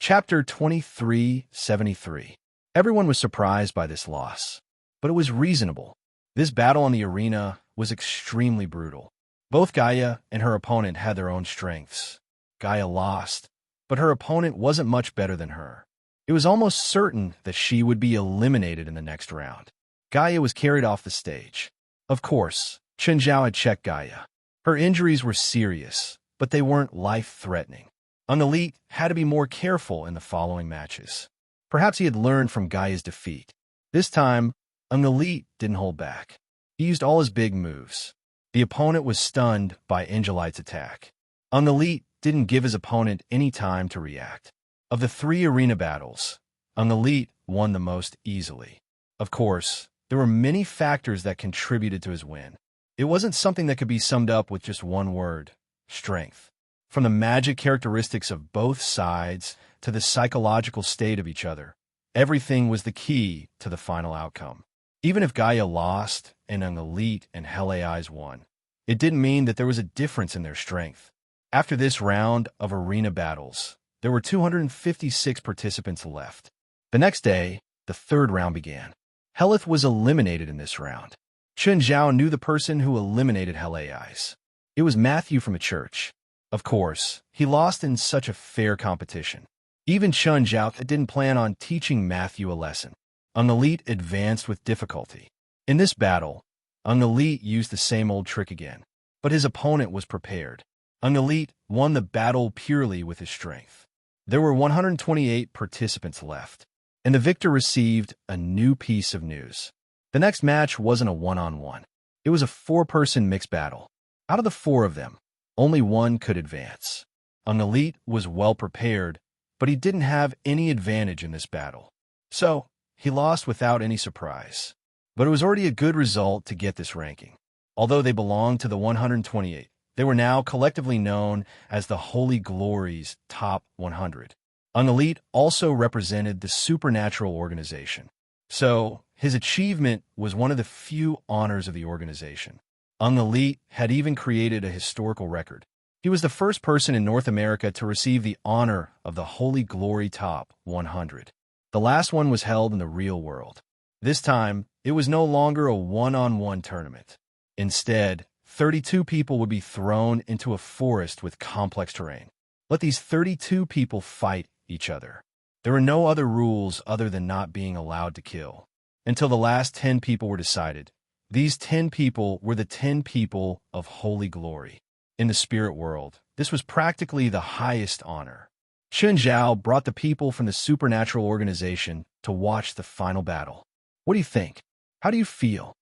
Chapter 2373. Everyone was surprised by this loss, but it was reasonable. This battle in the arena was extremely brutal. Both Gaia and her opponent had their own strengths. Gaia lost, but her opponent wasn't much better than her. It was almost certain that she would be eliminated in the next round. Gaia was carried off the stage. Of course, Chen Zhao had checked Gaia. Her injuries were serious, but they weren't life-threatening. Elite had to be more careful in the following matches. Perhaps he had learned from Gaia's defeat. This time, Elite didn't hold back. He used all his big moves. The opponent was stunned by Angelite's attack. Elite didn't give his opponent any time to react. Of the 3 arena battles, Elite won the most easily. Of course, there were many factors that contributed to his win. It wasn't something that could be summed up with just one word: strength. From the magic characteristics of both sides to the psychological state of each other, everything was the key to the final outcome. Even if Gaia lost and Elite and Hell AIs won, it didn't mean that there was a difference in their strength. After this round of arena battles, there were 256 participants left. The next day, the 3rd round began. Helith was eliminated in this round. Chen Zhao knew the person who eliminated Hell AIs. It was Matthew from a church. Of course, he lost in such a fair competition. Even Chen Zhao didn't plan on teaching Matthew a lesson. Elite advanced with difficulty. In this battle, Elite used the same old trick again, but his opponent was prepared. Elite won the battle purely with his strength. There were 128 participants left, and the victor received a new piece of news. The next match wasn't a one-on-one. It was a 4-person mixed battle. Out of the 4 of them, only one could advance. Elite was well prepared, but he didn't have any advantage in this battle. So, he lost without any surprise. But it was already a good result to get this ranking. Although they belonged to the 128, they were now collectively known as the Holy Glory's Top 100. Elite also represented the supernatural organization. So, his achievement was one of the few honors of the organization. Elite had even created a historical record. He was the first person in North America to receive the honor of the Holy Glory Top 100. The last one was held in the real world. This time, it was no longer a one-on-one tournament. Instead, 32 people would be thrown into a forest with complex terrain. Let these 32 people fight each other. There were no other rules other than not being allowed to kill. Until the last 10 people were decided. These 10 people were the 10 people of Holy Glory. In the spirit world, this was practically the highest honor. Chen Zhao brought the people from the supernatural organization to watch the final battle. What do you think? How do you feel?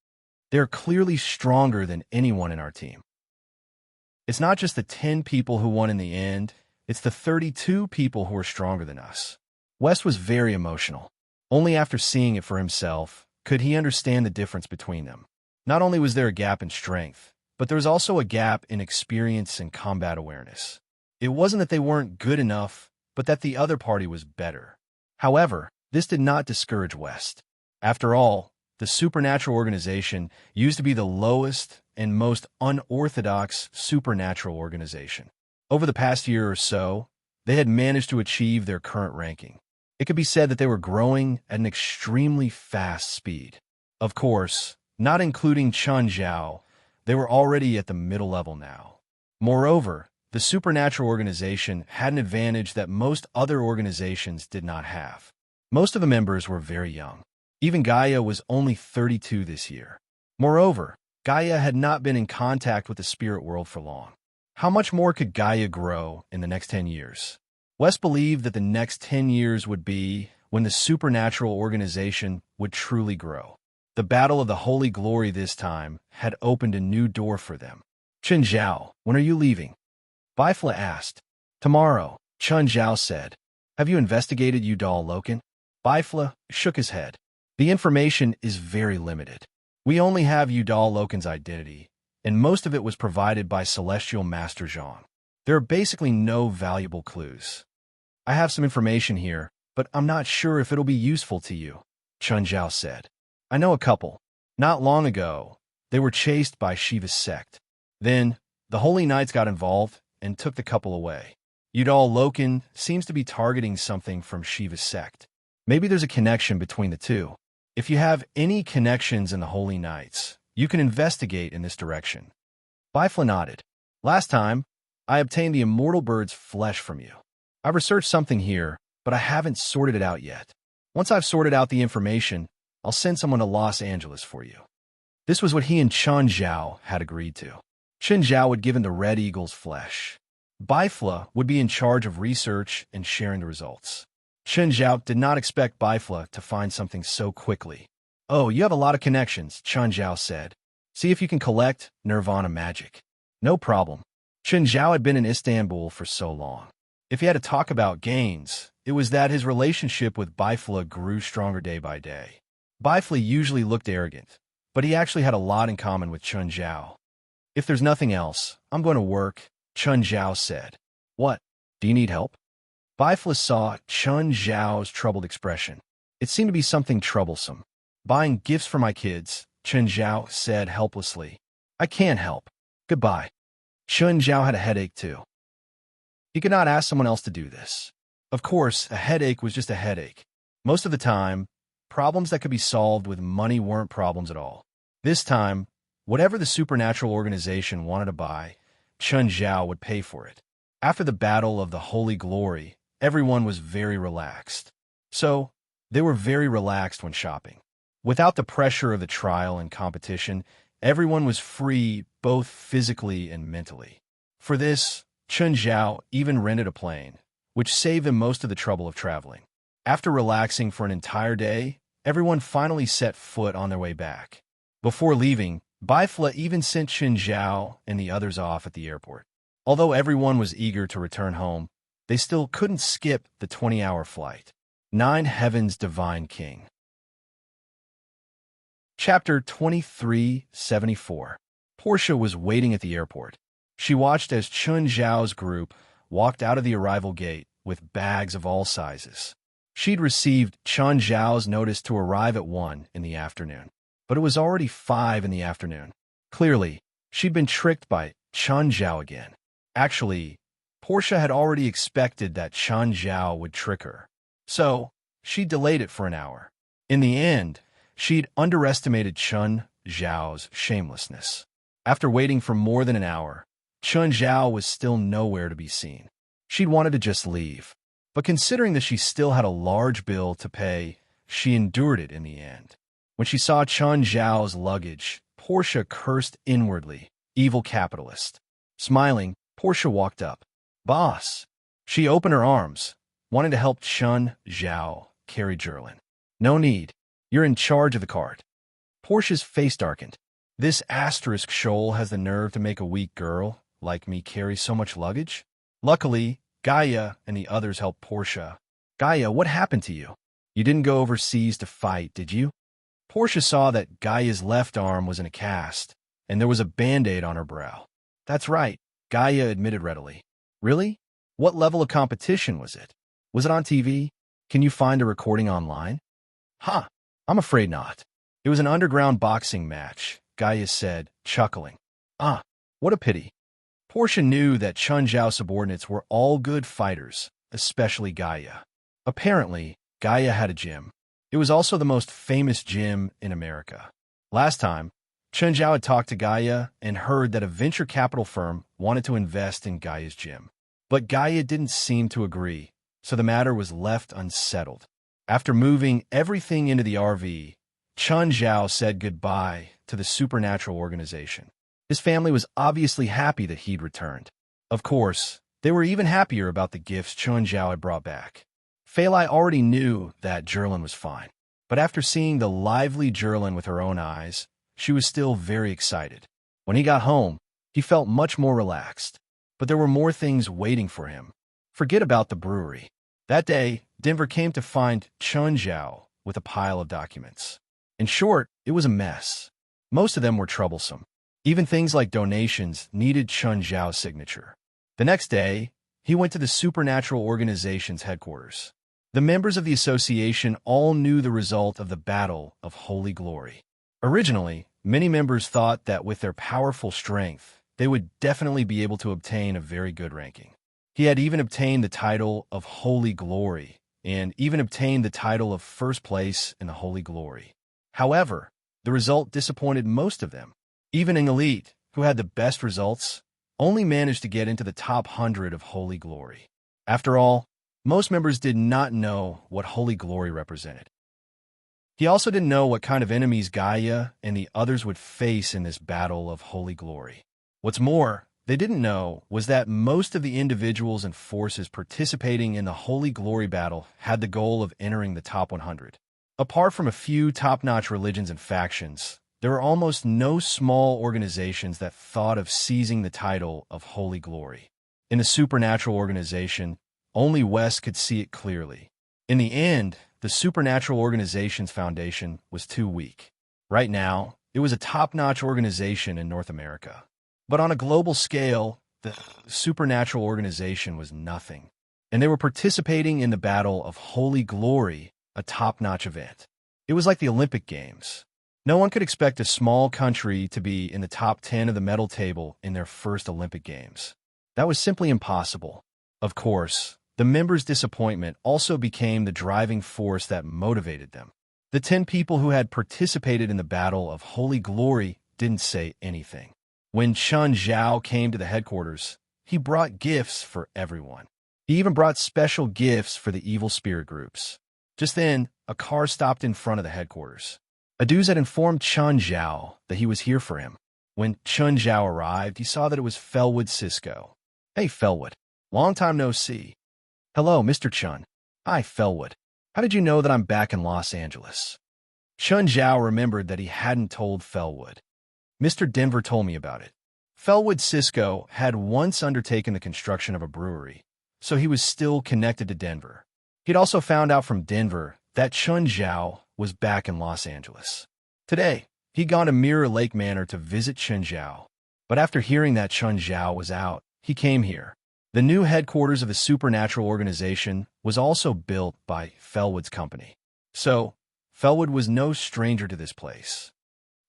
They're clearly stronger than anyone in our team. It's not just the 10 people who won in the end, it's the 32 people who are stronger than us. West was very emotional. Only after seeing it for himself could he understand the difference between them. Not only was there a gap in strength, but there was also a gap in experience and combat awareness. It wasn't that they weren't good enough, but that the other party was better. However, this did not discourage West. After all, the supernatural organization used to be the lowest and most unorthodox supernatural organization. Over the past year or so, they had managed to achieve their current ranking. It could be said that they were growing at an extremely fast speed. Of course, not including Chen Zhao, they were already at the middle level now. Moreover, the supernatural organization had an advantage that most other organizations did not have. Most of the members were very young. Even Gaia was only 32 this year. Moreover, Gaia had not been in contact with the spirit world for long. How much more could Gaia grow in the next 10 years? West believed that the next 10 years would be when the supernatural organization would truly grow. The Battle of the Holy Glory this time had opened a new door for them. Chen Zhao, when are you leaving? Bifla asked. Tomorrow, Chen Zhao said. Have you investigated Udal Loken? Bifla shook his head. The information is very limited. We only have Udal Loken's identity, and most of it was provided by Celestial Master Zhang. There are basically no valuable clues. I have some information here, but I'm not sure if it'll be useful to you, Chen Zhao said. I know a couple. Not long ago, they were chased by Shiva's sect. Then, the Holy Knights got involved and took the couple away. Udal Loken seems to be targeting something from Shiva's sect. Maybe there's a connection between the two. If you have any connections in the Holy Knights, you can investigate in this direction. Bifla nodded. Last time, I obtained the immortal bird's flesh from you. I've researched something here, but I haven't sorted it out yet. Once I've sorted out the information, I'll send someone to Los Angeles for you. This was what he and Chen Zhao had agreed to. Chen Zhao would give him the Red Eagle's flesh. Bifla would be in charge of research and sharing the results. Chen Zhao did not expect Bifla to find something so quickly. Oh, you have a lot of connections, Chen Zhao said. See if you can collect Nirvana magic. No problem. Chen Zhao had been in Istanbul for so long. If he had to talk about gains, it was that his relationship with Bifla grew stronger day by day. Bifla usually looked arrogant, but he actually had a lot in common with Chen Zhao. If there's nothing else, I'm going to work, Chen Zhao said. What? Do you need help? Bifla saw Chen Zhao's troubled expression. It seemed to be something troublesome. Buying gifts for my kids, Chen Zhao said helplessly. I can't help. Goodbye. Chen Zhao had a headache too. He could not ask someone else to do this. Of course, a headache was just a headache. Most of the time, problems that could be solved with money weren't problems at all. This time, whatever the supernatural organization wanted to buy, Chen Zhao would pay for it. After the Battle of the Holy Glory, everyone was very relaxed. So, they were very relaxed when shopping. Without the pressure of the trial and competition, everyone was free both physically and mentally. For this, Chen Zhao even rented a plane, which saved him most of the trouble of traveling. After relaxing for an entire day, everyone finally set foot on their way back. Before leaving, Bifla even sent Chen Zhao and the others off at the airport. Although everyone was eager to return home, they still couldn't skip the 20-hour flight. 9 Heaven's Divine King. Chapter 2374. Portia was waiting at the airport. She watched as Chen Zhao's group walked out of the arrival gate with bags of all sizes. She'd received Chen Zhao's notice to arrive at 1 in the afternoon, but it was already 5 in the afternoon. Clearly, she'd been tricked by Chen Zhao again. Actually, Portia had already expected that Chen Zhao would trick her, so she delayed it for an hour. In the end, she'd underestimated Chen Zhao's shamelessness. After waiting for more than an hour, Chen Zhao was still nowhere to be seen. She'd wanted to just leave, but considering that she still had a large bill to pay, she endured it in the end. When she saw Chen Zhao's luggage, Portia cursed inwardly, evil capitalist. Smiling, Portia walked up. Boss! She opened her arms, wanting to help Chen Zhao carry Jerlin. No need. You're in charge of the cart. Portia's face darkened. This asterisk shoal has the nerve to make a weak girl like me carry so much luggage? Luckily, Gaia and the others helped Portia. Gaia, what happened to you? You didn't go overseas to fight, did you? Portia saw that Gaia's left arm was in a cast, and there was a band-aid on her brow. That's right, Gaia admitted readily. Really? What level of competition was it? Was it on TV? Can you find a recording online? Ha! I'm afraid not. It was an underground boxing match, Gaia said, chuckling. Ah, what a pity. Portia knew that Chen Zhao's subordinates were all good fighters, especially Gaia. Apparently, Gaia had a gym. It was also the most famous gym in America. Last time, Chen Zhao had talked to Gaia and heard that a venture capital firm wanted to invest in Gaia's gym. But Gaia didn't seem to agree, so the matter was left unsettled. After moving everything into the RV, Chen Zhao said goodbye to the supernatural organization. His family was obviously happy that he'd returned. Of course, they were even happier about the gifts Chen Zhao had brought back. Fei Lai already knew that Jerlin was fine, but after seeing the lively Jerlin with her own eyes, she was still very excited. When he got home, he felt much more relaxed, but there were more things waiting for him. Forget about the brewery. That day, Denver came to find Chen Zhao with a pile of documents. In short, it was a mess. Most of them were troublesome. Even things like donations needed Chen Zhao's signature. The next day, he went to the Supernatural Organization's headquarters. The members of the association all knew the result of the Battle of Holy Glory. Originally, many members thought that with their powerful strength, they would definitely be able to obtain a very good ranking. He had even obtained the title of Holy Glory, and even obtained the title of first place in the Holy Glory. However, the result disappointed most of them. Even an elite, who had the best results, only managed to get into the top 100 of Holy Glory. After all, most members did not know what Holy Glory represented. He also didn't know what kind of enemies Gaia and the others would face in this battle of Holy Glory. What's more, they didn't know was that most of the individuals and forces participating in the Holy Glory battle had the goal of entering the top 100. Apart from a few top-notch religions and factions, there were almost no small organizations that thought of seizing the title of Holy Glory. In the supernatural organization, only West could see it clearly. In the end, the supernatural organization's foundation was too weak. Right now, it was a top-notch organization in North America. But on a global scale, the supernatural organization was nothing. And they were participating in the Battle of Holy Glory, a top-notch event. It was like the Olympic Games. No one could expect a small country to be in the top 10 of the medal table in their first Olympic Games. That was simply impossible. Of course, the members' disappointment also became the driving force that motivated them. The 10 people who had participated in the Battle of Holy Glory didn't say anything. When Chun Zhao came to the headquarters, he brought gifts for everyone. He even brought special gifts for the evil spirit groups. Just then, a car stopped in front of the headquarters. Aduz had informed Chun Zhao that he was here for him. When Chun Zhao arrived, he saw that it was Felwood Cisco. Hey, Felwood. Long time no see. Hello, Mr. Chun. Hi, Felwood. How did you know that I'm back in Los Angeles? Chun Zhao remembered that he hadn't told Felwood. Mr. Denver told me about it. Felwood Cisco had once undertaken the construction of a brewery, so he was still connected to Denver. He'd also found out from Denver that Chun Zhao was back in Los Angeles. Today, he'd gone to Mirror Lake Manor to visit Chun Zhao. But after hearing that Chun Zhao was out, he came here. The new headquarters of the supernatural organization was also built by Felwood's company. So, Felwood was no stranger to this place.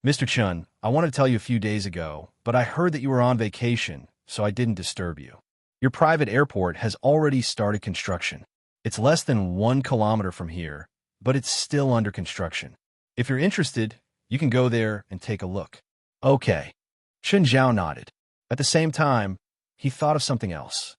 Mr. Chun, I wanted to tell you a few days ago, but I heard that you were on vacation, so I didn't disturb you. Your private airport has already started construction. It's less than 1 kilometer from here, but it's still under construction. If you're interested, you can go there and take a look. Okay. Chun Zhao nodded. At the same time, he thought of something else.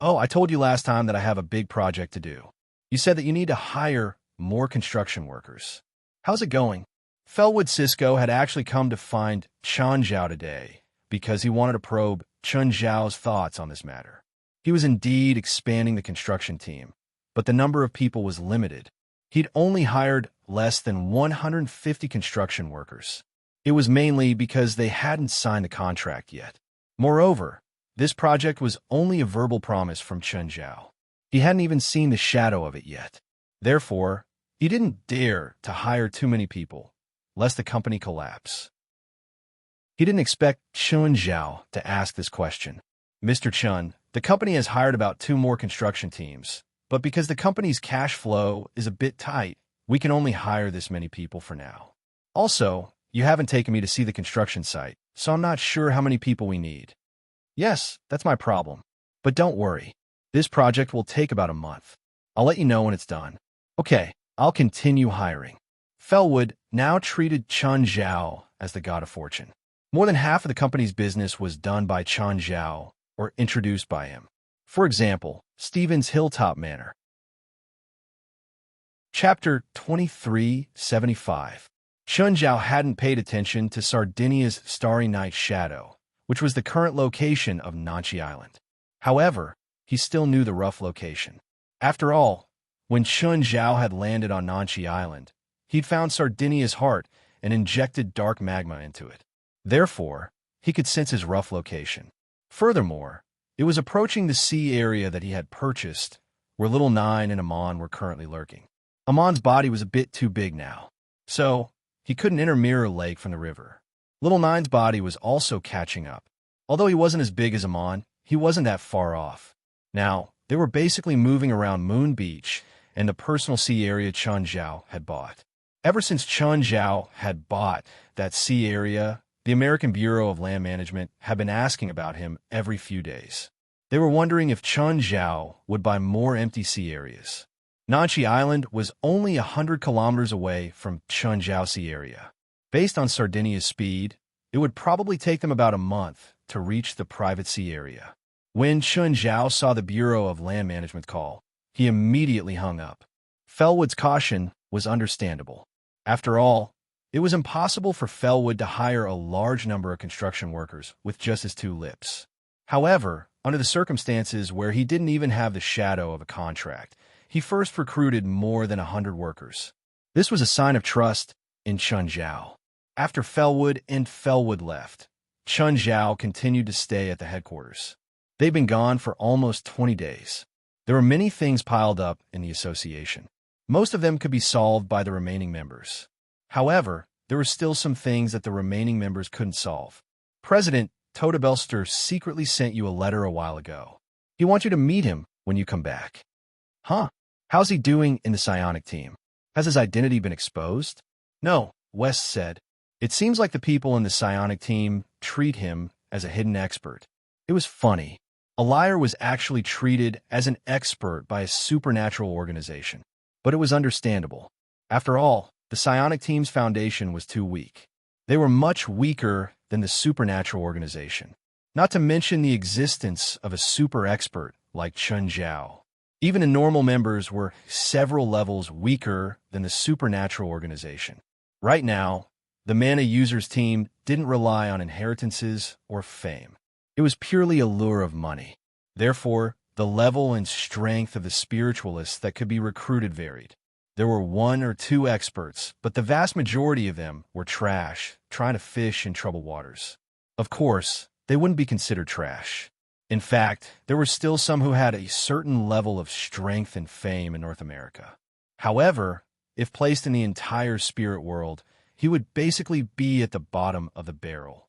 Oh, I told you last time that I have a big project to do. You said that you need to hire more construction workers. How's it going? Felwood Cisco had actually come to find Chun Zhao today because he wanted to probe Chun Zhao's thoughts on this matter. He was indeed expanding the construction team, but the number of people was limited. He'd only hired less than 150 construction workers. It was mainly because they hadn't signed the contract yet. Moreover, this project was only a verbal promise from Chun Zhao. He hadn't even seen the shadow of it yet. Therefore, he didn't dare to hire too many people, lest the company collapse. He didn't expect Chun Zhao to ask this question. Mr. Chun, the company has hired about 2 more construction teams, but because the company's cash flow is a bit tight, we can only hire this many people for now. Also, you haven't taken me to see the construction site, so I'm not sure how many people we need. Yes, that's my problem. But don't worry. This project will take about a month. I'll let you know when it's done. Okay, I'll continue hiring. Felwood now treated Chun Zhao as the god of fortune. More than half of the company's business was done by Chun Zhao or introduced by him. For example, Stevens Hilltop Manor. Chapter 2375. Chun Zhao hadn't paid attention to Sardinia's Starry Night Shadow, which was the current location of Nanchi Island. However, he still knew the rough location. After all, when Chun Zhao had landed on Nanchi Island, he'd found Sardinia's heart and injected dark magma into it. Therefore, he could sense his rough location. Furthermore, it was approaching the sea area that he had purchased, where Little Nine and Amon were currently lurking. Amon's body was a bit too big now, so he couldn't enter Mirror Lake from the river. Little Nine's body was also catching up. Although he wasn't as big as Amon, he wasn't that far off. Now, they were basically moving around Moon Beach and the personal sea area Chun Zhao had bought. Ever since Chun Zhao had bought that sea area, the American Bureau of Land Management had been asking about him every few days. They were wondering if Chun Zhao would buy more empty sea areas. Nanchi Island was only 100 kilometers away from Chun Zhao Sea area. Based on Sardinia's speed, it would probably take them about a month to reach the private sea area. When Chun Zhao saw the Bureau of Land Management call, he immediately hung up. Fellwood's caution was understandable. After all, it was impossible for Fellwood to hire a large number of construction workers with just his two lips. However, under the circumstances where he didn't even have the shadow of a contract, he first recruited more than 100 workers. This was a sign of trust in Chun Zhao. After Fellwood left, Chun Zhao continued to stay at the headquarters. They'd been gone for almost 20 days. There were many things piled up in the association. Most of them could be solved by the remaining members. However, there were still some things that the remaining members couldn't solve. President Todabelster secretly sent you a letter a while ago. He wants you to meet him when you come back. Huh? How's he doing in the psionic team? Has his identity been exposed? No, West said. It seems like the people in the psionic team treat him as a hidden expert. It was funny. A liar was actually treated as an expert by a supernatural organization. But it was understandable. After all, the psionic team's foundation was too weak. They were much weaker than the supernatural organization, not to mention the existence of a super expert like Chun Zhao. Even the normal members were several levels weaker than the supernatural organization. Right now, the Mana Users team didn't rely on inheritances or fame. It was purely a lure of money. Therefore, the level and strength of the spiritualists that could be recruited varied. There were one or two experts, but the vast majority of them were trash, trying to fish in troubled waters. Of course, they wouldn't be considered trash. In fact, there were still some who had a certain level of strength and fame in North America. However, if placed in the entire spirit world, he would basically be at the bottom of the barrel.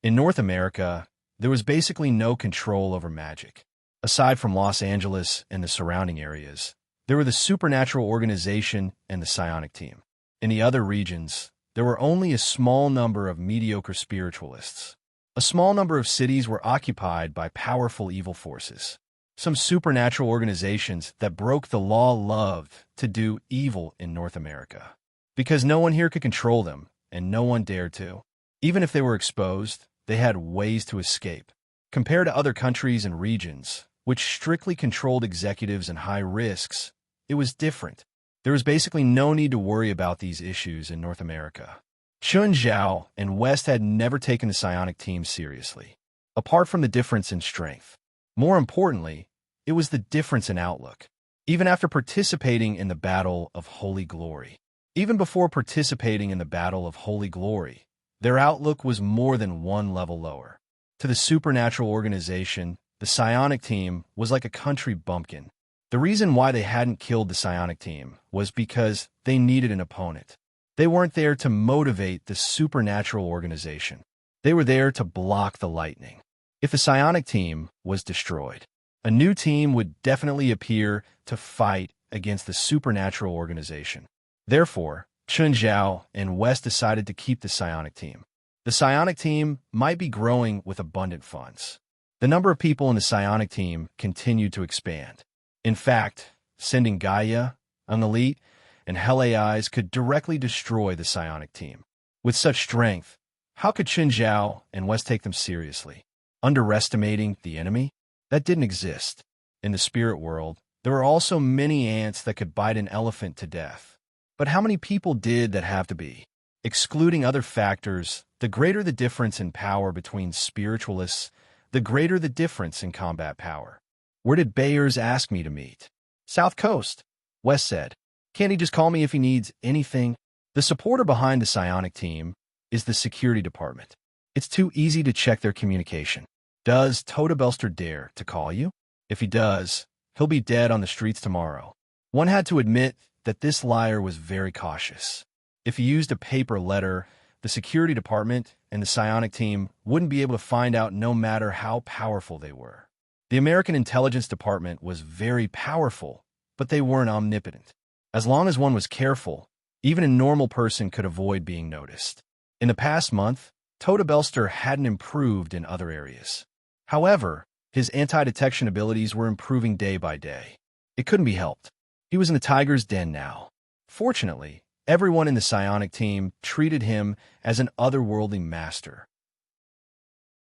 In North America, there was basically no control over magic. Aside from Los Angeles and the surrounding areas, there were the supernatural organization and the psionic team. In the other regions, there were only a small number of mediocre spiritualists. A small number of cities were occupied by powerful evil forces. Some supernatural organizations that broke the law loved to do evil in North America, because no one here could control them, and no one dared to. Even if they were exposed, they had ways to escape. Compared to other countries and regions, which strictly controlled executives and high risks, it was different. There was basically no need to worry about these issues in North America. Chun Zhao and West had never taken the psionic team seriously, apart from the difference in strength. More importantly, it was the difference in outlook. Even after participating in the Battle of Holy Glory, even before participating in the Battle of Holy Glory, their outlook was more than one level lower. To the supernatural organization, the psionic team was like a country bumpkin. The reason why they hadn't killed the psionic team was because they needed an opponent. They weren't there to motivate the supernatural organization. They were there to block the lightning. If the psionic team was destroyed, a new team would definitely appear to fight against the supernatural organization. Therefore, Chun Zhao and West decided to keep the psionic team. The psionic team might be growing with abundant funds. The number of people in the psionic team continued to expand. In fact, sending Gaia, an elite, and Hell AIs could directly destroy the psionic team. With such strength, how could Chun Zhao and West take them seriously? Underestimating the enemy? That didn't exist. In the spirit world, there were also many ants that could bite an elephant to death. But how many people did that have to be? Excluding other factors, the greater the difference in power between spiritualists, the greater the difference in combat power. Where did Bayers ask me to meet? South Coast, West said. Can't he just call me if he needs anything? The supporter behind the psionic team is the security department. It's too easy to check their communication. Does Todabelster dare to call you? If he does, he'll be dead on the streets tomorrow. One had to admit that this liar was very cautious. If he used a paper letter, the security department and the psionic team wouldn't be able to find out no matter how powerful they were. The American intelligence department was very powerful, but they weren't omnipotent. As long as one was careful, even a normal person could avoid being noticed. In the past month, Todabelster hadn't improved in other areas. However, His anti-detection abilities were improving day by day. It couldn't be helped. He was in the tiger's den now. Fortunately, everyone in the psionic team treated him as an otherworldly master.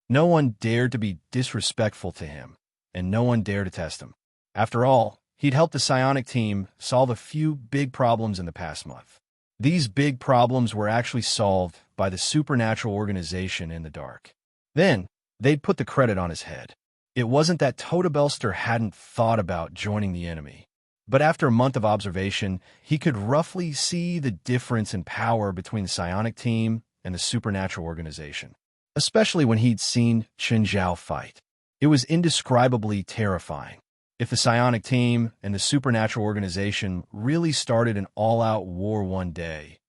No one dared to be disrespectful to him, and no one dared to test him. After all, he'd helped the psionic team solve a few big problems in the past month. These big problems were actually solved by the supernatural organization in the dark. Then, they'd put the credit on his head. It wasn't that Todabelster hadn't thought about joining the enemy. But after a month of observation, he could roughly see the difference in power between the psionic team and the supernatural organization. Especially when he'd seen Chen Zhao fight. It was indescribably terrifying. If the psionic team and the supernatural organization really started an all-out war one day,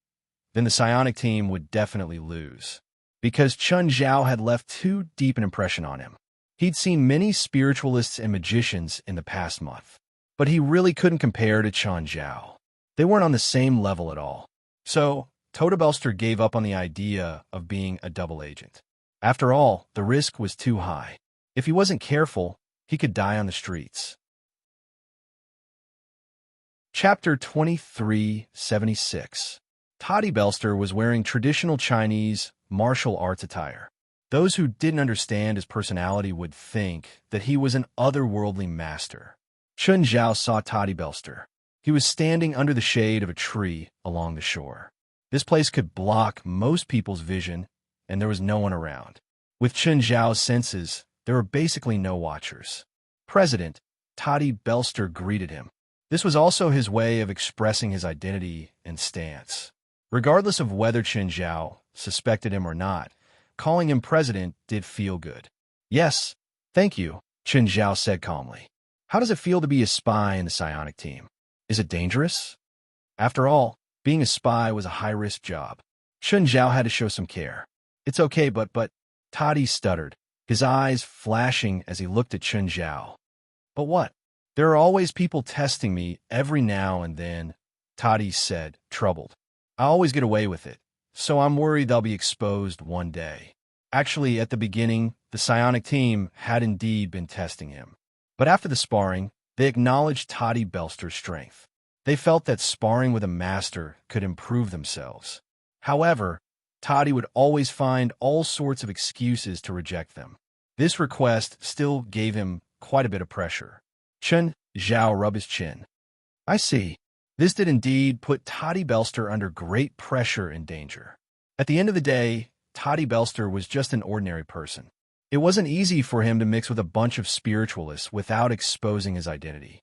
then the psionic team would definitely lose. Because Chen Zhao had left too deep an impression on him. He'd seen many spiritualists and magicians in the past month, but he really couldn't compare to Chen Zhao. They weren't on the same level at all. So, Todabelster gave up on the idea of being a double agent. After all, the risk was too high. If he wasn't careful, he could die on the streets. Chapter 2376. Todabelster was wearing traditional Chinese martial arts attire. Those who didn't understand his personality would think that he was an otherworldly master. Chen Zhao saw Todabelster. He was standing under the shade of a tree along the shore. This place could block most people's vision, and there was no one around. With Chen Zhao's senses, there were basically no watchers. President Todabelster greeted him. This was also his way of expressing his identity and stance. Regardless of whether Chen Zhao suspected him or not, calling him president did feel good. Yes, thank you, Chen Zhao said calmly. How does it feel to be a spy in the psionic team? Is it dangerous? After all, being a spy was a high-risk job. Chen Zhao had to show some care. It's okay, but Toddy stuttered, his eyes flashing as he looked at Chen Zhao. But what? There are always people testing me every now and then, Toddy said, troubled. I always get away with it, so I'm worried they'll be exposed one day. Actually, at the beginning, the psionic team had indeed been testing him. But after the sparring, they acknowledged Todabelster's strength. They felt that sparring with a master could improve themselves. However, Toddy would always find all sorts of excuses to reject them. This request still gave him quite a bit of pressure. Chen Zhao rubbed his chin. I see. This did indeed put Todabelster under great pressure and danger. At the end of the day, Todabelster was just an ordinary person. It wasn't easy for him to mix with a bunch of spiritualists without exposing his identity.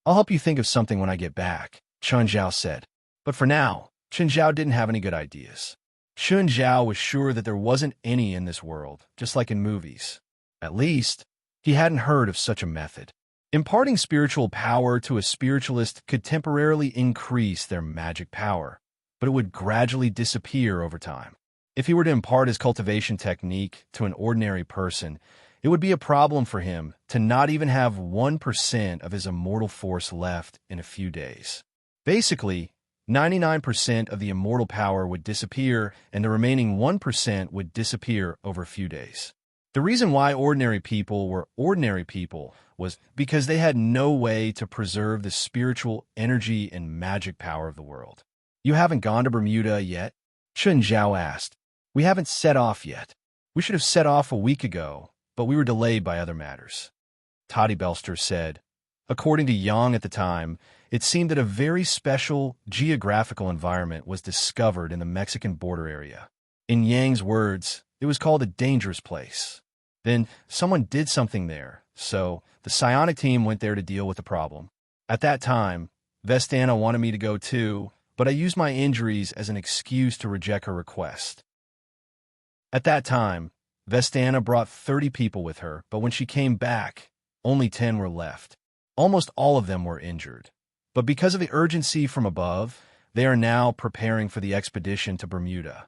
I'll help you think of something when I get back, Chen Zhao said. But for now, Chen Zhao didn't have any good ideas. Chen Zhao was sure that there wasn't any in this world, just like in movies. At least, he hadn't heard of such a method. Imparting spiritual power to a spiritualist could temporarily increase their magic power, but it would gradually disappear over time. If he were to impart his cultivation technique to an ordinary person, it would be a problem for him to not even have 1% of his immortal force left in a few days. Basically, 99% of the immortal power would disappear, and the remaining 1% would disappear over a few days. The reason why ordinary people were ordinary people was because they had no way to preserve the spiritual energy and magic power of the world. You haven't gone to Bermuda yet? Chen Zhao asked. We haven't set off yet. We should have set off a week ago, but we were delayed by other matters. Todabelster said. According to Yang at the time, it seemed that a very special geographical environment was discovered in the Mexican border area. In Yang's words, it was called a dangerous place. Then someone did something there, so the psionic team went there to deal with the problem. At that time, Vestana wanted me to go too, but I used my injuries as an excuse to reject her request. At that time, Vestana brought 30 people with her, but when she came back, only 10 were left. Almost all of them were injured. But because of the urgency from above, they are now preparing for the expedition to Bermuda.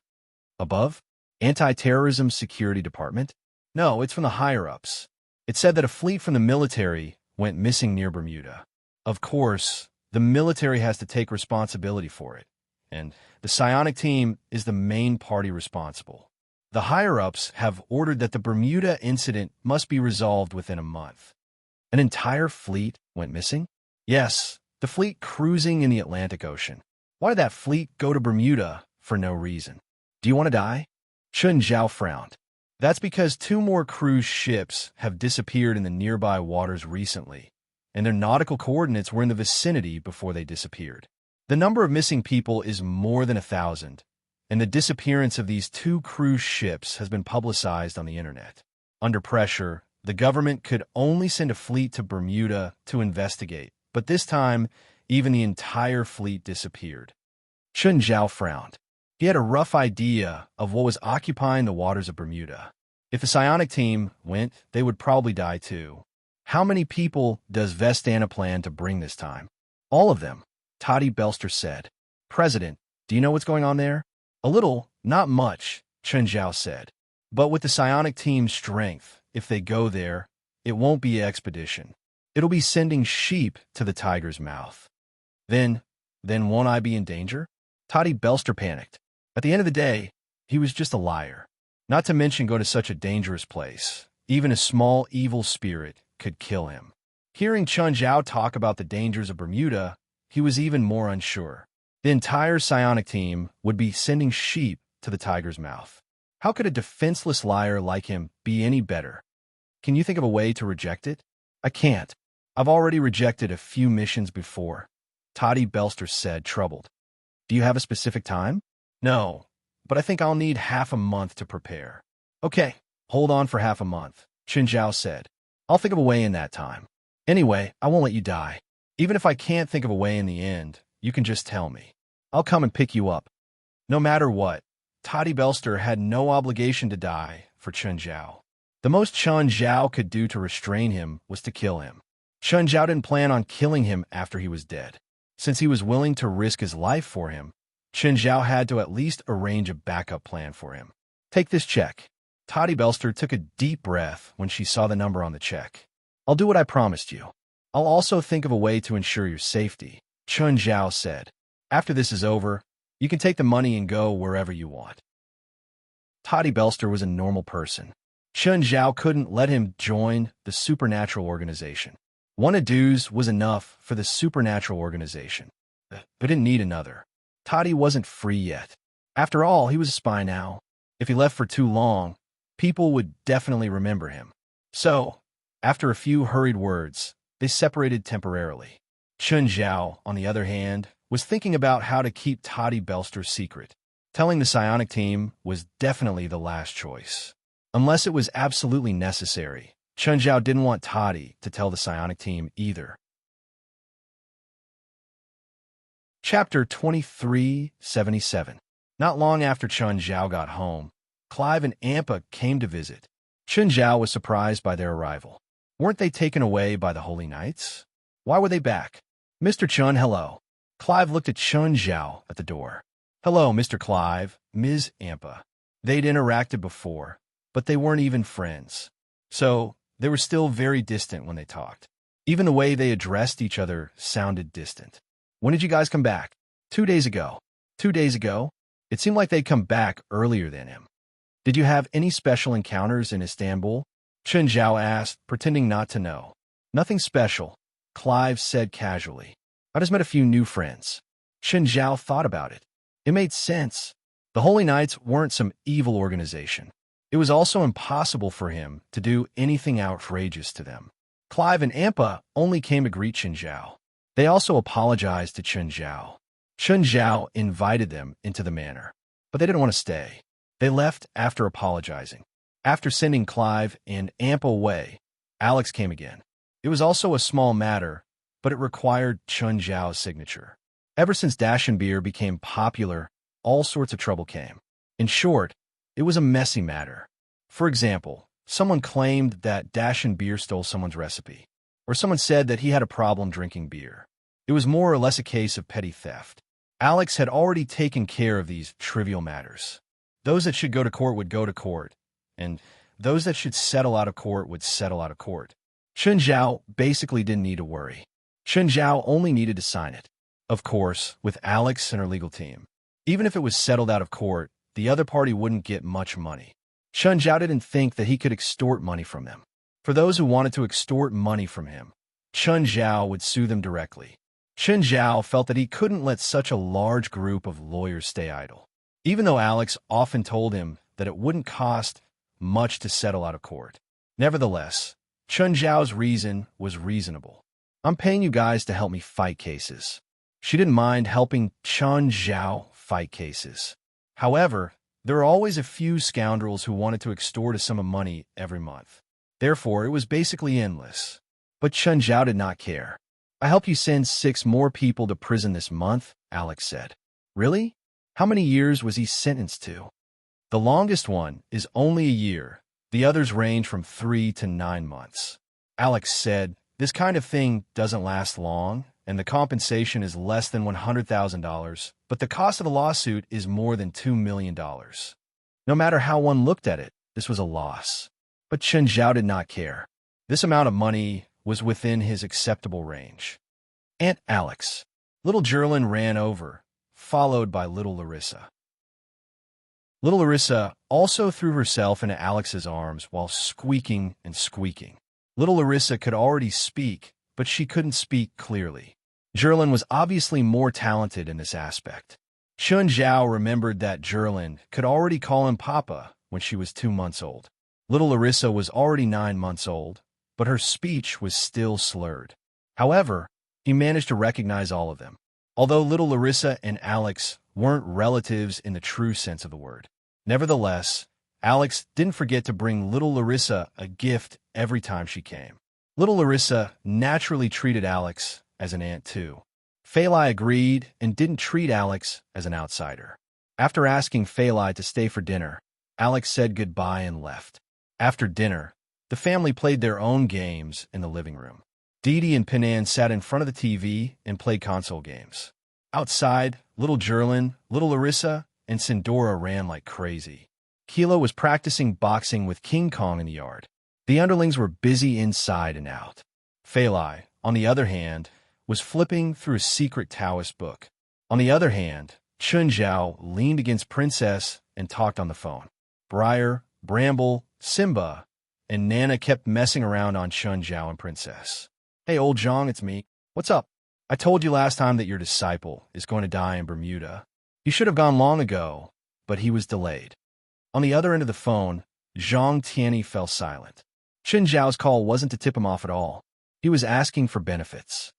Above? Anti-Terrorism Security Department? No, it's from the higher-ups. It said that a fleet from the military went missing near Bermuda. Of course, the military has to take responsibility for it, and the psionic team is the main party responsible. The higher-ups have ordered that the Bermuda incident must be resolved within a month. An entire fleet went missing? Yes, the fleet cruising in the Atlantic Ocean. Why did that fleet go to Bermuda for no reason? Do you want to die? Chun Zhao frowned. That's because 2 more cruise ships have disappeared in the nearby waters recently, and their nautical coordinates were in the vicinity before they disappeared. The number of missing people is more than 1,000, and the disappearance of these 2 cruise ships has been publicized on the internet. Under pressure, the government could only send a fleet to Bermuda to investigate, but this time, even the entire fleet disappeared. Chun Zhao frowned. He had a rough idea of what was occupying the waters of Bermuda. If the psionic team went, they would probably die too. How many people does Vestana plan to bring this time? All of them, Toddy Belster said. President, do you know what's going on there? A little, not much, Chun Zhao said. But with the psionic team's strength, if they go there, it won't be an expedition. It'll be sending sheep to the tiger's mouth. Then won't I be in danger? Toddy Belster panicked. At the end of the day, he was just a liar. Not to mention go to such a dangerous place. Even a small evil spirit could kill him. Hearing Chun Zhao talk about the dangers of Bermuda, he was even more unsure. The entire psionic team would be sending sheep to the tiger's mouth. How could a defenseless liar like him be any better? Can you think of a way to reject it? I can't. I've already rejected a few missions before, Toddy Belster said, troubled. Do you have a specific time? No, but I think I'll need half a month to prepare. Okay, hold on for half a month, Chun Zhao said. I'll think of a way in that time. Anyway, I won't let you die. Even if I can't think of a way in the end, you can just tell me. I'll come and pick you up. No matter what, Toddy Belster had no obligation to die for Chun Zhao. The most Chun Zhao could do to restrain him was to kill him. Chun Zhao didn't plan on killing him after he was dead. Since he was willing to risk his life for him, Chun Zhao had to at least arrange a backup plan for him. Take this check. Toddy Belster took a deep breath when she saw the number on the check. I'll do what I promised you. I'll also think of a way to ensure your safety, Chun Zhao said. After this is over, you can take the money and go wherever you want. Toddy Belster was a normal person. Chun Zhao couldn't let him join the supernatural organization. One of dues was enough for the supernatural organization. They didn't need another. Toddy wasn't free yet. After all, he was a spy now. If he left for too long, people would definitely remember him. So, after a few hurried words, they separated temporarily. Chun Zhao, on the other hand, was thinking about how to keep Toddy Belster's secret. Telling the psionic team was definitely the last choice. Unless it was absolutely necessary, Chun Zhao didn't want Toddy to tell the psionic team either. Chapter 2377. Not long after Chun Zhao got home, Clive and Ampa came to visit. Chun Zhao was surprised by their arrival. Weren't they taken away by the Holy Knights? Why were they back? Mr. Chun, hello. Clive looked at Chun Zhao at the door. Hello, Mr. Clive, Ms. Ampa. They'd interacted before, but they weren't even friends. So, they were still very distant when they talked. Even the way they addressed each other sounded distant. When did you guys come back? 2 days ago. 2 days ago? It seemed like they'd come back earlier than him. Did you have any special encounters in Istanbul? Chun Zhao asked, pretending not to know. Nothing special, Clive said casually. I just met a few new friends. Chun Zhao thought about it. It made sense. The Holy Knights weren't some evil organization. It was also impossible for him to do anything outrageous to them. Clive and Ampa only came to greet Chun Zhao. They also apologized to Chun Zhao. Chun Zhao invited them into the manor, but they didn't want to stay. They left after apologizing. After sending Clive and Ampa away, Alex came again. It was also a small matter, but it required Chun Zhao's signature. Ever since Dash and Beer became popular, all sorts of trouble came. In short, it was a messy matter. For example, someone claimed that Dash and Beer stole someone's recipe, or someone said that he had a problem drinking beer. It was more or less a case of petty theft. Alex had already taken care of these trivial matters. Those that should go to court would go to court, and those that should settle out of court would settle out of court. Chun Zhao basically didn't need to worry. Chun Zhao only needed to sign it. Of course, with Alex and her legal team. Even if it was settled out of court, the other party wouldn't get much money. Chun Zhao didn't think that he could extort money from them. For those who wanted to extort money from him, Chun Zhao would sue them directly. Chun Zhao felt that he couldn't let such a large group of lawyers stay idle. Even though Alex often told him that it wouldn't cost much to settle out of court. Nevertheless, Chun Zhao's reason was reasonable. I'm paying you guys to help me fight cases. She didn't mind helping Chun Zhao fight cases. However, there were always a few scoundrels who wanted to extort a sum of money every month. Therefore, it was basically endless. But Chun Zhao did not care. I help you send 6 more people to prison this month, Alex said. Really? How many years was he sentenced to? The longest one is only a year. The others range from 3 to 9 months. Alex said, this kind of thing doesn't last long, and the compensation is less than $100,000, but the cost of the lawsuit is more than $2 million. No matter how one looked at it, this was a loss. But Chun Zhao did not care. This amount of money was within his acceptable range. Aunt Alex. Little Jerlin ran over, followed by little Larissa. Little Larissa also threw herself into Alex's arms while squeaking and squeaking. Little Larissa could already speak, but she couldn't speak clearly. Jerlin was obviously more talented in this aspect. Chun Zhao remembered that Jerlin could already call him Papa when she was 2 months old. Little Larissa was already 9 months old, but her speech was still slurred. However, he managed to recognize all of them. Although little Larissa and Alex weren't relatives in the true sense of the word. Nevertheless, Alex didn't forget to bring little Larissa a gift every time she came. Little Larissa naturally treated Alex as an aunt too. Feilai agreed and didn't treat Alex as an outsider. After asking Feilai to stay for dinner, Alex said goodbye and left. After dinner, the family played their own games in the living room. Didi and Pinan sat in front of the TV and played console games. Outside, little Jerlin, little Larissa, and Sindora ran like crazy. Kilo was practicing boxing with King Kong in the yard. The underlings were busy inside and out. Feilai, on the other hand, was flipping through a secret Taoist book. On the other hand, Chun Zhao leaned against Princess and talked on the phone. Briar, Bramble, Simba, and Nana kept messing around on Chun Zhao and Princess. Hey, old Zhang, it's me. What's up? I told you last time that your disciple is going to die in Bermuda. He should have gone long ago, but he was delayed. On the other end of the phone, Zhang Tianyi fell silent. Chun Zhao's call wasn't to tip him off at all. He was asking for benefits.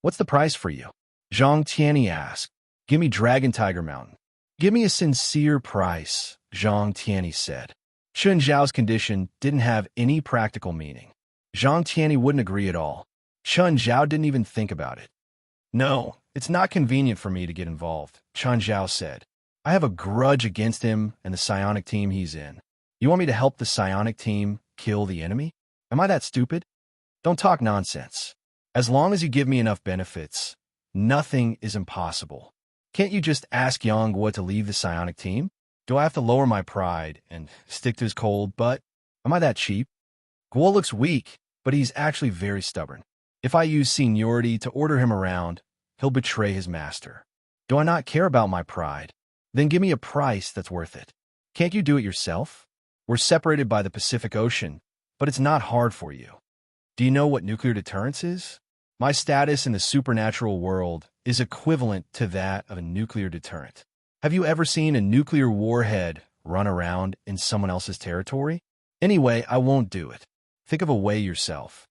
What's the price for you? Zhang Tianyi asked. Give me Dragon Tiger Mountain. Give me a sincere price, Zhang Tianyi said. Chun Zhao's condition didn't have any practical meaning. Zhang Tianyi wouldn't agree at all. Chun Zhao didn't even think about it. No, it's not convenient for me to get involved, Chun Zhao said. I have a grudge against him and the psionic team he's in. You want me to help the psionic team kill the enemy? Am I that stupid? Don't talk nonsense. As long as you give me enough benefits, nothing is impossible. Can't you just ask Yang Guo to leave the psionic team? Do I have to lower my pride and stick to his cold butt? Am I that cheap? Guo looks weak, but he's actually very stubborn. If I use seniority to order him around, he'll betray his master. Do I not care about my pride? Then give me a price that's worth it. Can't you do it yourself? We're separated by the Pacific Ocean, but it's not hard for you. Do you know what nuclear deterrence is? My status in the supernatural world is equivalent to that of a nuclear deterrent. Have you ever seen a nuclear warhead run around in someone else's territory? Anyway, I won't do it. Think of a way yourself.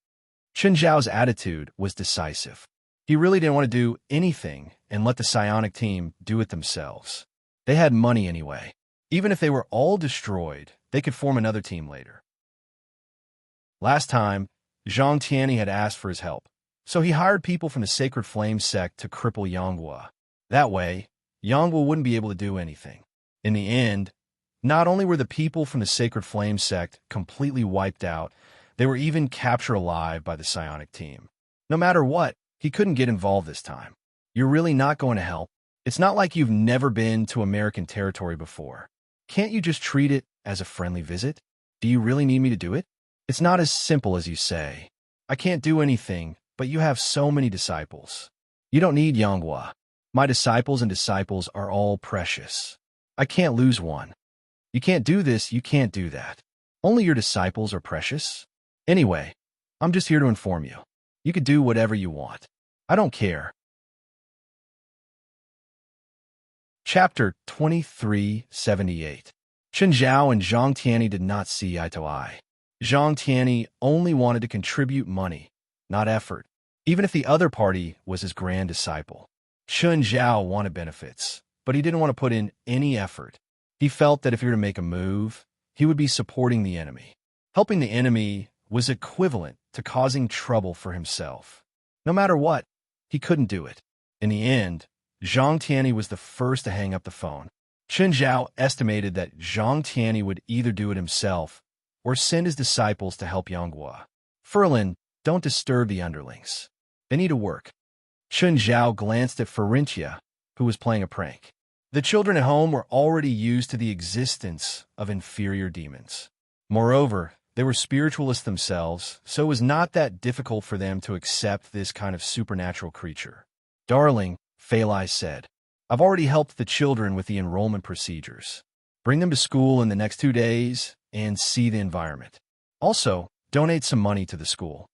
Chun Zhao's attitude was decisive. He really didn't want to do anything and let the psionic team do it themselves. They had money anyway. Even if they were all destroyed, they could form another team later. Last time, Zhang Tianyi had asked for his help, so he hired people from the Sacred Flame sect to cripple Yanghua. That way, Yanghua wouldn't be able to do anything. In the end, not only were the people from the Sacred Flame sect completely wiped out, they were even captured alive by the psionic team. No matter what, he couldn't get involved this time. You're really not going to help? It's not like you've never been to American territory before. Can't you just treat it as a friendly visit? Do you really need me to do it? It's not as simple as you say. I can't do anything, but you have so many disciples. You don't need Yanghua. My disciples and disciples are all precious. I can't lose one. You can't do this, you can't do that. Only your disciples are precious. Anyway, I'm just here to inform you. You could do whatever you want. I don't care. Chapter 2378. Chen Zhao and Zhang Tianyi did not see eye to eye. Zhang Tianyi only wanted to contribute money, not effort, even if the other party was his grand disciple. Chen Zhao wanted benefits, but he didn't want to put in any effort. He felt that if he were to make a move, he would be supporting the enemy. Helping the enemy was equivalent to causing trouble for himself. No matter what, he couldn't do it. In the end, Zhang Tianyi was the first to hang up the phone. Chen Zhao estimated that Zhang Tianyi would either do it himself or send his disciples to help Yonghua. Ferlin, don't disturb the underlings. They need to work. Chen Zhao glanced at Ferentia, who was playing a prank. The children at home were already used to the existence of inferior demons. Moreover, they were spiritualists themselves, so it was not that difficult for them to accept this kind of supernatural creature. Darling, Feilai said, I've already helped the children with the enrollment procedures. Bring them to school in the next 2 days and see the environment. Also, donate some money to the school.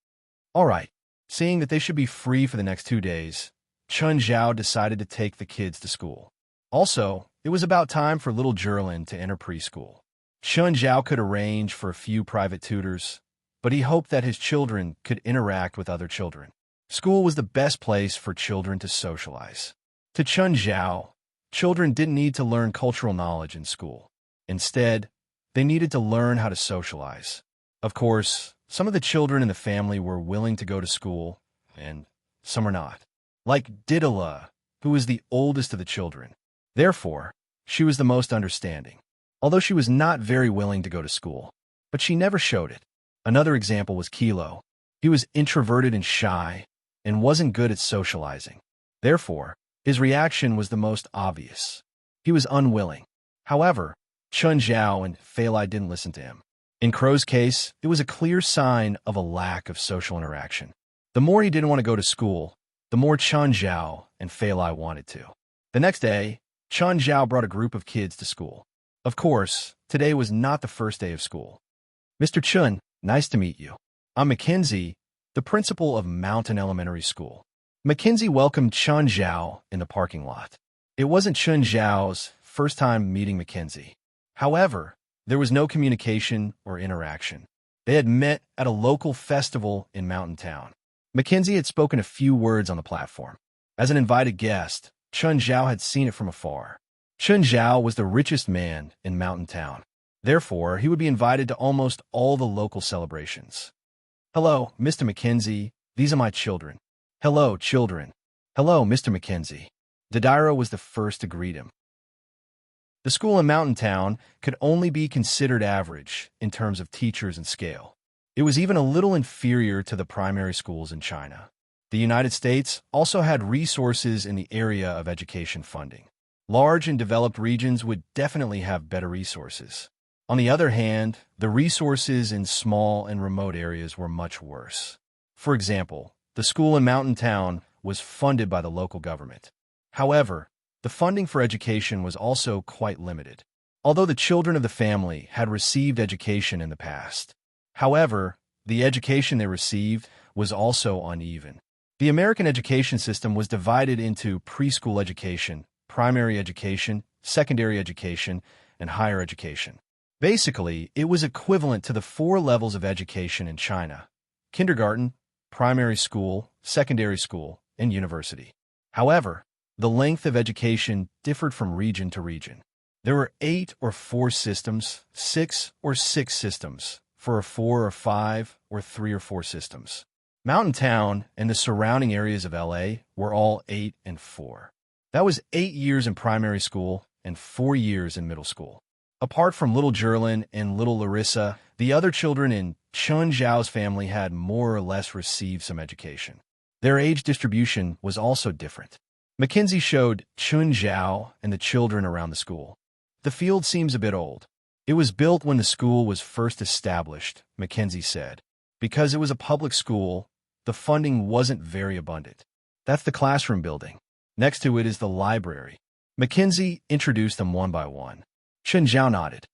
All right. Seeing that they should be free for the next 2 days, Chen Zhao decided to take the kids to school. Also, it was about time for little Jerlin to enter preschool. Chen Zhao could arrange for a few private tutors, but he hoped that his children could interact with other children. School was the best place for children to socialize. To Chen Zhao, children didn't need to learn cultural knowledge in school. Instead, they needed to learn how to socialize. Of course, some of the children in the family were willing to go to school, and some were not. Like Didala, who was the oldest of the children. Therefore, she was the most understanding, although she was not very willing to go to school. But she never showed it. Another example was Kilo. He was introverted and shy, and wasn't good at socializing. Therefore, his reaction was the most obvious. He was unwilling. However, Chen Zhao and Feilai didn't listen to him. In Crow's case, it was a clear sign of a lack of social interaction. The more he didn't want to go to school, the more Chen Zhao and Feilai wanted to. The next day, Chen Zhao brought a group of kids to school. Of course, today was not the first day of school. Mr. Chun, nice to meet you. I'm Mackenzie, the principal of Mountain Elementary School. Mackenzie welcomed Chen Zhao in the parking lot. It wasn't Chen Zhao's first time meeting Mackenzie. However, there was no communication or interaction. They had met at a local festival in Mountain Town. Mackenzie had spoken a few words on the platform. As an invited guest, Chen Zhao had seen it from afar. Chen Zhao was the richest man in Mountain Town. Therefore, he would be invited to almost all the local celebrations. Hello, Mr. Mackenzie. These are my children. Hello, children. Hello, Mr. Mackenzie. Dadaira was the first to greet him. The school in Mountain Town could only be considered average in terms of teachers and scale. It was even a little inferior to the primary schools in China. The United States also had resources in the area of education funding. Large and developed regions would definitely have better resources. On the other hand, the resources in small and remote areas were much worse. For example, the school in Mountain Town was funded by the local government. However, the funding for education was also quite limited, although the children of the family had received education in the past. However, the education they received was also uneven. The American education system was divided into preschool education, primary education, secondary education, and higher education. Basically, it was equivalent to the 4 levels of education in China: kindergarten, primary school, secondary school, and university. However, the length of education differed from region to region. There were 8 or 4 systems, 6 or 6 systems, for a 4 or 5 or 3 or 4 systems. Mountain Town and the surrounding areas of LA were all 8 and 4. That was 8 years in primary school and 4 years in middle school. Apart from little Jerlin and little Larissa, the other children in Chen Zhao's family had more or less received some education. Their age distribution was also different. Mackenzie showed Chen Zhao and the children around the school. The field seems a bit old. It was built when the school was first established, Mackenzie said. Because it was a public school, the funding wasn't very abundant. That's the classroom building. Next to it is the library. Mackenzie introduced them one by one. Chen Zhao nodded.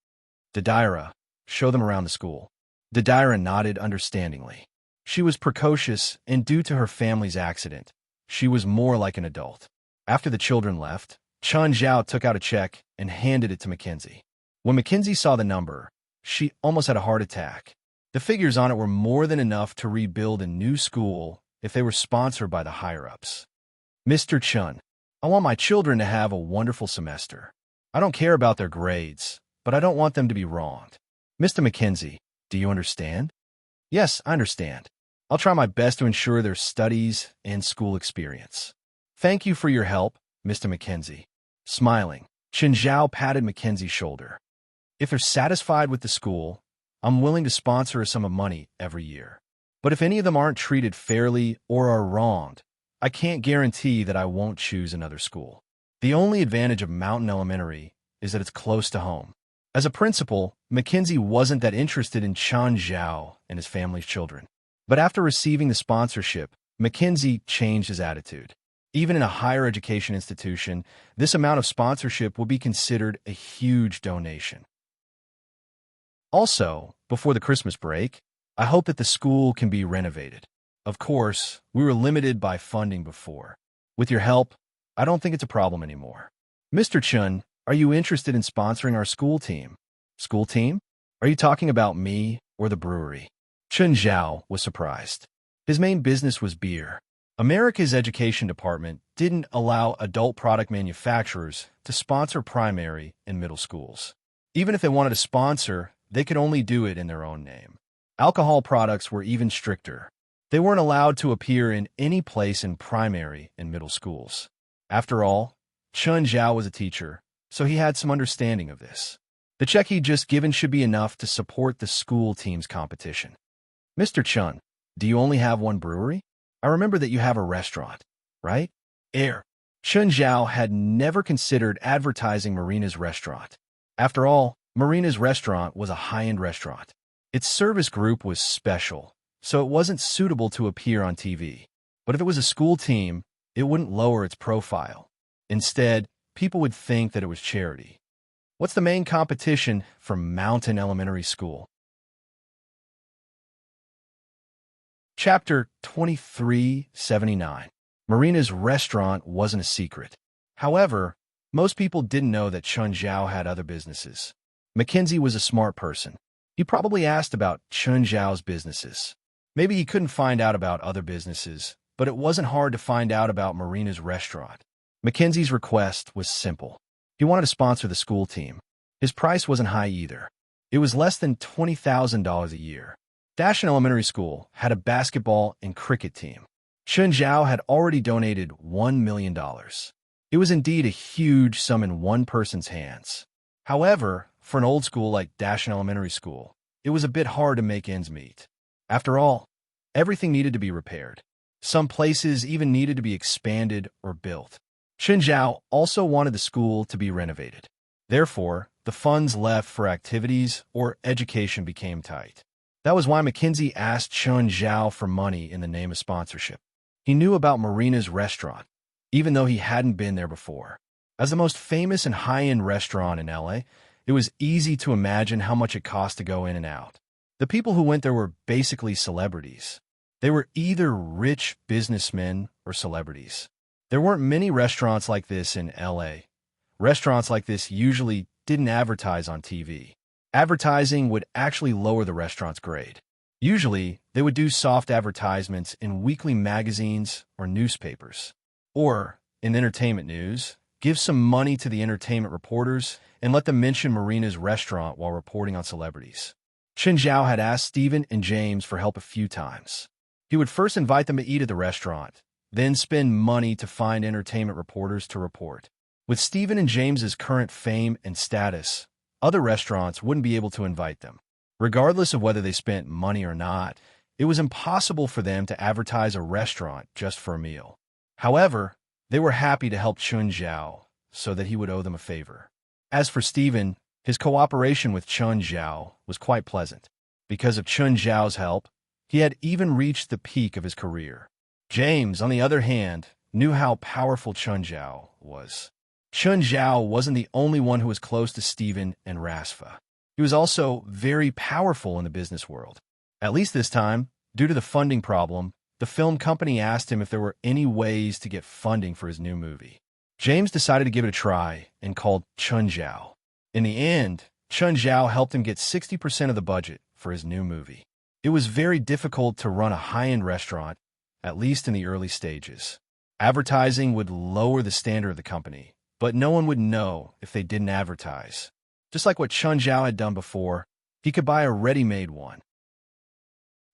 Didira, show them around the school. Didira nodded understandingly. She was precocious, and due to her family's accident, she was more like an adult. After the children left, Chun Zhao took out a check and handed it to Mackenzie. When Mackenzie saw the number, she almost had a heart attack. The figures on it were more than enough to rebuild a new school if they were sponsored by the higher-ups. Mr. Chun, I want my children to have a wonderful semester. I don't care about their grades, but I don't want them to be wronged. Mr. Mackenzie, do you understand? Yes, I understand. I'll try my best to ensure their studies and school experience. Thank you for your help, Mr. Mackenzie. Smiling, Chun Zhao patted Mackenzie's shoulder. If they're satisfied with the school, I'm willing to sponsor a sum of money every year. But if any of them aren't treated fairly or are wronged, I can't guarantee that I won't choose another school. The only advantage of Mountain Elementary is that it's close to home. As a principal, Mackenzie wasn't that interested in Chun Zhao and his family's children. But after receiving the sponsorship, Mackenzie changed his attitude. Even in a higher education institution, this amount of sponsorship will be considered a huge donation. Also, before the Christmas break, I hope that the school can be renovated. Of course, we were limited by funding before. With your help, I don't think it's a problem anymore. Mr. Chun, are you interested in sponsoring our school team? School team? Are you talking about me or the brewery? Chun Zhao was surprised. His main business was beer. America's education department didn't allow adult product manufacturers to sponsor primary and middle schools. Even if they wanted to sponsor, they could only do it in their own name. Alcohol products were even stricter. They weren't allowed to appear in any place in primary and middle schools. After all, Chun Zhao was a teacher, so he had some understanding of this. The check he'd just given should be enough to support the school team's competition. Mr. Chun, do you only have one brewery? I remember that you have a restaurant, right? Chun Zhao had never considered advertising Marina's restaurant. After all, Marina's restaurant was a high-end restaurant. Its service group was special, so it wasn't suitable to appear on TV. But if it was a school team, it wouldn't lower its profile. Instead, people would think that it was charity. What's the main competition for Mountain Elementary School? Chapter 2379. Marina's restaurant wasn't a secret. However, most people didn't know that Chun Zhao had other businesses. Mackenzie was a smart person. He probably asked about Chun Zhao's businesses. Maybe he couldn't find out about other businesses, but it wasn't hard to find out about Marina's restaurant. Mackenzie's request was simple. He wanted to sponsor the school team. His price wasn't high either. It was less than $20,000 a year. Dashan Elementary School had a basketball and cricket team. Chun Zhao had already donated $1 million. It was indeed a huge sum in one person's hands. However, for an old school like Dashan Elementary School, it was a bit hard to make ends meet. After all, everything needed to be repaired. Some places even needed to be expanded or built. Chun Zhao also wanted the school to be renovated. Therefore, the funds left for activities or education became tight. That was why Mackenzie asked Chun Zhao for money in the name of sponsorship. He knew about Marina's restaurant, even though he hadn't been there before. As the most famous and high-end restaurant in LA, it was easy to imagine how much it cost to go in and out. The people who went there were basically celebrities. They were either rich businessmen or celebrities. There weren't many restaurants like this in LA. Restaurants like this usually didn't advertise on TV. Advertising would actually lower the restaurant's grade. Usually, they would do soft advertisements in weekly magazines or newspapers. Or, in entertainment news, give some money to the entertainment reporters and let them mention Marina's restaurant while reporting on celebrities. Chun Zhao had asked Stephen and James for help a few times. He would first invite them to eat at the restaurant, then spend money to find entertainment reporters to report. With Stephen and James's current fame and status, other restaurants wouldn't be able to invite them. Regardless of whether they spent money or not, it was impossible for them to advertise a restaurant just for a meal. However, they were happy to help Chun Zhao so that he would owe them a favor. As for Stephen, his cooperation with Chun Zhao was quite pleasant. Because of Chun Zhao's help, he had even reached the peak of his career. James, on the other hand, knew how powerful Chun Zhao was. Chun Zhao wasn't the only one who was close to Stephen and Rasfa. He was also very powerful in the business world. At least this time, due to the funding problem, the film company asked him if there were any ways to get funding for his new movie. James decided to give it a try and called Chun Zhao. In the end, Chun Zhao helped him get 60% of the budget for his new movie. It was very difficult to run a high-end restaurant, at least in the early stages. Advertising would lower the standard of the company, but no one would know if they didn't advertise. Just like what Chun Zhao had done before, he could buy a ready-made one.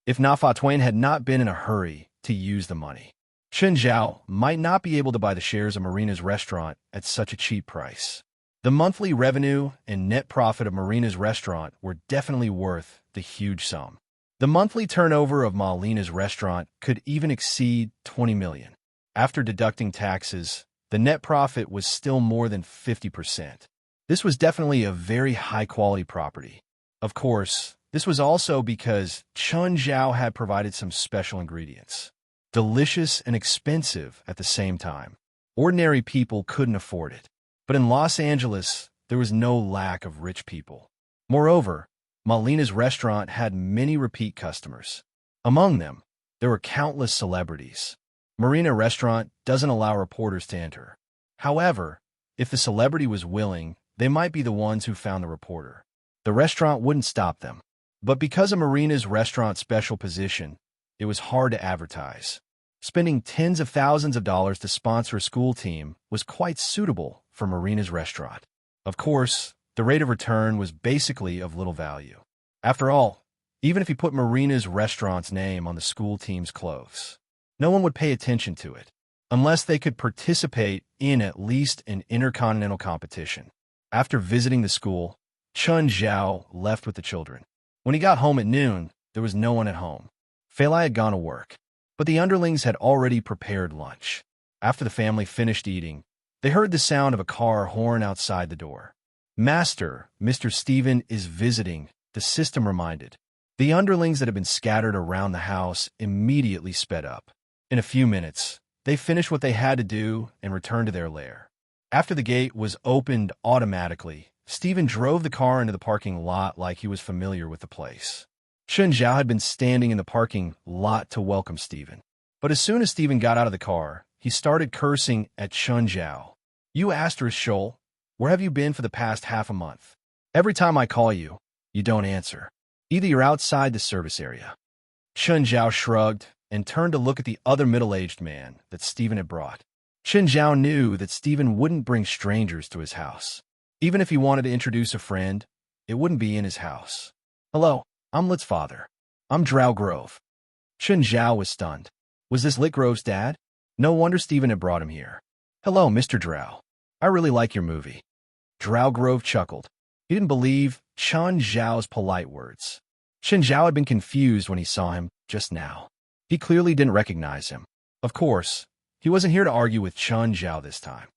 If Na Fa Twain had not been in a hurry to use the money, Chun Zhao might not be able to buy the shares of Marina's restaurant at such a cheap price. The monthly revenue and net profit of Marina's restaurant were definitely worth the huge sum. The monthly turnover of Marina's restaurant could even exceed 20 million. After deducting taxes, the net profit was still more than 50%. This was definitely a very high-quality property. Of course, this was also because Chun Zhao had provided some special ingredients. Delicious and expensive at the same time. Ordinary people couldn't afford it. But in Los Angeles, there was no lack of rich people. Moreover, Marina's restaurant had many repeat customers. Among them, there were countless celebrities. Marina Restaurant doesn't allow reporters to enter. However, if the celebrity was willing, they might be the ones who found the reporter. The restaurant wouldn't stop them. But because of Marina's restaurant's special position, it was hard to advertise. Spending tens of thousands of dollars to sponsor a school team was quite suitable for Marina's restaurant. Of course, the rate of return was basically of little value. After all, even if you put Marina's restaurant's name on the school team's clothes, no one would pay attention to it, unless they could participate in at least an intercontinental competition. After visiting the school, Chun Zhao left with the children. When he got home at noon, there was no one at home. Fei had gone to work, but the underlings had already prepared lunch. After the family finished eating, they heard the sound of a car horn outside the door. "Master, Mr. Stephen is visiting," the system reminded. The underlings that had been scattered around the house immediately sped up. In a few minutes, they finished what they had to do and returned to their lair. After the gate was opened automatically, Stephen drove the car into the parking lot like he was familiar with the place. Chun Zhao had been standing in the parking lot to welcome Stephen. But as soon as Stephen got out of the car, he started cursing at Chun Zhao. "You asterisk shoal, where have you been for the past half a month? Every time I call you, you don't answer. Either you're outside the service area." Chun Zhao shrugged and turned to look at the other middle-aged man that Stephen had brought. Chun Zhao knew that Stephen wouldn't bring strangers to his house. Even if he wanted to introduce a friend, it wouldn't be in his house. "Hello, I'm Lit's father. I'm Drow Grove." Chun Zhao was stunned. Was this Lit Grove's dad? No wonder Stephen had brought him here. "Hello, Mr. Drow. I really like your movie." Drow Grove chuckled. He didn't believe Chun Zhao's polite words. Chun Zhao had been confused when he saw him just now. He clearly didn't recognize him. Of course, he wasn't here to argue with Chun Zhao this time.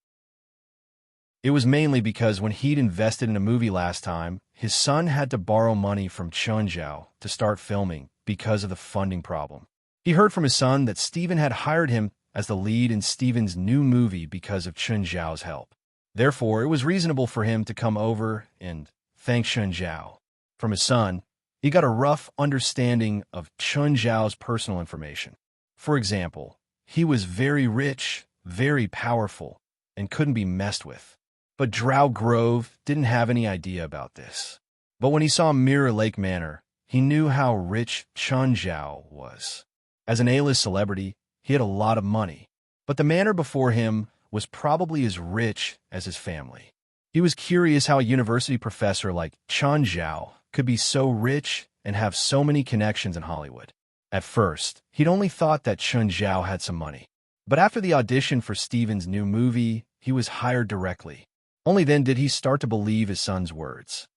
It was mainly because when he'd invested in a movie last time, his son had to borrow money from Chun Zhao to start filming because of the funding problem. He heard from his son that Stephen had hired him as the lead in Stephen's new movie because of Chun Zhao's help. Therefore, it was reasonable for him to come over and thank Chun Zhao. From his son, he got a rough understanding of Chun Zhao's personal information. For example, he was very rich, very powerful, and couldn't be messed with. But Drow Grove didn't have any idea about this. But when he saw Mirror Lake Manor, he knew how rich Chun Zhao was. As an A-list celebrity, he had a lot of money. But the manor before him was probably as rich as his family. He was curious how a university professor like Chun Zhao could be so rich and have so many connections in Hollywood. At first, he'd only thought that Chun Zhao had some money. But after the audition for Stephen's new movie, he was hired directly. Only then did he start to believe his son's words.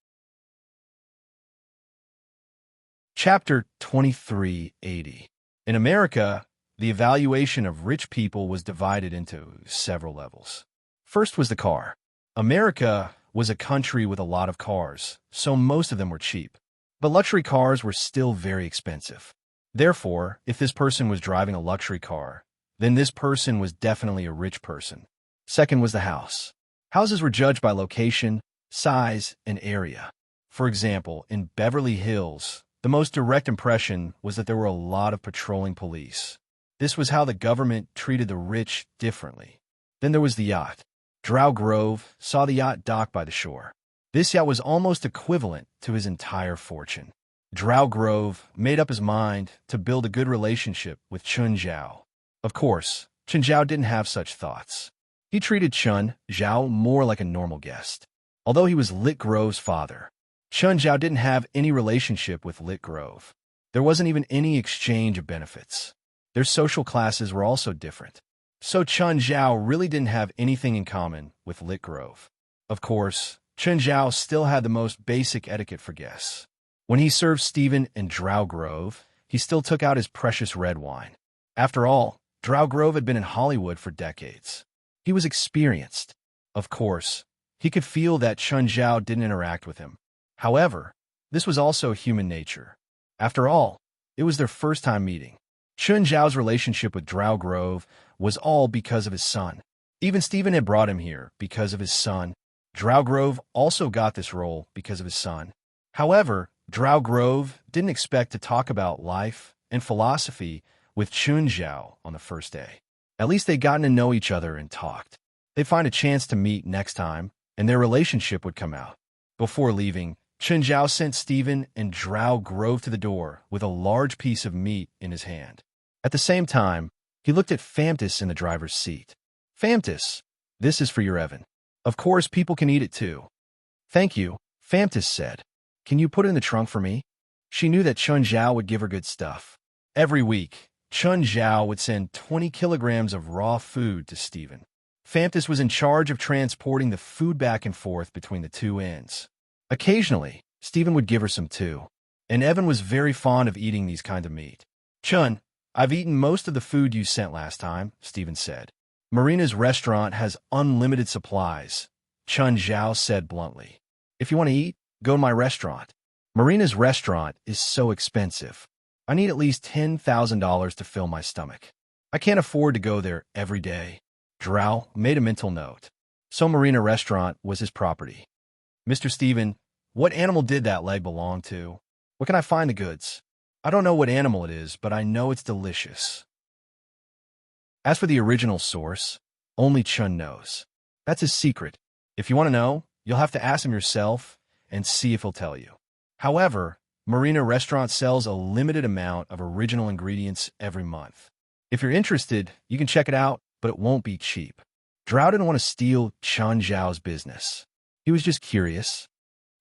Chapter 2380. In America, the evaluation of rich people was divided into several levels. First was the car. America was a country with a lot of cars, so most of them were cheap. But luxury cars were still very expensive. Therefore, if this person was driving a luxury car, then this person was definitely a rich person. Second was the house. Houses were judged by location, size, and area. For example, in Beverly Hills, the most direct impression was that there were a lot of patrolling police. This was how the government treated the rich differently. Then there was the yacht. Drow Grove saw the yacht dock by the shore. This yacht was almost equivalent to his entire fortune. Drow Grove made up his mind to build a good relationship with Chun Zhao. Of course, Chun Zhao didn't have such thoughts. He treated Chun Zhao more like a normal guest. Although he was Lit Grove's father, Chun Zhao didn't have any relationship with Lit Grove. There wasn't even any exchange of benefits. Their social classes were also different. So Chun Zhao really didn't have anything in common with Lit Grove. Of course, Chun Zhao still had the most basic etiquette for guests. When he served Stephen and Drow Grove, he still took out his precious red wine. After all, Drow Grove had been in Hollywood for decades. He was experienced. Of course, he could feel that Chun Zhao didn't interact with him. However, this was also human nature. After all, it was their first time meeting. Chun Zhao's relationship with Drow Grove was all because of his son. Even Stephen had brought him here because of his son. Drow Grove also got this role because of his son. However, Drow Grove didn't expect to talk about life and philosophy with Chun Zhao on the first day. At least they'd gotten to know each other and talked. They'd find a chance to meet next time, and their relationship would come out. Before leaving, Chun Zhao sent Stephen and Drow Grove to the door with a large piece of meat in his hand. At the same time, he looked at Famtis in the driver's seat. Famtis, this is for your Evan. Of course, people can eat it too. Thank you, Famtis said. Can you put it in the trunk for me? She knew that Chun Zhao would give her good stuff. Every week, Chun Zhao would send 20 kilograms of raw food to Stephen. Famtis was in charge of transporting the food back and forth between the two ends. Occasionally, Stephen would give her some too, and Evan was very fond of eating these kinds of meat. Chun, I've eaten most of the food you sent last time, Stephen said. Marina's restaurant has unlimited supplies, Chun Zhao said bluntly. If you want to eat, go to my restaurant. Marina's restaurant is so expensive. I need at least $10,000 to fill my stomach. I can't afford to go there every day. Drow made a mental note. So Marina restaurant was his property. Mr. Stephen, what animal did that leg belong to? Where can I find the goods? I don't know what animal it is, but I know it's delicious. As for the original source, only Chun knows. That's his secret. If you want to know, you'll have to ask him yourself and see if he'll tell you. However, Marina Restaurant sells a limited amount of original ingredients every month. If you're interested, you can check it out, but it won't be cheap. Drow didn't want to steal Chun Zhao's business. He was just curious.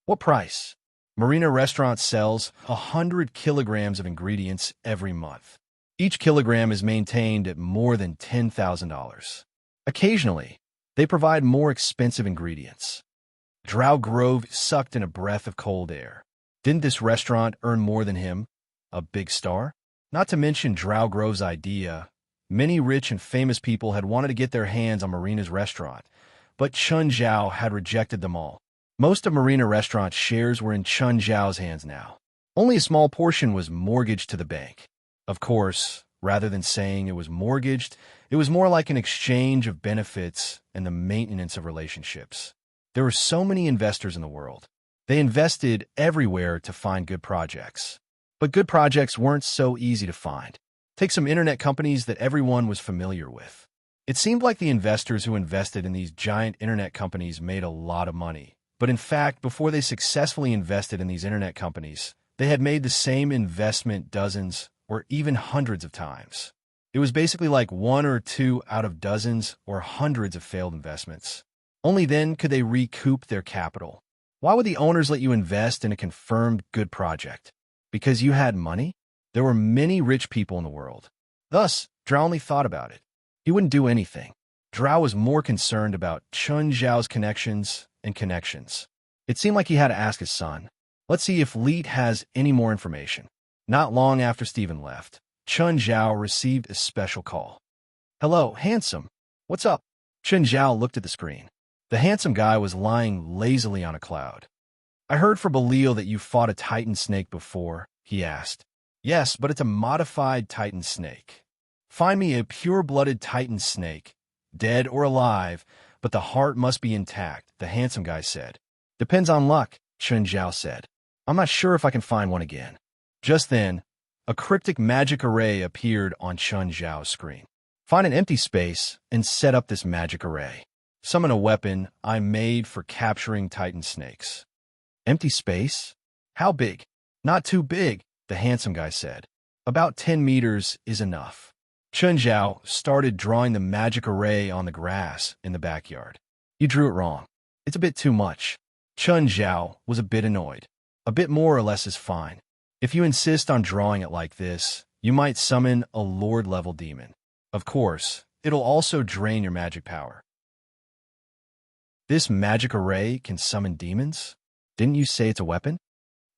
What price? Marina Restaurant sells 100 kilograms of ingredients every month. Each kilogram is maintained at more than $10,000. Occasionally, they provide more expensive ingredients. Drow Grove sucked in a breath of cold air. Didn't this restaurant earn more than him? A big star? Not to mention Drow Grove's idea. Many rich and famous people had wanted to get their hands on Marina's restaurant, but Chun Zhao had rejected them all. Most of Marina Restaurant's shares were in Chun Zhao's hands now. Only a small portion was mortgaged to the bank. Of course, rather than saying it was mortgaged, it was more like an exchange of benefits and the maintenance of relationships. There were so many investors in the world. They invested everywhere to find good projects. But good projects weren't so easy to find. Take some internet companies that everyone was familiar with. It seemed like the investors who invested in these giant internet companies made a lot of money. But in fact, before they successfully invested in these internet companies, they had made the same investment dozens or even hundreds of times. It was basically like one or two out of dozens or hundreds of failed investments. Only then could they recoup their capital. Why would the owners let you invest in a confirmed good project? Because you had money? There were many rich people in the world. Thus, Drow only thought about it. He wouldn't do anything. Drow was more concerned about Chun Zhao's connections and connections. It seemed like he had to ask his son. Let's see if Leet has any more information. Not long after Stephen left, Chun Zhao received a special call. Hello, handsome. What's up? Chun Zhao looked at the screen. The handsome guy was lying lazily on a cloud. I heard from Belial that you fought a titan snake before, he asked. Yes, but it's a modified titan snake. Find me a pure-blooded titan snake, dead or alive, but the heart must be intact, the handsome guy said. Depends on luck, Chun Zhao said. I'm not sure if I can find one again. Just then, a cryptic magic array appeared on Chun Zhao's screen. Find an empty space and set up this magic array. Summon a weapon I made for capturing Titan snakes. Empty space? How big? Not too big, the handsome guy said. About 10 meters is enough. Chun Zhao started drawing the magic array on the grass in the backyard. You drew it wrong. It's a bit too much. Chun Zhao was a bit annoyed. A bit more or less is fine. If you insist on drawing it like this, you might summon a Lord-level demon. Of course, it'll also drain your magic power. This magic array can summon demons? Didn't you say it's a weapon?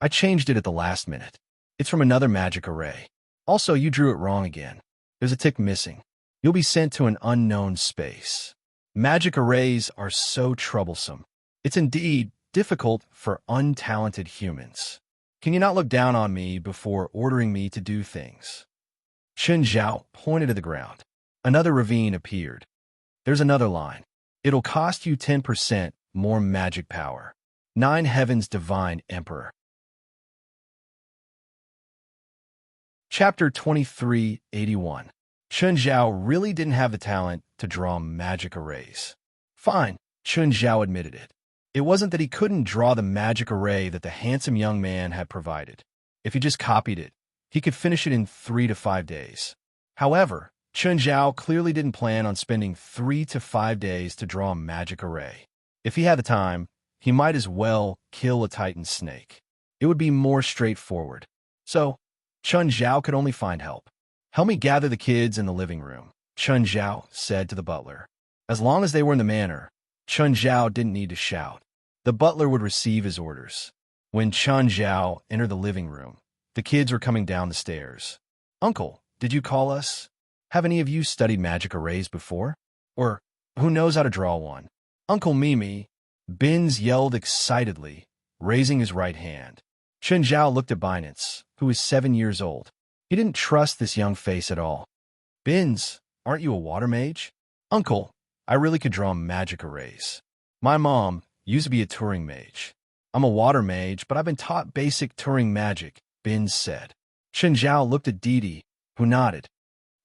I changed it at the last minute. It's from another magic array. Also, you drew it wrong again. There's a tick missing. You'll be sent to an unknown space. Magic arrays are so troublesome. It's indeed difficult for untalented humans. Can you not look down on me before ordering me to do things? Chun Zhao pointed to the ground. Another ravine appeared. There's another line. It'll cost you 10% more magic power. 9 Heavens Divine Emperor. Chapter 2381. Chun Zhao really didn't have the talent to draw magic arrays. Fine, Chun Zhao admitted it. It wasn't that he couldn't draw the magic array that the handsome young man had provided. If he just copied it, he could finish it in 3 to 5 days. However, Chun Zhao clearly didn't plan on spending 3 to 5 days to draw a magic array. If he had the time, he might as well kill a Titan snake. It would be more straightforward. So, Chun Zhao could only find help. Help me gather the kids in the living room, Chun Zhao said to the butler. As long as they were in the manor, Chun Zhao didn't need to shout. The butler would receive his orders. When Chun Zhao entered the living room, the kids were coming down the stairs. Uncle, did you call us? Have any of you studied magic arrays before? Or who knows how to draw one? Uncle Mimi, Binz yelled excitedly, raising his right hand. Chun Zhao looked at Binance, who was 7 years old. He didn't trust this young face at all. Binz, aren't you a water mage? Uncle, I really could draw magic arrays. My mom used to be a Turing mage. I'm a water mage, but I've been taught basic Turing magic, Binz said. Chun Zhao looked at Didi, who nodded.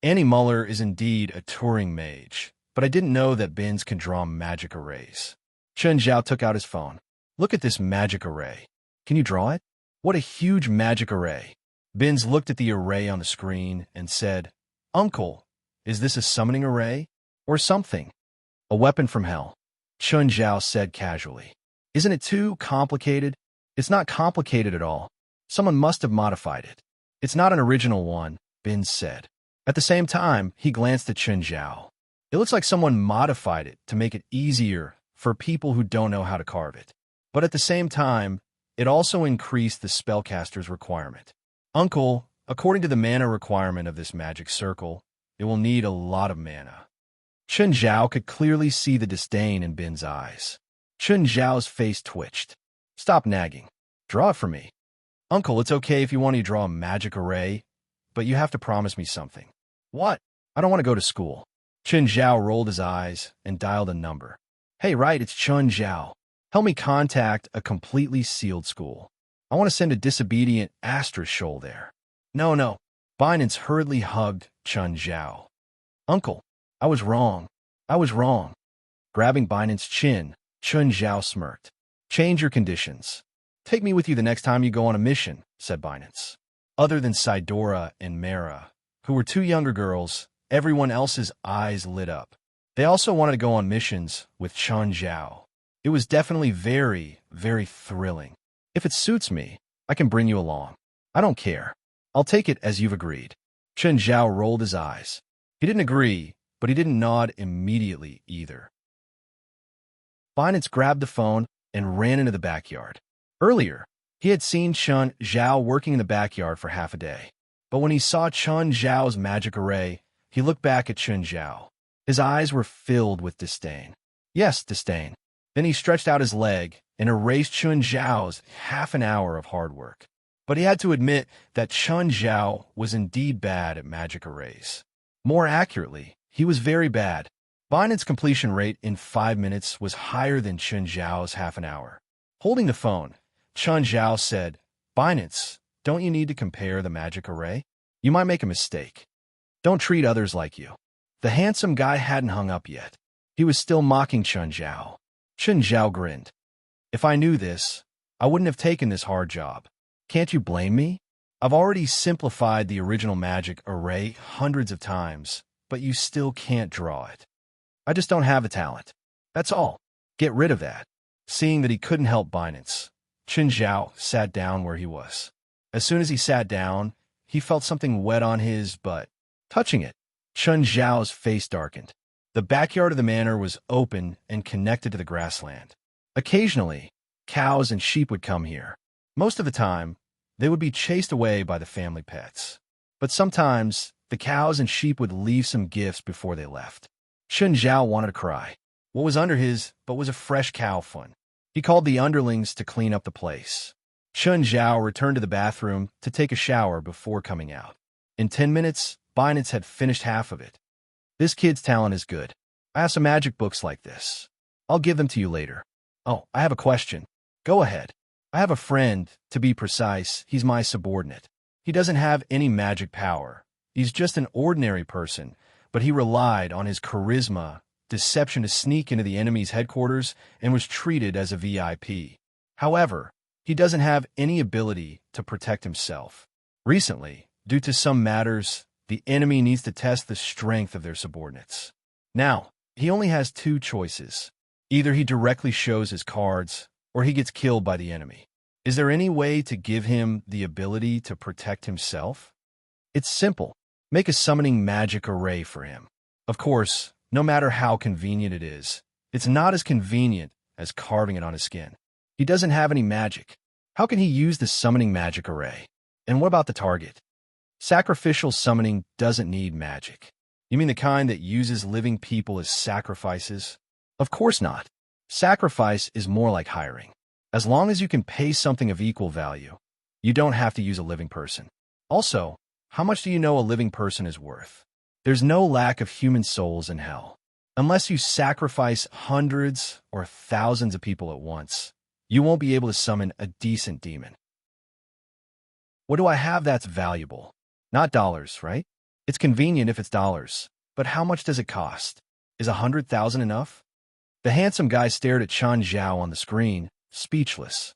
Annie Muller is indeed a Turing mage, but I didn't know that Binz can draw magic arrays. Chun Zhao took out his phone. Look at this magic array. Can you draw it? What a huge magic array. Binz looked at the array on the screen and said, Uncle, is this a summoning array? Or something? A weapon from hell, Chun Zhao said casually. Isn't it too complicated? It's not complicated at all. Someone must have modified it. It's not an original one, Binz said. At the same time, he glanced at Chun Zhao. It looks like someone modified it to make it easier for people who don't know how to carve it. But at the same time, it also increased the spellcaster's requirement. Uncle, according to the mana requirement of this magic circle, it will need a lot of mana. Chun Zhao could clearly see the disdain in Bin's eyes. Chun Zhao's face twitched. Stop nagging. Draw it for me. Uncle, it's okay if you want to draw a magic array, but you have to promise me something. What? I don't want to go to school. Chun Zhao rolled his eyes and dialed a number. Hey, right, it's Chun Zhao. Help me contact a completely sealed school. I want to send a disobedient Astra-Shoal there. No. Binance hurriedly hugged Chun Zhao. Uncle, I was wrong. Grabbing Binance's chin, Chun Zhao smirked. Change your conditions. Take me with you the next time you go on a mission, said Binance. Other than Sidora and Mara, who were 2 younger girls, everyone else's eyes lit up. They also wanted to go on missions with Chun Zhao. It was definitely very, very thrilling. If it suits me, I can bring you along. I don't care. I'll take it as you've agreed. Chun Zhao rolled his eyes. He didn't agree, but he didn't nod immediately either. Binance grabbed the phone and ran into the backyard. Earlier, he had seen Chun Zhao working in the backyard for half a day. But when he saw Chun Zhao's magic array, he looked back at Chun Zhao. His eyes were filled with disdain. Yes, disdain. Then he stretched out his leg and erased Chun Zhao's half an hour of hard work. But he had to admit that Chun Zhao was indeed bad at magic arrays. More accurately, he was very bad. Binance's completion rate in 5 minutes was higher than Chun Zhao's half an hour. Holding the phone, Chun Zhao said, Binance, don't you need to compare the magic array? You might make a mistake. Don't treat others like you. The handsome guy hadn't hung up yet. He was still mocking Chun Zhao. Chun Zhao grinned. If I knew this, I wouldn't have taken this hard job. Can't you blame me? I've already simplified the original magic array hundreds of times, but you still can't draw it. I just don't have the talent. That's all. Get rid of that. Seeing that he couldn't help Binance, Chun Zhao sat down where he was. As soon as he sat down, he felt something wet on his butt. Touching it, Chun Zhao's face darkened. The backyard of the manor was open and connected to the grassland. Occasionally, cows and sheep would come here. Most of the time, they would be chased away by the family pets. But sometimes, the cows and sheep would leave some gifts before they left. Chun Zhao wanted to cry. What was under his butt was a fresh cow fun. He called the underlings to clean up the place. Chun Zhao returned to the bathroom to take a shower before coming out. In 10 minutes, Binance had finished half of it. This kid's talent is good. I have some magic books like this. I'll give them to you later. Oh, I have a question. Go ahead. I have a friend, to be precise, he's my subordinate. He doesn't have any magic power. He's just an ordinary person, but he relied on his charisma, deception to sneak into the enemy's headquarters and was treated as a VIP. However, he doesn't have any ability to protect himself. Recently, due to some matters, the enemy needs to test the strength of their subordinates. Now, he only has two choices. Either he directly shows his cards, or he gets killed by the enemy. Is there any way to give him the ability to protect himself? It's simple. Make a summoning magic array for him. Of course, no matter how convenient it is, it's not as convenient as carving it on his skin. He doesn't have any magic. How can he use the summoning magic array? And what about the target? Sacrificial summoning doesn't need magic. You mean the kind that uses living people as sacrifices? Of course not. Sacrifice is more like hiring. As long as you can pay something of equal value, you don't have to use a living person. Also, how much do you know a living person is worth? There's no lack of human souls in hell. Unless you sacrifice hundreds or thousands of people at once, you won't be able to summon a decent demon. What do I have that's valuable? Not dollars, right? It's convenient if it's dollars, but how much does it cost? Is 100,000 enough? The handsome guy stared at Chun Zhao on the screen, speechless.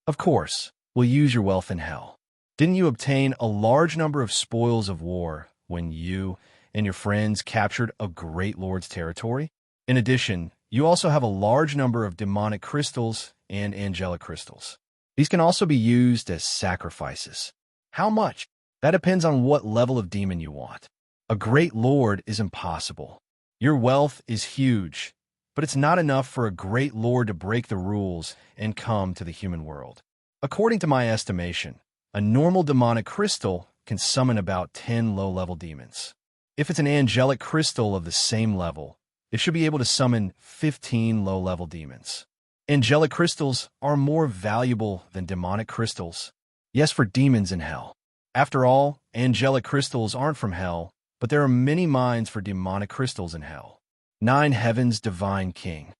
Of course, we'll use your wealth in hell. Didn't you obtain a large number of spoils of war when you and your friends captured a great lord's territory? In addition, you also have a large number of demonic crystals and angelic crystals. These can also be used as sacrifices. How much? That depends on what level of demon you want. A great lord is impossible. Your wealth is huge, but it's not enough for a great lord to break the rules and come to the human world. According to my estimation, a normal demonic crystal can summon about 10 low-level demons. If it's an angelic crystal of the same level, it should be able to summon 15 low-level demons. Angelic crystals are more valuable than demonic crystals. Yes, for demons in hell. After all, angelic crystals aren't from hell, but there are many mines for demonic crystals in hell. 9 Heaven's Divine King.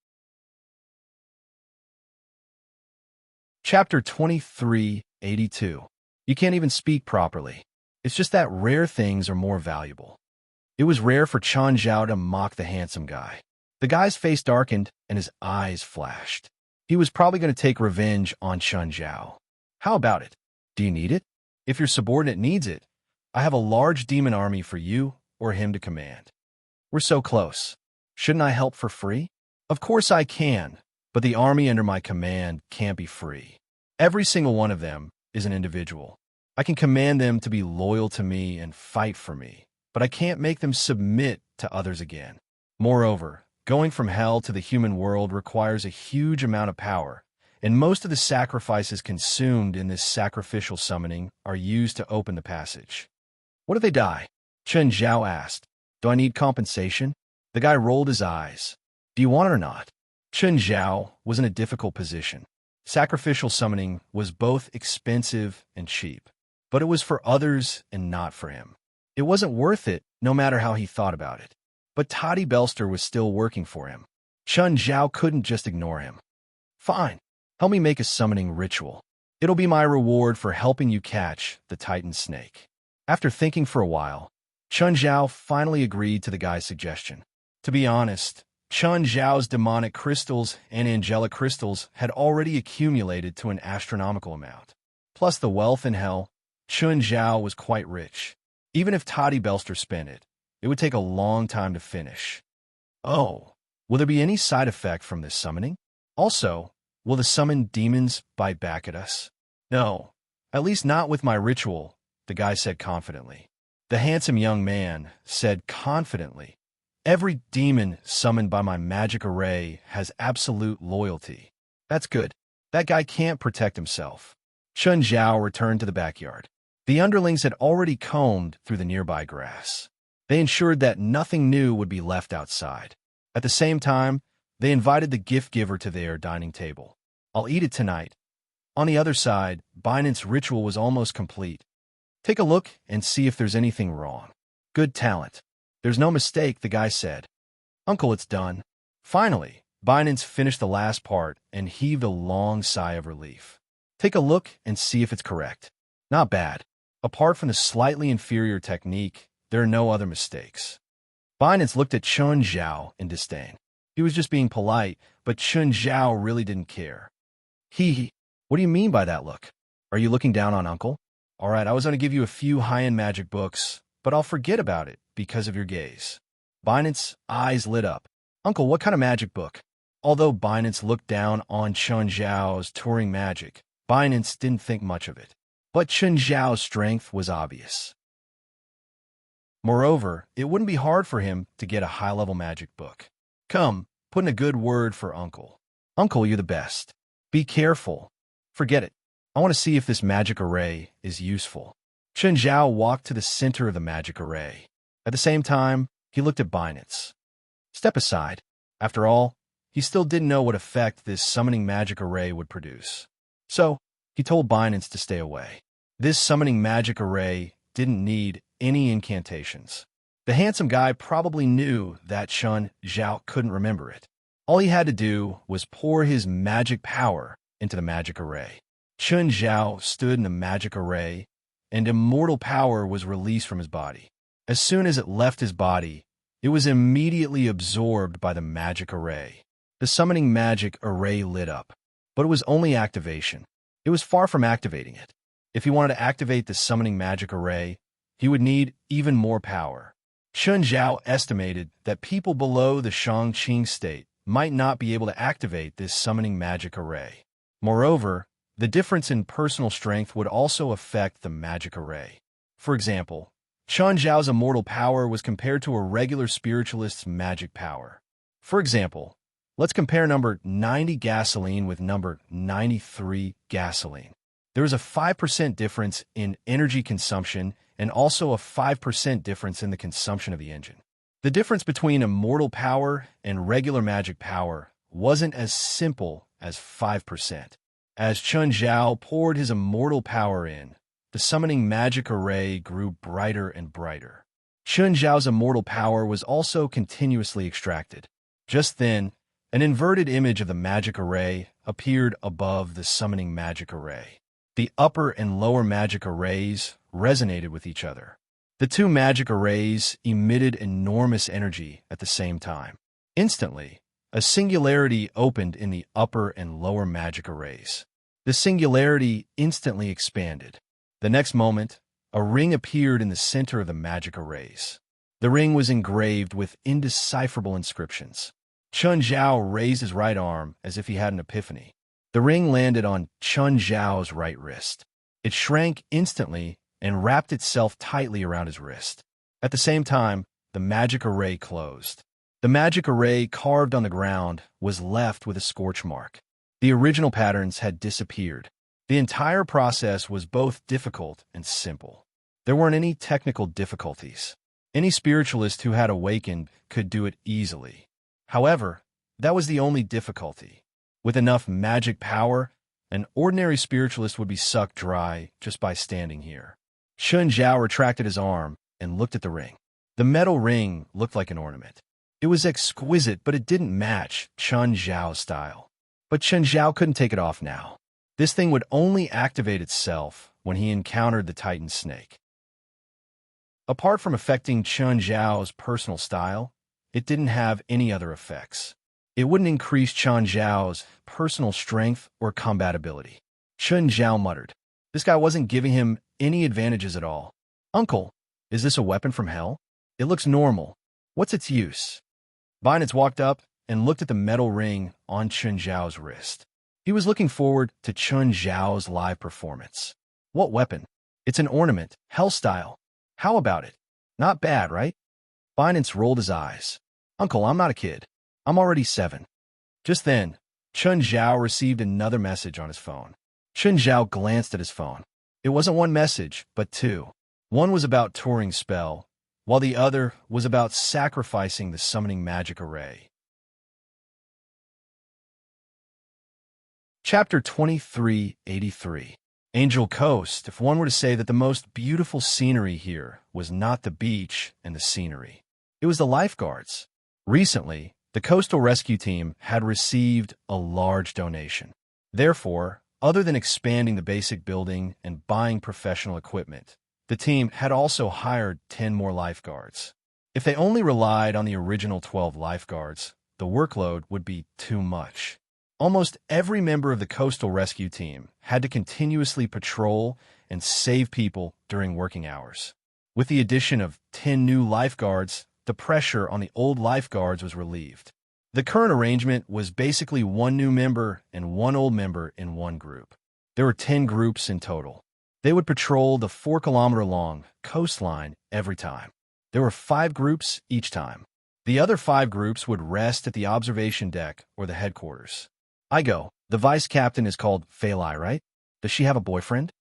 Chapter 2382. You can't even speak properly. It's just that rare things are more valuable. It was rare for Chun Zhao to mock the handsome guy. The guy's face darkened and his eyes flashed. He was probably going to take revenge on Chun Zhao. How about it? Do you need it? If your subordinate needs it, I have a large demon army for you or him to command. We're so close. Shouldn't I help for free? Of course I can, but the army under my command can't be free. Every single one of them is an individual. I can command them to be loyal to me and fight for me, but I can't make them submit to others again. Moreover, going from hell to the human world requires a huge amount of power, and most of the sacrifices consumed in this sacrificial summoning are used to open the passage. What if they die? Chun Zhao asked. Do I need compensation? The guy rolled his eyes. Do you want it or not? Chun Zhao was in a difficult position. Sacrificial summoning was both expensive and cheap, but it was for others and not for him. It wasn't worth it, no matter how he thought about it. But Toddy Belster was still working for him. Chun Zhao couldn't just ignore him. Fine, help me make a summoning ritual. It'll be my reward for helping you catch the Titan snake. After thinking for a while, Chun Zhao finally agreed to the guy's suggestion. To be honest, Chun Zhao's demonic crystals and angelic crystals had already accumulated to an astronomical amount. Plus the wealth in hell, Chun Zhao was quite rich. Even if Toddy Belster spent it, it would take a long time to finish. Oh, will there be any side effect from this summoning? Also, will the summoned demons bite back at us? No, at least not with my ritual, the guy said confidently. The handsome young man said confidently, every demon summoned by my magic array has absolute loyalty. That's good. That guy can't protect himself. Chun Zhao returned to the backyard. The underlings had already combed through the nearby grass. They ensured that nothing new would be left outside. At the same time, they invited the gift giver to their dining table. I'll eat it tonight. On the other side, Binance's ritual was almost complete. Take a look and see if there's anything wrong. Good talent. There's no mistake, the guy said. Uncle, it's done. Finally, Binance finished the last part and heaved a long sigh of relief. Take a look and see if it's correct. Not bad. Apart from the slightly inferior technique, there are no other mistakes. Binance looked at Chun Zhao in disdain. He was just being polite, but Chun Zhao really didn't care. What do you mean by that look? Are you looking down on Uncle? All right, I was going to give you a few high-end magic books, but I'll forget about it because of your gaze. Binance's eyes lit up. Uncle, what kind of magic book? Although Binance looked down on Chun Zhao's touring magic, Binance didn't think much of it. But Chun Zhao's strength was obvious. Moreover, it wouldn't be hard for him to get a high-level magic book. Come, put in a good word for Uncle. Uncle, you're the best. Be careful. Forget it. I want to see if this magic array is useful. Chun Zhao walked to the center of the magic array. At the same time, he looked at Binance. Step aside. After all, he still didn't know what effect this summoning magic array would produce. So, he told Binance to stay away. This summoning magic array didn't need any incantations. The handsome guy probably knew that Chun Zhao couldn't remember it. All he had to do was pour his magic power into the magic array. Chun Zhao stood in the magic array, and immortal power was released from his body. As soon as it left his body, it was immediately absorbed by the magic array. The summoning magic array lit up, but it was only activation. It was far from activating it. If he wanted to activate the summoning magic array, he would need even more power. Chun Zhao estimated that people below the Shangqing state might not be able to activate this summoning magic array. Moreover, the difference in personal strength would also affect the magic array. For example, Chun Zhao's immortal power was compared to a regular spiritualist's magic power. For example, let's compare number 90 gasoline with number 93 gasoline. There is a 5% difference in energy consumption and also a 5% difference in the consumption of the engine. The difference between immortal power and regular magic power wasn't as simple as 5%. As Chun Zhao poured his immortal power in, the summoning magic array grew brighter and brighter. Chun Zhao's immortal power was also continuously extracted. Just then, an inverted image of the magic array appeared above the summoning magic array. The upper and lower magic arrays resonated with each other. The two magic arrays emitted enormous energy at the same time. Instantly, a singularity opened in the upper and lower magic arrays. The singularity instantly expanded. The next moment, a ring appeared in the center of the magic arrays. The ring was engraved with indecipherable inscriptions. Chun Zhao raised his right arm as if he had an epiphany. The ring landed on Chun Zhao's right wrist. It shrank instantly and wrapped itself tightly around his wrist. At the same time, the magic array closed. The magic array carved on the ground was left with a scorch mark. The original patterns had disappeared. The entire process was both difficult and simple. There weren't any technical difficulties. Any spiritualist who had awakened could do it easily. However, that was the only difficulty. With enough magic power, an ordinary spiritualist would be sucked dry just by standing here. Chun Zhao retracted his arm and looked at the ring. The metal ring looked like an ornament. It was exquisite, but it didn't match Chun Zhao's style. But Chun Zhao couldn't take it off now. This thing would only activate itself when he encountered the Titan snake. Apart from affecting Chun Zhao's personal style, it didn't have any other effects. It wouldn't increase Chun Zhao's personal strength or combatability. Chun Zhao muttered. This guy wasn't giving him any advantages at all. Uncle, is this a weapon from hell? It looks normal. What's its use? Binance walked up and looked at the metal ring on Chun Zhao's wrist. He was looking forward to Chun Zhao's live performance. What weapon? It's an ornament, hell style. How about it? Not bad, right? Binance rolled his eyes. Uncle, I'm not a kid. I'm already 7. Just then, Chun Zhao received another message on his phone. Chun Zhao glanced at his phone. It wasn't one message, but 2. One was about Turing's spell, while the other was about sacrificing the summoning magic array. Chapter 2383. Angel Coast. If one were to say that the most beautiful scenery here was not the beach and the scenery, it was the lifeguards. Recently, the Coastal Rescue Team had received a large donation. Therefore, other than expanding the basic building and buying professional equipment, the team had also hired 10 more lifeguards. If they only relied on the original 12 lifeguards, the workload would be too much. Almost every member of the Coastal Rescue Team had to continuously patrol and save people during working hours. With the addition of 10 new lifeguards, the pressure on the old lifeguards was relieved. The current arrangement was basically 1 new member and 1 old member in one group. There were 10 groups in total. They would patrol the 4-kilometer-long coastline every time. There were 5 groups each time. The other 5 groups would rest at the observation deck or the headquarters. The vice captain is called Fei Lai, right? Does she have a boyfriend?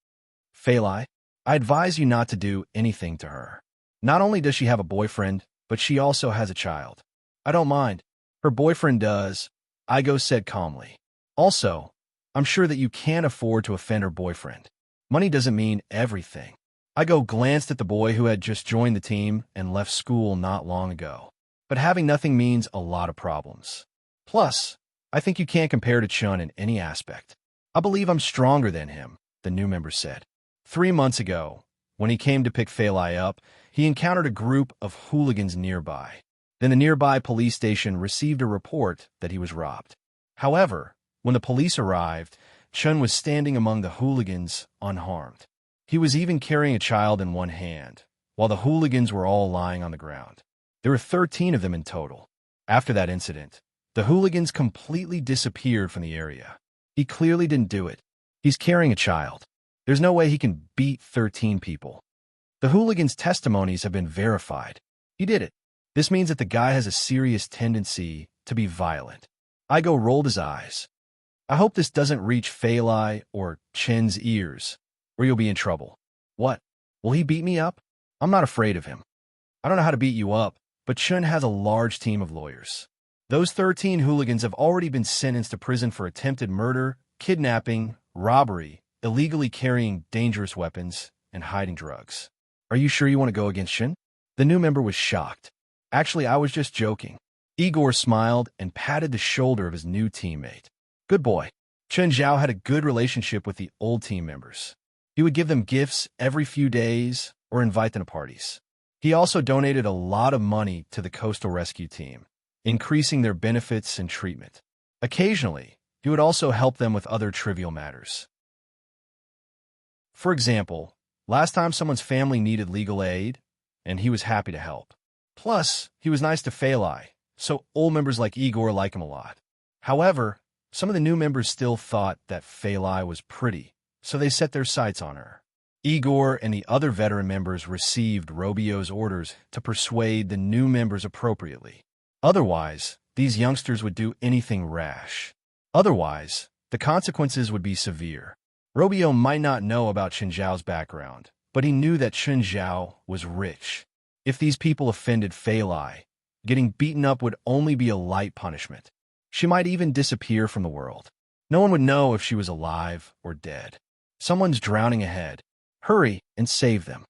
Fei Lai, I advise you not to do anything to her. Not only does she have a boyfriend, but she also has a child. I don't mind. Her boyfriend does, Igo said calmly. Also, I'm sure that you can't afford to offend her boyfriend. Money doesn't mean everything. Igo glanced at the boy who had just joined the team and left school not long ago. But having nothing means a lot of problems. Plus, I think you can't compare to Chun in any aspect. I believe I'm stronger than him, the new member said. 3 months ago, when he came to pick Fei Lai up, he encountered a group of hooligans nearby. Then the nearby police station received a report that he was robbed. However, when the police arrived, Chun was standing among the hooligans unharmed. He was even carrying a child in one hand, while the hooligans were all lying on the ground. There were 13 of them in total. After that incident, the hooligans completely disappeared from the area. He clearly didn't do it. He's carrying a child. There's no way he can beat 13 people. The hooligans' testimonies have been verified. He did it. This means that the guy has a serious tendency to be violent. Igo rolled his eyes. I hope this doesn't reach Fei Lai or Chen's ears, or you'll be in trouble. What? Will he beat me up? I'm not afraid of him. I don't know how to beat you up, but Chun has a large team of lawyers. Those 13 hooligans have already been sentenced to prison for attempted murder, kidnapping, robbery, illegally carrying dangerous weapons, and hiding drugs. Are you sure you want to go against Chun? The new member was shocked. Actually, I was just joking. Igor smiled and patted the shoulder of his new teammate. Good boy. Chun Zhao had a good relationship with the old team members. He would give them gifts every few days or invite them to parties. He also donated a lot of money to the Coastal Rescue Team, increasing their benefits and treatment. Occasionally, he would also help them with other trivial matters. For example, last time someone's family needed legal aid, and he was happy to help. Plus, he was nice to Fei Lai, so old members like Igor like him a lot. However, some of the new members still thought that Fei Lai was pretty, so they set their sights on her. Igor and the other veteran members received Robio's orders to persuade the new members appropriately. Otherwise, these youngsters would do anything rash. Otherwise, the consequences would be severe. Robio might not know about Chun Zhao's background, but he knew that Chun Zhao was rich. If these people offended Fei Lai, getting beaten up would only be a light punishment. She might even disappear from the world. No one would know if she was alive or dead. Someone's drowning ahead. Hurry and save them.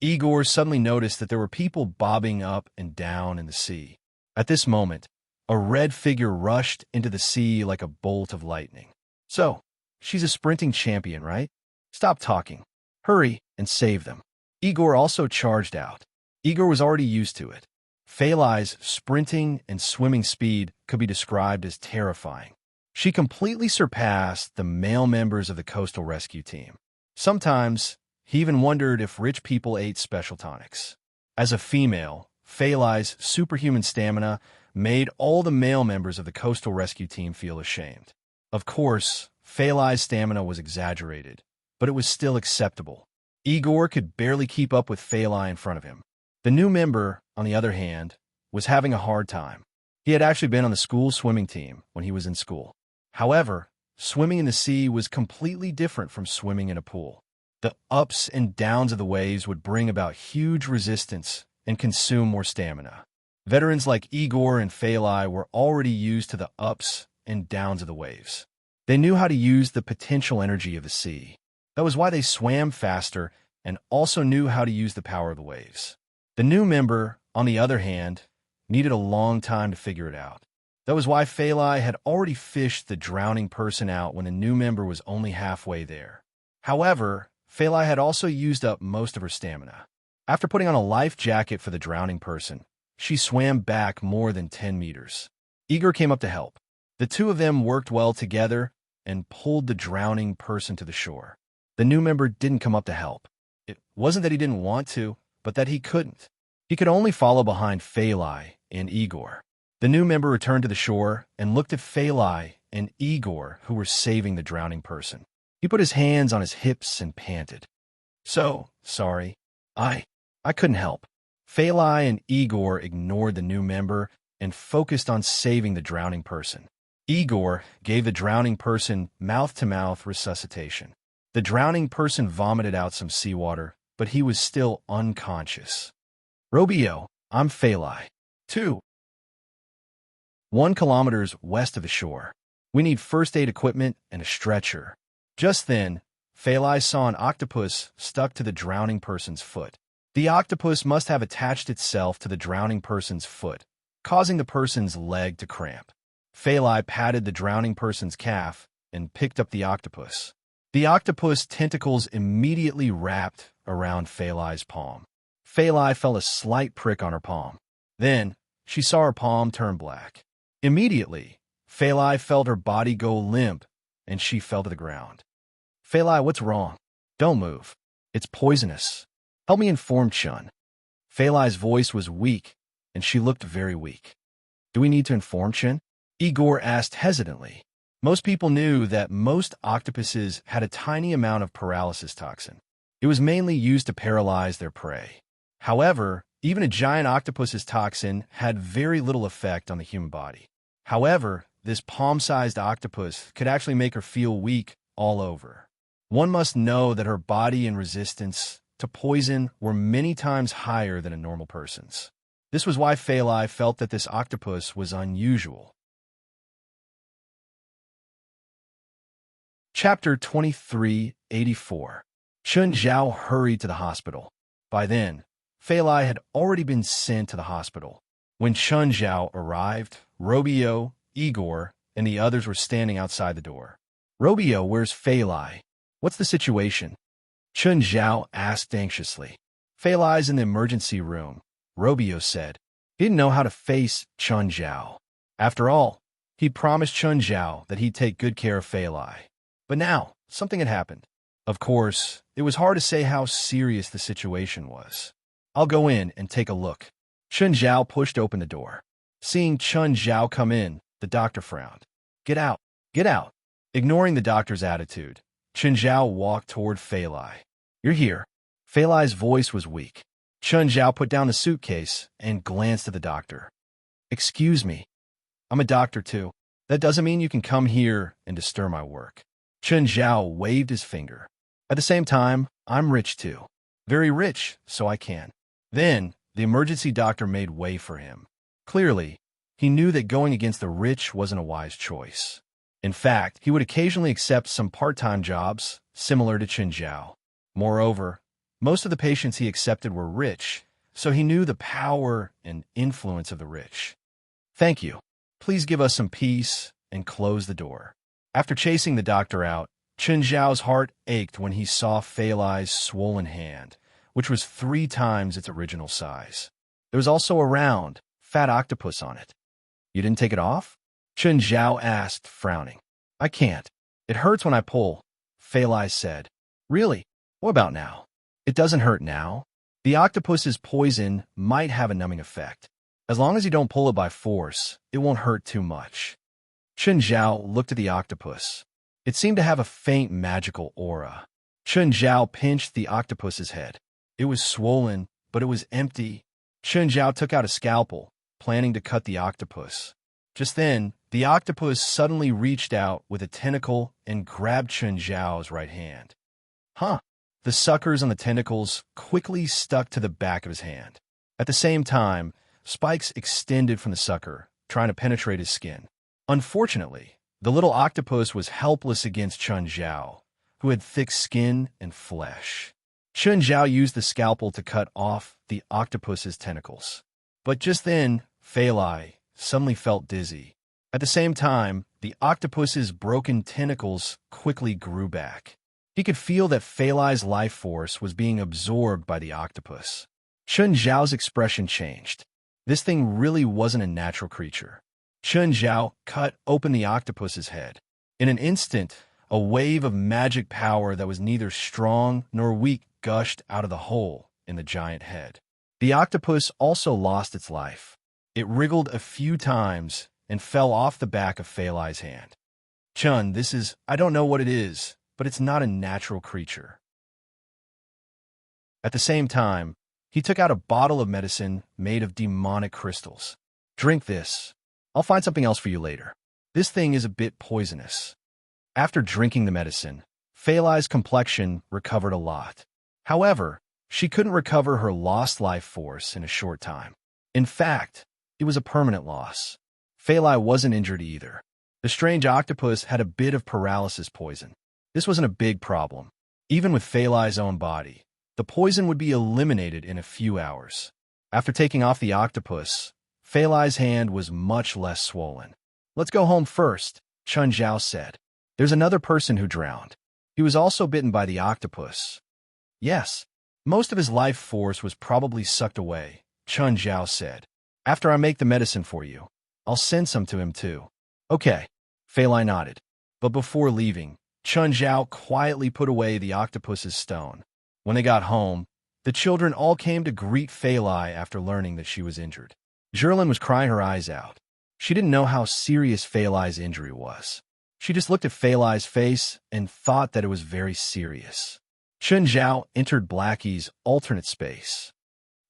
Igor suddenly noticed that there were people bobbing up and down in the sea. At this moment, a red figure rushed into the sea like a bolt of lightning. So, She's a sprinting champion, right? Stop talking. Hurry and save them. Igor also charged out. Igor was already used to it. Phalai's sprinting and swimming speed could be described as terrifying. She completely surpassed the male members of the coastal rescue team. Sometimes, he even wondered if rich people ate special tonics. As a female, Phalai's superhuman stamina made all the male members of the coastal rescue team feel ashamed. Of course, Phalai's stamina was exaggerated, but it was still acceptable. Igor could barely keep up with Phalai in front of him. The new member, on the other hand, was having a hard time. He had actually been on the school swimming team when he was in school. However, swimming in the sea was completely different from swimming in a pool. The ups and downs of the waves would bring about huge resistance and consume more stamina. Veterans like Igor and Phalai were already used to the ups and downs of the waves. They knew how to use the potential energy of the sea. That was why they swam faster and also knew how to use the power of the waves. The new member, on the other hand, needed a long time to figure it out. That was why Phalai had already fished the drowning person out when the new member was only halfway there. However, Phalai had also used up most of her stamina. After putting on a life jacket for the drowning person, she swam back more than 10 meters. Igor came up to help. The two of them worked well together and pulled the drowning person to the shore. The new member didn't come up to help. It wasn't that he didn't want to, but that he couldn't. He could only follow behind Phalai and Igor. The new member returned to the shore and looked at Phalai and Igor, who were saving the drowning person. He put his hands on his hips and panted. "So, sorry. I couldn't help." Phalai and Igor ignored the new member and focused on saving the drowning person. Igor gave the drowning person mouth-to-mouth resuscitation. The drowning person vomited out some seawater, but he was still unconscious. "Robio, I'm Phalai. 1 kilometers west of the shore. We need first aid equipment and a stretcher." Just then, Phalai saw an octopus stuck to the drowning person's foot. The octopus must have attached itself to the drowning person's foot, causing the person's leg to cramp. Phalai patted the drowning person's calf and picked up the octopus. The octopus tentacles immediately wrapped around Phalai's palm. Phalai felt a slight prick on her palm. Then, she saw her palm turn black. Immediately, Phalai felt her body go limp, and she fell to the ground. "Phalai, what's wrong? Don't move. It's poisonous. Help me inform Chun." Phalai's voice was weak, and she looked very weak. "Do we need to inform Chun?" Igor asked hesitantly. Most people knew that most octopuses had a tiny amount of paralysis toxin. It was mainly used to paralyze their prey. However, even a giant octopus's toxin had very little effect on the human body. However, this palm-sized octopus could actually make her feel weak all over. One must know that her body and resistance to poison were many times higher than a normal person's. This was why Phalai felt that this octopus was unusual. Chapter 2384. Chun Zhao hurried to the hospital. By then, Phalai had already been sent to the hospital. When Chun Zhao arrived, Robio, Igor, and the others were standing outside the door. "Robio, where's Phalai? What's the situation?" Chun Zhao asked anxiously. "Phalai's in the emergency room," Robio said. He didn't know how to face Chun Zhao. After all, he'd promised Chun Zhao that he'd take good care of Phalai. But now, something had happened. Of course, it was hard to say how serious the situation was. "I'll go in and take a look." Chun Zhao pushed open the door. Seeing Chun Zhao come in, the doctor frowned. "Get out! Get out!" Ignoring the doctor's attitude, Chun Zhao walked toward Phalai. "You're here." Phalai's voice was weak. Chun Zhao put down the suitcase and glanced at the doctor. "Excuse me. I'm a doctor too. That doesn't mean you can come here and disturb my work." Chun Zhao waved his finger. "At the same time, I'm rich too. Very rich, so I can." Then, the emergency doctor made way for him. Clearly, he knew that going against the rich wasn't a wise choice. In fact, he would occasionally accept some part-time jobs, similar to Chun Zhao. Moreover, most of the patients he accepted were rich, so he knew the power and influence of the rich. "Thank you. Please give us some peace," and close the door. After chasing the doctor out, Chen Zhao's heart ached when he saw Fei Lai's swollen hand, which was 3 times its original size. There was also a round, fat octopus on it. You didn't take it off? Chen Zhao asked, frowning. I can't. It hurts when I pull, Fei Lai said. Really? What about now? It doesn't hurt now. The octopus's poison might have a numbing effect. As long as you don't pull it by force, it won't hurt too much. Chen Zhao looked at the octopus. It seemed to have a faint magical aura. Chen Zhao pinched the octopus's head. It was swollen, but it was empty. Chen Zhao took out a scalpel, planning to cut the octopus. Just then, the octopus suddenly reached out with a tentacle and grabbed Chen Zhao's right hand. Huh! The suckers on the tentacles quickly stuck to the back of his hand. At the same time, spikes extended from the sucker, trying to penetrate his skin. Unfortunately, the little octopus was helpless against Chen Zhao, who had thick skin and flesh. Chen Zhao used the scalpel to cut off the octopus's tentacles. But just then, Fei Lai suddenly felt dizzy. At the same time, the octopus's broken tentacles quickly grew back. He could feel that Fei Lai's life force was being absorbed by the octopus. Chen Zhao's expression changed. This thing really wasn't a natural creature. Chen Zhao cut open the octopus's head. In an instant, a wave of magic power that was neither strong nor weak gushed out of the hole in the giant head. The octopus also lost its life. It wriggled a few times and fell off the back of Fei Lai's hand. Chun, I don't know what it is, but it's not a natural creature. At the same time, he took out a bottle of medicine made of demonic crystals. Drink this. I'll find something else for you later. This thing is a bit poisonous. After drinking the medicine, Fei Lai's complexion recovered a lot. However, she couldn't recover her lost life force in a short time. In fact, it was a permanent loss. Fei Lai wasn't injured either. The strange octopus had a bit of paralysis poison. This wasn't a big problem. Even with Fei Lai's own body, the poison would be eliminated in a few hours. After taking off the octopus, Fei Lai's hand was much less swollen. Let's go home first, Chen Zhao said. There's another person who drowned. He was also bitten by the octopus. Yes, most of his life force was probably sucked away, Chen Zhao said. After I make the medicine for you, I'll send some to him too. Okay, Fei Lai nodded. But before leaving, Chen Zhao quietly put away the octopus's stone. When they got home, the children all came to greet Fei Lai after learning that she was injured. Zherlin was crying her eyes out. She didn't know how serious Fei Lai's injury was. She just looked at Fei Lai's face and thought that it was very serious. Chen Zhao entered Blackie's alternate space.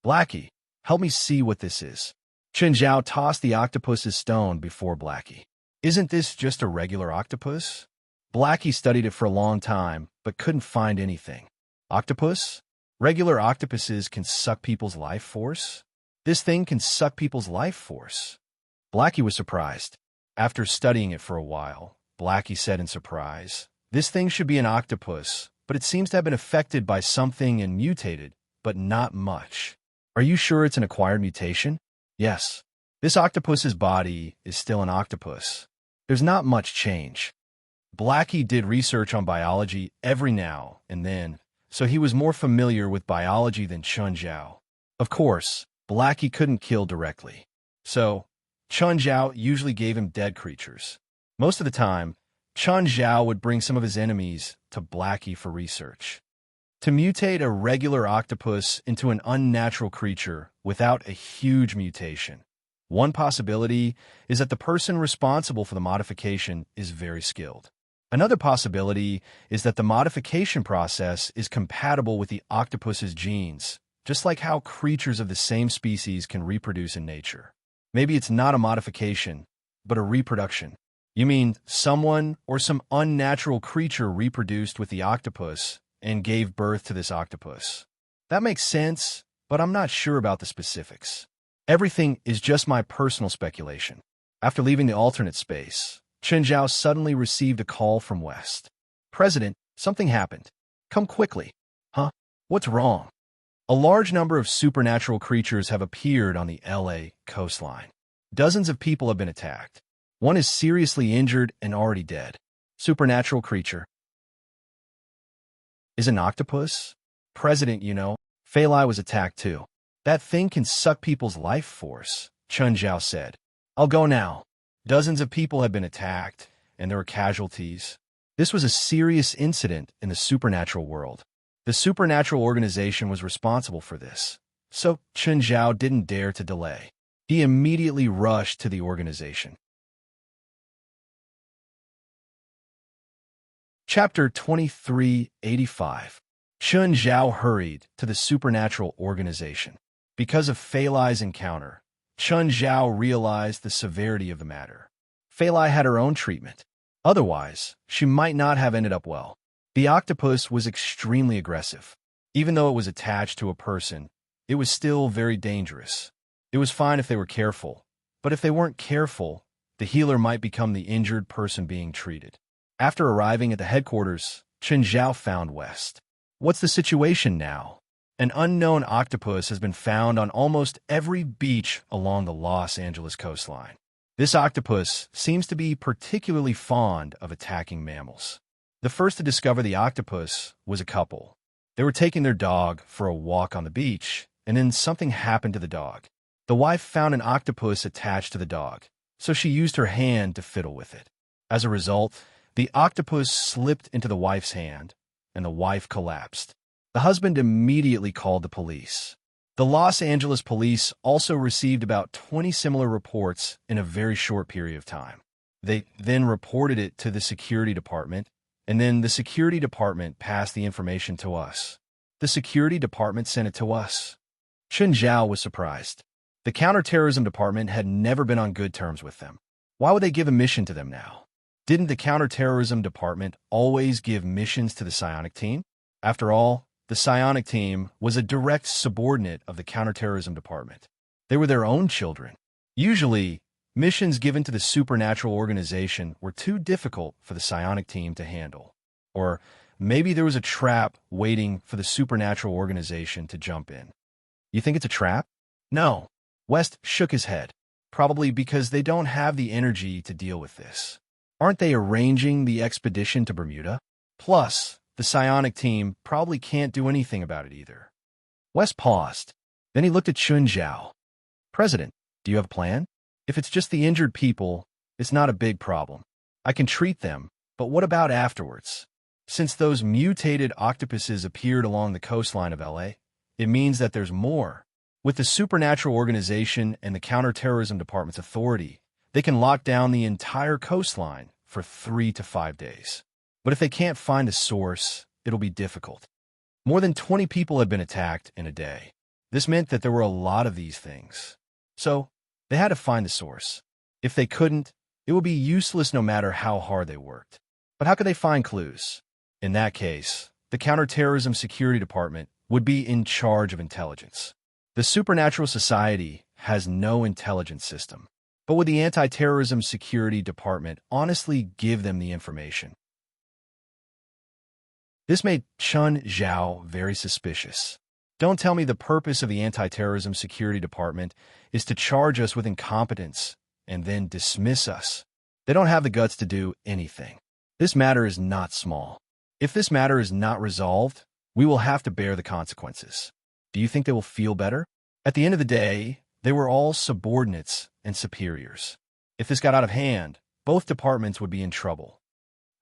Blackie, help me see what this is. Chen Zhao tossed the octopus's stone before Blackie. Isn't this just a regular octopus? Blackie studied it for a long time, but couldn't find anything. Octopus? Regular octopuses can suck people's life force? This thing can suck people's life force. Blackie was surprised. After studying it for a while, Blackie said in surprise, this thing should be an octopus, but it seems to have been affected by something and mutated, but not much. Are you sure it's an acquired mutation? Yes. This octopus's body is still an octopus. There's not much change. Blackie did research on biology every now and then, so he was more familiar with biology than Chen Zhao. Of course, Blackie couldn't kill directly. So, Chen Zhao usually gave him dead creatures. Most of the time, Chen Zhao would bring some of his enemies to Blackie for research. To mutate a regular octopus into an unnatural creature without a huge mutation. One possibility is that the person responsible for the modification is very skilled. Another possibility is that the modification process is compatible with the octopus's genes, just like how creatures of the same species can reproduce in nature. Maybe it's not a modification, but a reproduction. You mean someone or some unnatural creature reproduced with the octopus and gave birth to this octopus. That makes sense, but I'm not sure about the specifics. Everything is just my personal speculation. After leaving the alternate space, Chen Zhao suddenly received a call from West. President, something happened. Come quickly. Huh? What's wrong? A large number of supernatural creatures have appeared on the LA coastline. Dozens of people have been attacked. One is seriously injured and already dead. Supernatural creature. Is an octopus? President, Fei Lai was attacked too. That thing can suck people's life force, Chun Zhao said. I'll go now. Dozens of people had been attacked, and there were casualties. This was a serious incident in the supernatural world. The supernatural organization was responsible for this, so Chun Zhao didn't dare to delay. He immediately rushed to the organization. Chapter 2385. Chun Zhao hurried to the supernatural organization. Because of Fei Lai's encounter, Chun Zhao realized the severity of the matter. Fei Lai had her own treatment. Otherwise, she might not have ended up well. The octopus was extremely aggressive. Even though it was attached to a person, it was still very dangerous. It was fine if they were careful, but if they weren't careful, the healer might become the injured person being treated. After arriving at the headquarters, Chun Zhao found West. What's the situation now? An unknown octopus has been found on almost every beach along the Los Angeles coastline. This octopus seems to be particularly fond of attacking mammals. The first to discover the octopus was a couple. They were taking their dog for a walk on the beach, and then something happened to the dog. The wife found an octopus attached to the dog, so she used her hand to fiddle with it. As a result, the octopus slipped into the wife's hand, and the wife collapsed. The husband immediately called the police. The Los Angeles police also received about 20 similar reports in a very short period of time. They then reported it to the security department, and then the security department passed the information to us. The security department sent it to us. Chun Zhao was surprised. The counterterrorism department had never been on good terms with them. Why would they give a mission to them now? Didn't the counterterrorism department always give missions to the psionic team? After all, the psionic team was a direct subordinate of the counterterrorism department. They were their own children. Usually, missions given to the supernatural organization were too difficult for the psionic team to handle. Or maybe there was a trap waiting for the supernatural organization to jump in. You think it's a trap? No. West shook his head, probably because they don't have the energy to deal with this. Aren't they arranging the expedition to Bermuda? Plus, the psionic team probably can't do anything about it either. West paused. Then he looked at Chun Zhao. President, do you have a plan? If it's just the injured people, it's not a big problem. I can treat them, but what about afterwards? Since those mutated octopuses appeared along the coastline of LA, it means that there's more. With the supernatural organization and the counterterrorism department's authority, they can lock down the entire coastline for 3 to 5 days. But if they can't find a source, it'll be difficult. More than 20 people had been attacked in a day. This meant that there were a lot of these things. So, they had to find the source. If they couldn't, it would be useless no matter how hard they worked. But how could they find clues? In that case, the Counterterrorism Security Department would be in charge of intelligence. The Supernatural Society has no intelligence system. But would the Anti-Terrorism Security Department honestly give them the information? This made Chun Zhao very suspicious. Don't tell me the purpose of the Anti-Terrorism Security Department is to charge us with incompetence and then dismiss us. They don't have the guts to do anything. This matter is not small. If this matter is not resolved, we will have to bear the consequences. Do you think they will feel better? At the end of the day, they were all subordinates and superiors. If this got out of hand, both departments would be in trouble.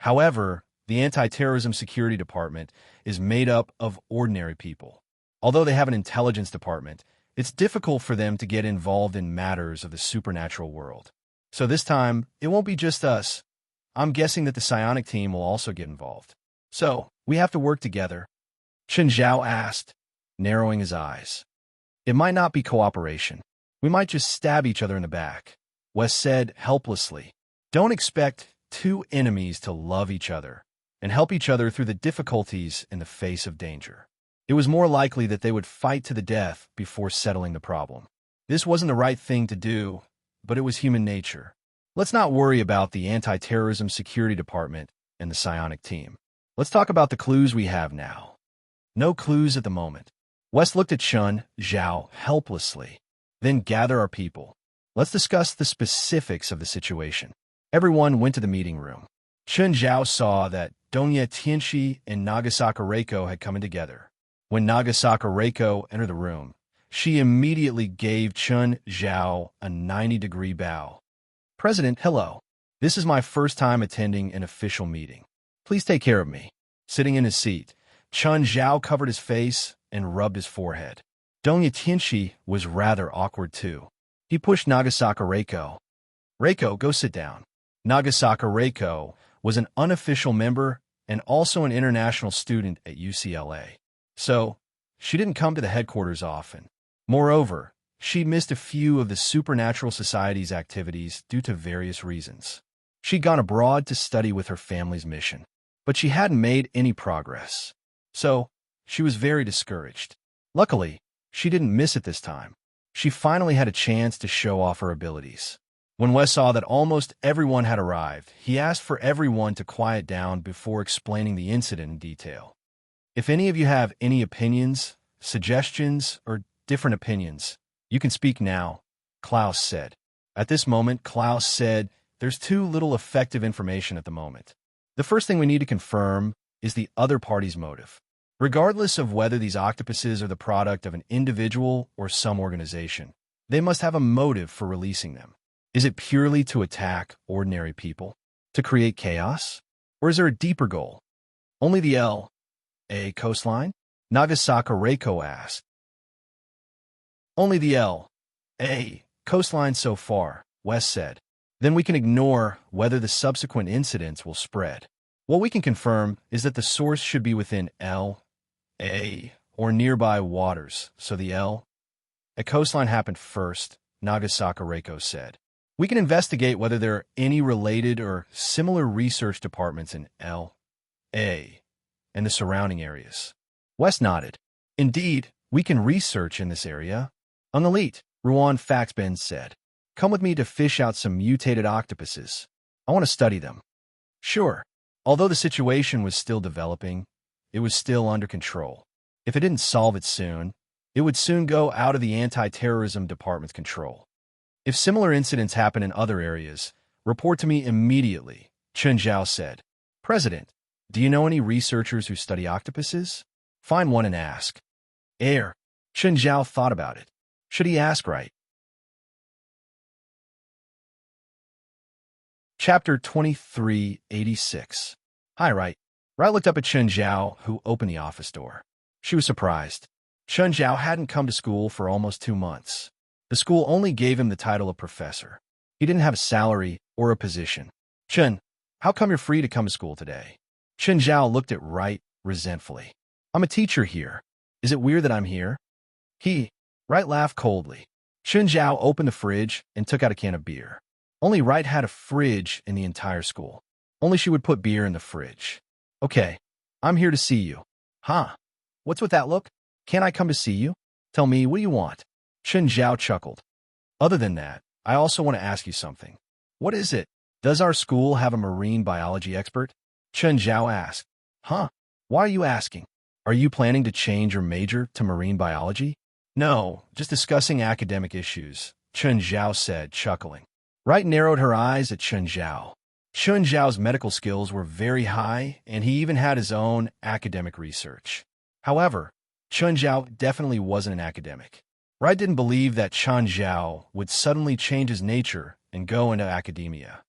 However, the Anti-Terrorism Security Department is made up of ordinary people. Although they have an intelligence department, it's difficult for them to get involved in matters of the supernatural world. So this time, it won't be just us. I'm guessing that the psionic team will also get involved. So, we have to work together. Chun Zhao asked, narrowing his eyes. It might not be cooperation. We might just stab each other in the back. Wes said helplessly. Don't expect two enemies to love each other and help each other through the difficulties in the face of danger. It was more likely that they would fight to the death before settling the problem. This wasn't the right thing to do, but it was human nature. Let's not worry about the Anti-Terrorism Security Department and the psionic team. Let's talk about the clues we have now. No clues at the moment. Wes looked at Chun Zhao helplessly. Then gather our people. Let's discuss the specifics of the situation. Everyone went to the meeting room. Chun Zhao saw that Donya Tianchi and Nagasaka Reiko had come in together. When Nagasaka Reiko entered the room, she immediately gave Chun Zhao a 90-degree bow. President, hello. This is my first time attending an official meeting. Please take care of me. Sitting in his seat, Chun Zhao covered his face and rubbed his forehead. Donya Tianchi was rather awkward too. He pushed Nagasaka Reiko. Reiko, go sit down. Nagasaka Reiko was an unofficial member and also an international student at UCLA. So, she didn't come to the headquarters often. Moreover, she missed a few of the Supernatural Society's activities due to various reasons. She'd gone abroad to study with her family's mission, but she hadn't made any progress. So, she was very discouraged. Luckily, she didn't miss it this time. She finally had a chance to show off her abilities. When Wes saw that almost everyone had arrived, he asked for everyone to quiet down before explaining the incident in detail. If any of you have any opinions, suggestions, or different opinions, you can speak now, Klaus said. At this moment, Klaus said, there's too little effective information at the moment. The first thing we need to confirm is the other party's motive. Regardless of whether these octopuses are the product of an individual or some organization, they must have a motive for releasing them. Is it purely to attack ordinary people? To create chaos? Or is there a deeper goal? Only the L.A. coastline? Nagasaka Reiko asked. Only the L.A. coastline so far, Wes said. Then we can ignore whether the subsequent incidents will spread. What we can confirm is that the source should be within L.A. or nearby waters, so the L.A. coastline happened first, Nagasaka Reiko said. We can investigate whether there are any related or similar research departments in L.A. and the surrounding areas. Wes nodded. Indeed, we can research in this area. Elite, Ruan Faxben said. Come with me to fish out some mutated octopuses. I want to study them. Sure. Although the situation was still developing, it was still under control. If it didn't solve it soon, it would soon go out of the anti-terrorism department's control. If similar incidents happen in other areas, report to me immediately, Chun Zhao said. President, do you know any researchers who study octopuses? Find one and ask. Chun Zhao thought about it. Should he ask Right? Chapter 2386. Hi, Right. Right looked up at Chun Zhao, who opened the office door. She was surprised. Chun Zhao hadn't come to school for almost 2 months. The school only gave him the title of professor. He didn't have a salary or a position. Chun, how come you're free to come to school today? Chun Zhao looked at Right resentfully. I'm a teacher here. Is it weird that I'm here? Right laughed coldly. Chun Zhao opened the fridge and took out a can of beer. Only Right had a fridge in the entire school. Only she would put beer in the fridge. Okay, I'm here to see you. Huh? What's with that look? Can't I come to see you? Tell me, what do you want? Chun Zhao chuckled. Other than that, I also want to ask you something. What is it? Does our school have a marine biology expert? Chun Zhao asked. Huh? Why are you asking? Are you planning to change your major to marine biology? No, just discussing academic issues, Chun Zhao said, chuckling. Right narrowed her eyes at Chun Zhao. Chun Zhao's medical skills were very high, and he even had his own academic research. However, Chun Zhao definitely wasn't an academic. Right didn't believe that Chun Zhao would suddenly change his nature and go into academia.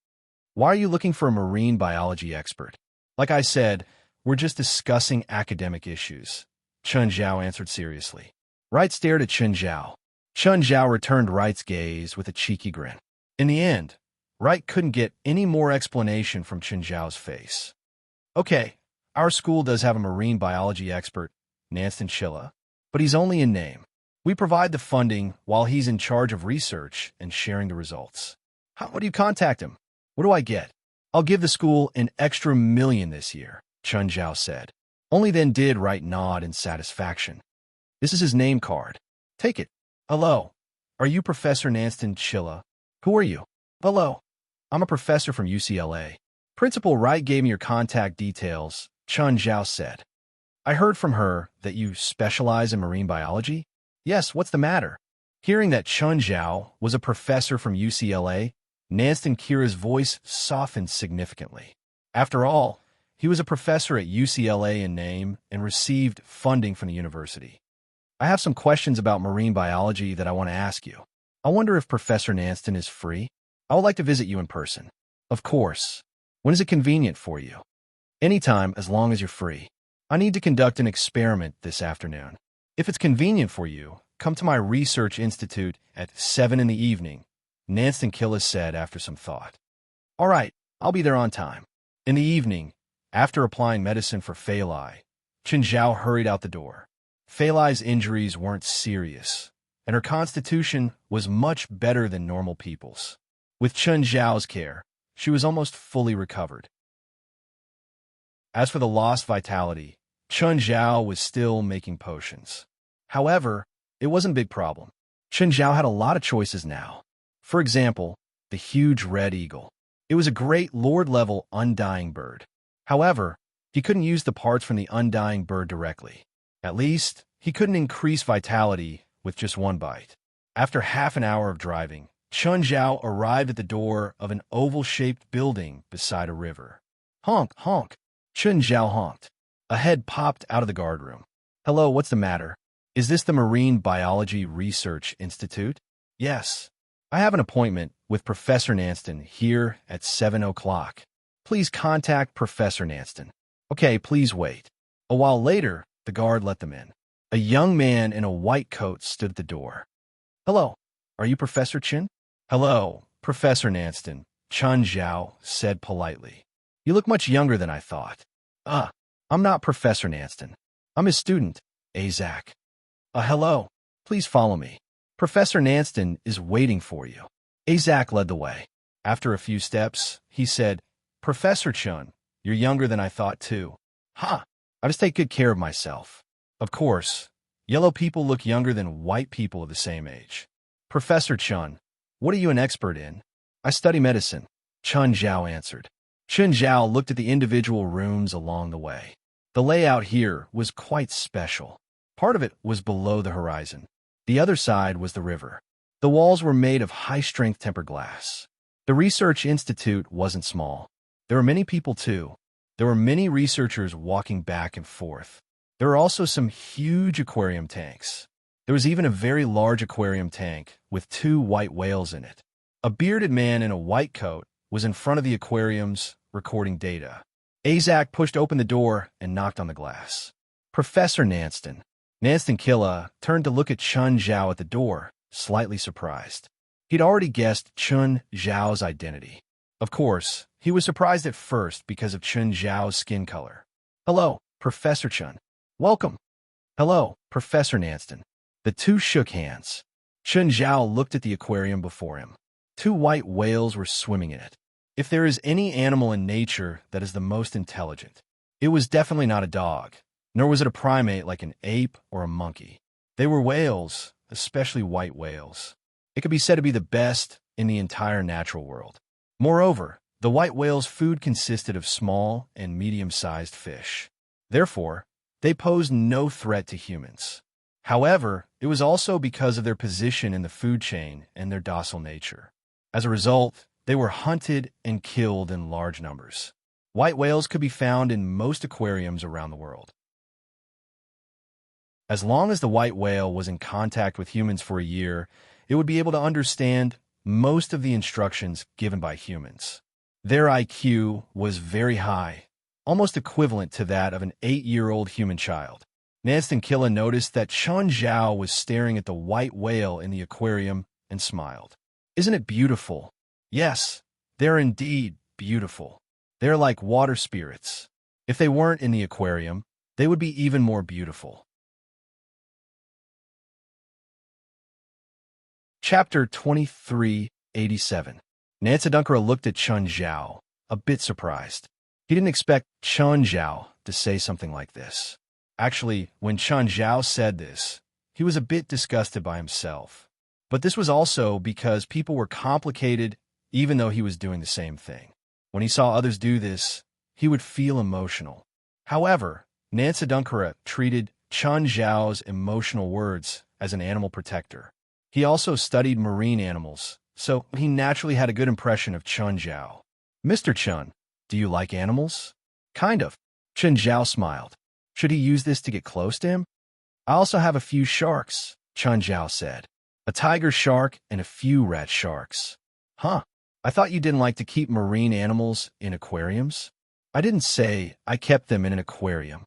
Why are you looking for a marine biology expert? Like I said, we're just discussing academic issues, Chun Zhao answered seriously. Right stared at Chun Zhao. Chun Zhao returned Right's gaze with a cheeky grin. In the end, Right couldn't get any more explanation from Chun Zhao's face. Okay, our school does have a marine biology expert, Nanston Chilla, but he's only in name. We provide the funding while he's in charge of research and sharing the results. How do you contact him? What do I get? I'll give the school an extra $1 million this year, Chun Zhao said. Only then did Right nod in satisfaction. This is his name card. Take it. Hello. Are you Professor Nanston Chilla? Who are you? Hello. I'm a professor from UCLA. Principal Wright gave me your contact details, Chun Zhao said. I heard from her that you specialize in marine biology? Yes, what's the matter? Hearing that Chun Zhao was a professor from UCLA, Nanston Kira's voice softened significantly. After all, He was a professor at UCLA in name and received funding from the university. I have some questions about marine biology that I want to ask you. I wonder if Professor Nanston is free? I would like to visit you in person. Of course. When is it convenient for you? Anytime, as long as you're free. I need to conduct an experiment this afternoon. If it's convenient for you, come to my research institute at 7 in the evening, Nanston Killis said after some thought. All right, I'll be there on time. In the evening, after applying medicine for Fei Lai, Chen Zhao hurried out the door. Fei Lai's injuries weren't serious, and her constitution was much better than normal people's. With Chen Zhao's care, she was almost fully recovered. As for the lost vitality, Chen Zhao was still making potions. However, it wasn't a big problem. Chen Zhao had a lot of choices now. For example, the huge red eagle. It was a great Lord-level undying bird. However, he couldn't use the parts from the undying bird directly. At least, he couldn't increase vitality with just one bite. After half an hour of driving, Chen Zhao arrived at the door of an oval-shaped building beside a river. Honk, honk. Chen Zhao honked. A head popped out of the guardroom. Hello, what's the matter? Is this the Marine Biology Research Institute? Yes. I have an appointment with Professor Nanston here at 7 o'clock. Please contact Professor Nanston. Okay, please wait. A while later, the guard let them in. A young man in a white coat stood at the door. Hello, are you Professor Chen? Hello, Professor Nanston, Chen Zhao said politely. You look much younger than I thought. I'm not Professor Nanston. I'm his student, Isaac. Hello. Please follow me. Professor Nanston is waiting for you. Isaac led the way. After a few steps, he said, Professor Chen, you're younger than I thought too. I just take good care of myself. Of course, yellow people look younger than white people of the same age. Professor Chen, what are you an expert in? I study medicine, Chen Zhao answered. Chen Zhao looked at the individual rooms along the way. The layout here was quite special. Part of it was below the horizon. The other side was the river. The walls were made of high-strength tempered glass. The research institute wasn't small. There were many people, too. There were many researchers walking back and forth. There were also some huge aquarium tanks. There was even a very large aquarium tank with 2 white whales in it. A bearded man in a white coat was in front of the aquariums recording data. Isaac pushed open the door and knocked on the glass. Professor Nanston. Nanston Killa turned to look at Chen Zhao at the door, slightly surprised. He'd already guessed Chen Zhao's identity. Of course, he was surprised at first because of Chen Zhao's skin color. Hello, Professor Chen. Welcome. Hello, Professor Nanston. The two shook hands. Chen Zhao looked at the aquarium before him. 2 white whales were swimming in it. If there is any animal in nature that is the most intelligent, it was definitely not a dog, nor was it a primate like an ape or a monkey. They were whales, especially white whales. It could be said to be the best in the entire natural world. Moreover, the white whale's food consisted of small and medium-sized fish. Therefore, they posed no threat to humans. However, it was also because of their position in the food chain and their docile nature. As a result, they were hunted and killed in large numbers. White whales could be found in most aquariums around the world. As long as the white whale was in contact with humans for a year, it would be able to understand most of the instructions given by humans. Their IQ was very high, almost equivalent to that of an 8-year-old human child. Nanston Killa noticed that Chen Zhao was staring at the white whale in the aquarium and smiled. Isn't it beautiful? Yes, they're indeed beautiful. They're like water spirits. If they weren't in the aquarium, they would be even more beautiful. Chapter 2387. Nansadunkara looked at Chen Zhao, a bit surprised. He didn't expect Chen Zhao to say something like this. Actually, when Chen Zhao said this, he was a bit disgusted by himself. But this was also because people were complicated even though he was doing the same thing. When he saw others do this, he would feel emotional. However, Nansadunkara treated Chen Zhao's emotional words as an animal protector. He also studied marine animals, so he naturally had a good impression of Chen Zhao. Mr. Chen, do you like animals? Kind of. Chen Zhao smiled. Should he use this to get close to him? I also have a few sharks, Chen Zhao said. A tiger shark and a few rat sharks. Huh. I thought you didn't like to keep marine animals in aquariums? I didn't say I kept them in an aquarium.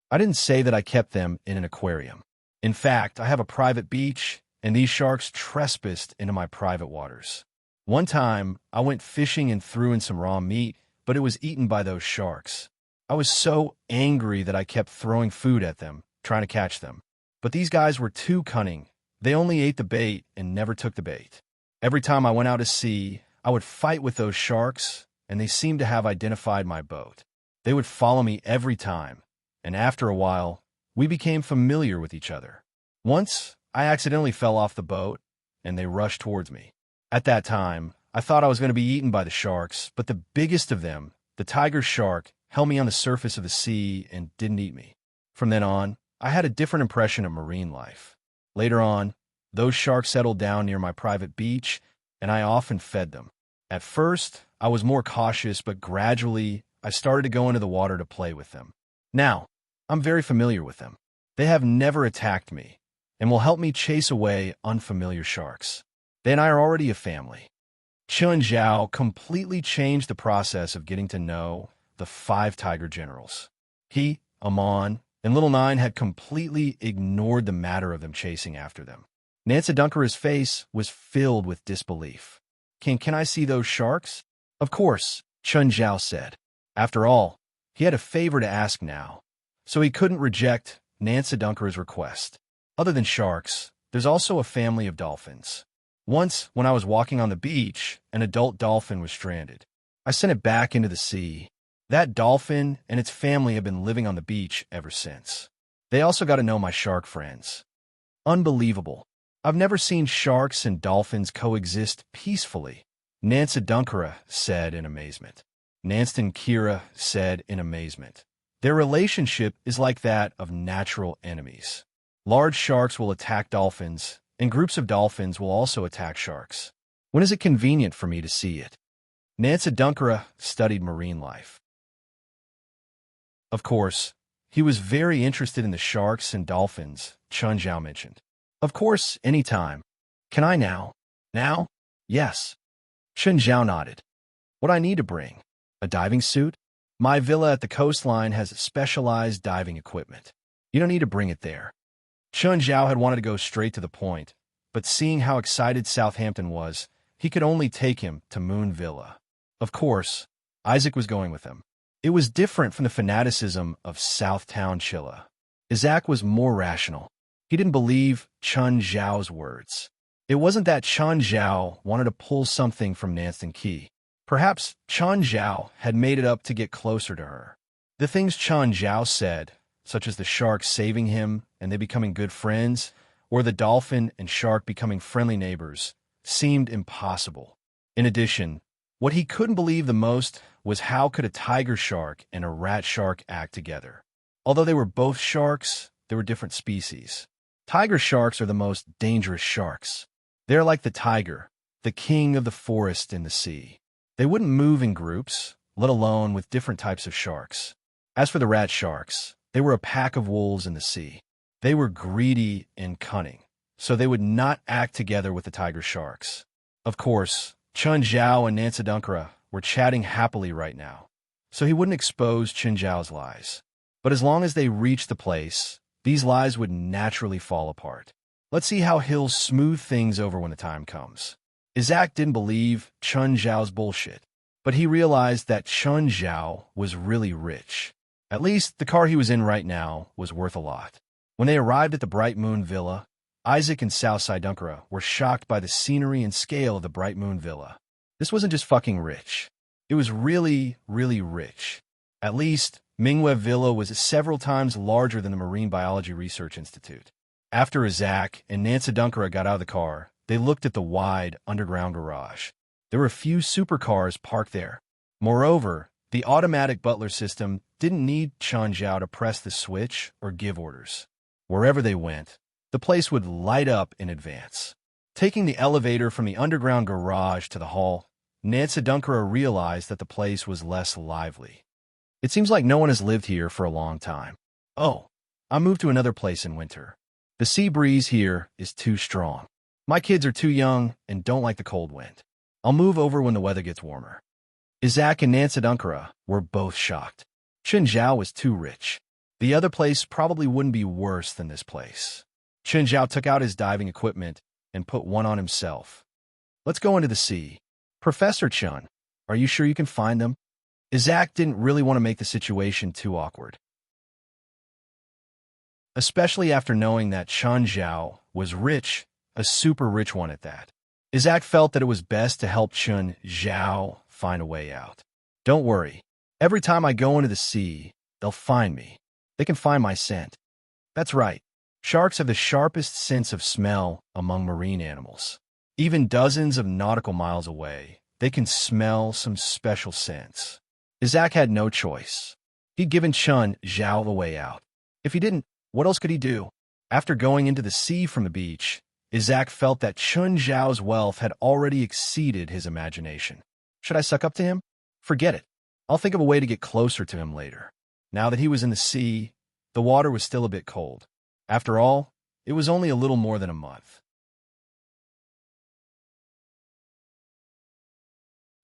I didn't say that I kept them in an aquarium. In fact, I have a private beach, and these sharks trespassed into my private waters. One time, I went fishing and threw in some raw meat, but it was eaten by those sharks. I was so angry that I kept throwing food at them, trying to catch them. But these guys were too cunning. They only ate the bait and never took the bait. Every time I went out to sea, I would fight with those sharks, and they seemed to have identified my boat. They would follow me every time, and after a while, we became familiar with each other. Once, I accidentally fell off the boat, and they rushed towards me. At that time, I thought I was going to be eaten by the sharks, but the biggest of them, the tiger shark, held me on the surface of the sea and didn't eat me. From then on, I had a different impression of marine life. Later on, those sharks settled down near my private beach, and I often fed them. At first, I was more cautious, but gradually, I started to go into the water to play with them. Now, I'm very familiar with them. They have never attacked me, and will help me chase away unfamiliar sharks. They and I are already a family. Chen Zhao completely changed the process of getting to know the 5 tiger generals. He, Amon, and Little Nine had completely ignored the matter of them chasing after them. Nancy Dunkera's face was filled with disbelief. Can I see those sharks? Of course, Chen Zhao said. After all, he had a favor to ask now, so he couldn't reject Nancy Dunkera's request. Other than sharks, there's also a family of dolphins. Once, when I was walking on the beach, an adult dolphin was stranded. I sent it back into the sea. That dolphin and its family have been living on the beach ever since. They also got to know my shark friends. Unbelievable. I've never seen sharks and dolphins coexist peacefully, Nancy Dunkera said in amazement. Nancy and Kira said in amazement. Their relationship is like that of natural enemies. Large sharks will attack dolphins, and groups of dolphins will also attack sharks. When is it convenient for me to see it? Nancy Dunkera studied marine life. Of course, he was very interested in the sharks and dolphins, Chen Zhao mentioned. Of course, any time. Can I now? Now? Yes. Chen Zhao nodded. What I need to bring? A diving suit? My villa at the coastline has specialized diving equipment. You don't need to bring it there. Chen Zhao had wanted to go straight to the point, but seeing how excited Southampton was, he could only take him to Moon Villa. Of course, Isaac was going with him. It was different from the fanaticism of Southtown Chilla. Isaac was more rational. He didn't believe Chen Zhao's words. It wasn't that Chen Zhao wanted to pull something from Nancy Key. Perhaps Chen Zhao had made it up to get closer to her. The things Chen Zhao said, such as the shark saving him and they becoming good friends, or the dolphin and shark becoming friendly neighbors, seemed impossible. In addition, what he couldn't believe the most was how could a tiger shark and a rat shark act together. Although they were both sharks, they were different species. Tiger sharks are the most dangerous sharks. They're like the tiger, the king of the forest in the sea. They wouldn't move in groups, let alone with different types of sharks. As for the rat sharks, they were a pack of wolves in the sea. They were greedy and cunning, so they would not act together with the tiger sharks. Of course, Chen Zhao and Nancy Dunkera were chatting happily right now, so he wouldn't expose Chen Zhao's lies. But as long as they reached the place, these lies would naturally fall apart. Let's see how he'll smooth things over when the time comes. Isaac didn't believe Chen Zhao's bullshit, but he realized that Chen Zhao was really rich. At least the car he was in right now was worth a lot. When they arrived at the Bright Moon Villa, Isaac and Southside Dunkera were shocked by the scenery and scale of the Bright Moon Villa. This wasn't just fucking rich. It was really, really rich. At least, Mingwe Villa was several times larger than the Marine Biology Research Institute. After Isaac and Nancy Dunkera got out of the car, they looked at the wide, underground garage. There were a few supercars parked there. Moreover, the automatic butler system didn't need Chen Zhao to press the switch or give orders. Wherever they went, the place would light up in advance. Taking the elevator from the underground garage to the hall, Nancy Dunkera realized that the place was less lively. It seems like no one has lived here for a long time. Oh, I moved to another place in winter. The sea breeze here is too strong. My kids are too young and don't like the cold wind. I'll move over when the weather gets warmer. Isaac and Nancy Dunkara were both shocked. Chen Zhao was too rich. The other place probably wouldn't be worse than this place. Chen Zhao took out his diving equipment and put one on himself. Let's go into the sea. Professor Chun, are you sure you can find them? Isaac didn't really want to make the situation too awkward, especially after knowing that Chen Zhao was rich, a super rich one at that. Isaac felt that it was best to help Chen Zhao find a way out. Don't worry. Every time I go into the sea, they'll find me. They can find my scent. That's right. Sharks have the sharpest sense of smell among marine animals. Even dozens of nautical miles away, they can smell some special scents. Isaac had no choice. He'd given Chen Zhao the way out. If he didn't, what else could he do? After going into the sea from the beach, Isaac felt that Chen Zhao's wealth had already exceeded his imagination. Should I suck up to him? Forget it. I'll think of a way to get closer to him later. Now that he was in the sea, the water was still a bit cold. After all, it was only a little more than a month.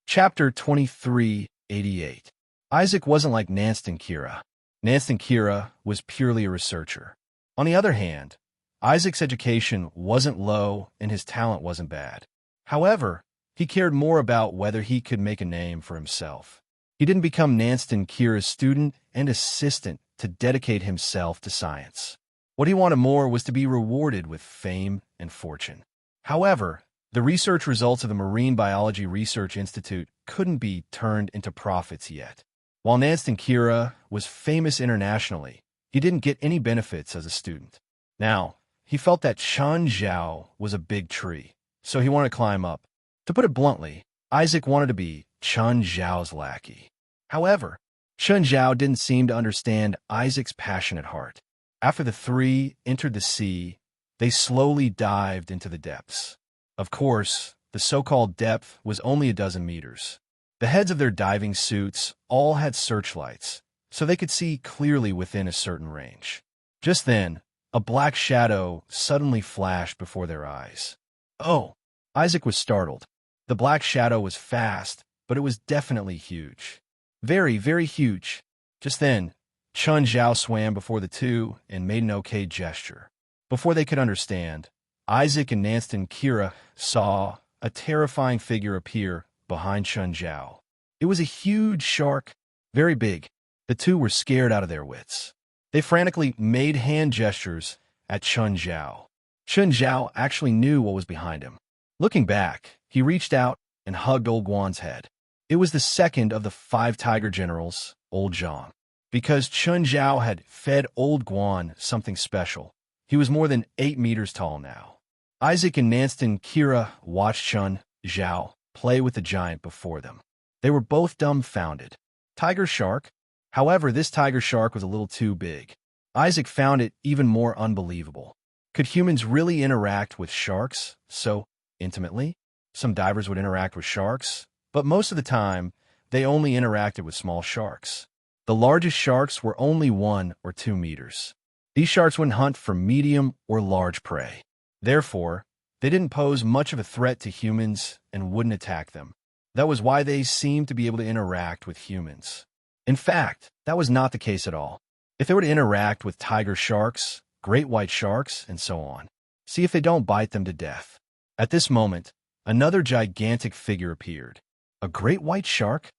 Chapter 2388. Isaac wasn't like Nancy and Kira. Nancy and Kira was purely a researcher. On the other hand, Isaac's education wasn't low and his talent wasn't bad. However, he cared more about whether he could make a name for himself. He didn't become Nancy and Kira's student and assistant to dedicate himself to science. What he wanted more was to be rewarded with fame and fortune. However, the research results of the Marine Biology Research Institute couldn't be turned into profits yet. While Nancy and Kira was famous internationally, he didn't get any benefits as a student. Now, he felt that Chen Zhao was a big tree, so he wanted to climb up. To put it bluntly, Isaac wanted to be Chen Zhao's lackey. However, Chen Zhao didn't seem to understand Isaac's passionate heart. After the three entered the sea, they slowly dived into the depths. Of course, the so-called depth was only a dozen meters. The heads of their diving suits all had searchlights, so they could see clearly within a certain range. Just then, a black shadow suddenly flashed before their eyes. Oh! Isaac was startled. The black shadow was fast, but it was definitely huge. Very, very huge. Just then, Chen Zhao swam before the two and made an okay gesture. Before they could understand, Isaac and Nancy and Kira saw a terrifying figure appear behind Chen Zhao. It was a huge shark, very big. The two were scared out of their wits. They frantically made hand gestures at Chen Zhao. Chen Zhao actually knew what was behind him. Looking back, he reached out and hugged Old Guan's head. It was the second of the 5 tiger generals, Old Zhang. Because Chen Zhao had fed Old Guan something special, he was more than 8 meters tall now. Isaac and Nancy and Kira watched Chen Zhao play with the giant before them. They were both dumbfounded. Tiger shark? However, this tiger shark was a little too big. Isaac found it even more unbelievable. Could humans really interact with sharks so intimately? Some divers would interact with sharks, but most of the time, they only interacted with small sharks. The largest sharks were only 1 or 2 meters. These sharks wouldn't hunt for medium or large prey. Therefore, they didn't pose much of a threat to humans and wouldn't attack them. That was why they seemed to be able to interact with humans. In fact, that was not the case at all. If they were to interact with tiger sharks, great white sharks, and so on, see if they don't bite them to death. At this moment, another gigantic figure appeared. A great white shark?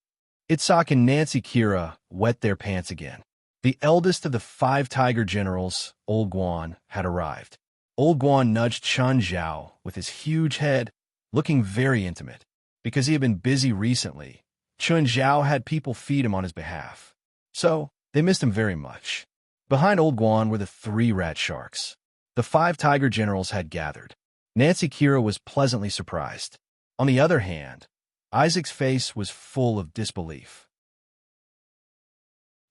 Isaac and Nancy Kira wet their pants again. The eldest of the 5 tiger generals, Old Guan, had arrived. Old Guan nudged Chen Zhao with his huge head, looking very intimate. Because he had been busy recently, Chen Zhao had people feed him on his behalf. So, they missed him very much. Behind Old Guan were the 3 rat sharks. The 5 tiger generals had gathered. Nancy Kira was pleasantly surprised. On the other hand, Isaac's face was full of disbelief.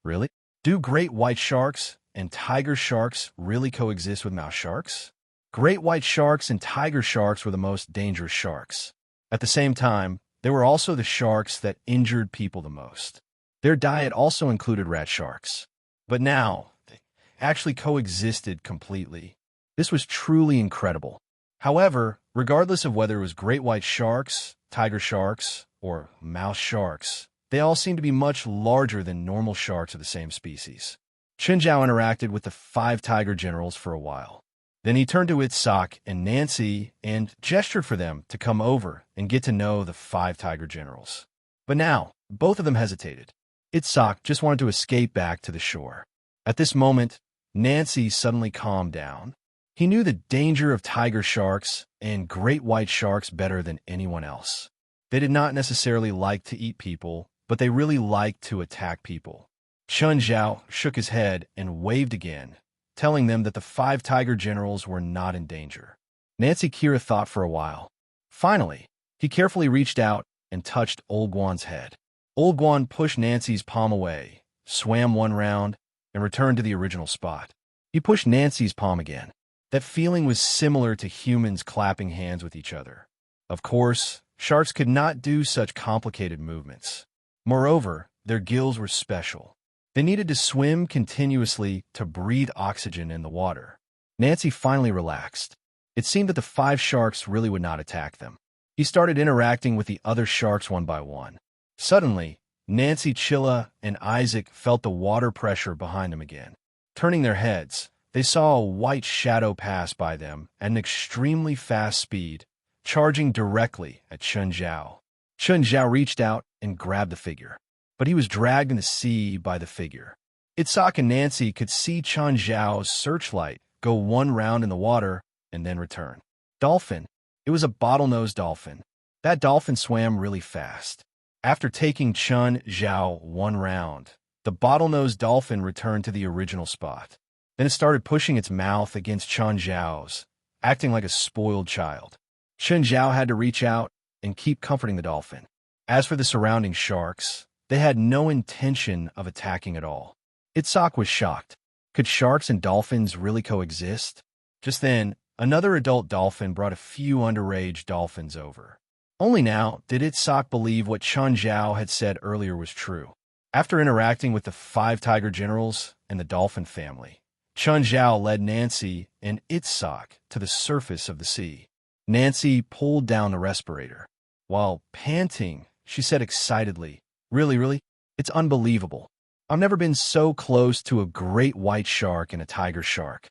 Really? Do great white sharks and tiger sharks really coexist with mouse sharks? Great white sharks and tiger sharks were the most dangerous sharks. At the same time, they were also the sharks that injured people the most. Their diet also included rat sharks. But now, they actually coexisted completely. This was truly incredible. However, regardless of whether it was great white sharks, tiger sharks, or mouse sharks, they all seemed to be much larger than normal sharks of the same species. Chenjiao interacted with the 5 tiger generals for a while. Then he turned to Itzhak and Nancy and gestured for them to come over and get to know the 5 tiger generals. But now, both of them hesitated. Itzhak just wanted to escape back to the shore. At this moment, Nancy suddenly calmed down. He knew the danger of tiger sharks and great white sharks better than anyone else. They did not necessarily like to eat people, but they really liked to attack people. Chun Zhao shook his head and waved again, telling them that the 5 tiger generals were not in danger. Nancy Kira thought for a while. Finally, he carefully reached out and touched Old Guan's head. Old Guan pushed Nancy's palm away, swam one round, and returned to the original spot. He pushed Nancy's palm again. That feeling was similar to humans clapping hands with each other. Of course, sharks could not do such complicated movements. Moreover, their gills were special. They needed to swim continuously to breathe oxygen in the water. Nancy finally relaxed. It seemed that the 5 sharks really would not attack them. He started interacting with the other sharks one by one. Suddenly, Nancy, Chilla, and Isaac felt the water pressure behind them again. Turning their heads, they saw a white shadow pass by them at an extremely fast speed, charging directly at Chun Zhao. Chun Zhao reached out and grabbed the figure, but he was dragged in the sea by the figure. Itzhak and Nancy could see Chun Zhao's searchlight go one round in the water and then return. Dolphin. It was a bottlenose dolphin. That dolphin swam really fast. After taking Chun Zhao one round, the bottlenose dolphin returned to the original spot. Then it started pushing its mouth against Chun Zhao's, acting like a spoiled child. Chun Zhao had to reach out and keep comforting the dolphin. As for the surrounding sharks, they had no intention of attacking at all. Itzhak was shocked. Could sharks and dolphins really coexist? Just then, another adult dolphin brought a few underage dolphins over. Only now did Itzhak believe what Chun Zhao had said earlier was true. After interacting with the 5 tiger generals and the dolphin family, Chun Zhao led Nancy and Itzhak to the surface of the sea. Nancy pulled down the respirator. While panting, she said excitedly, Really? It's unbelievable. I've never been so close to a great white shark and a tiger shark."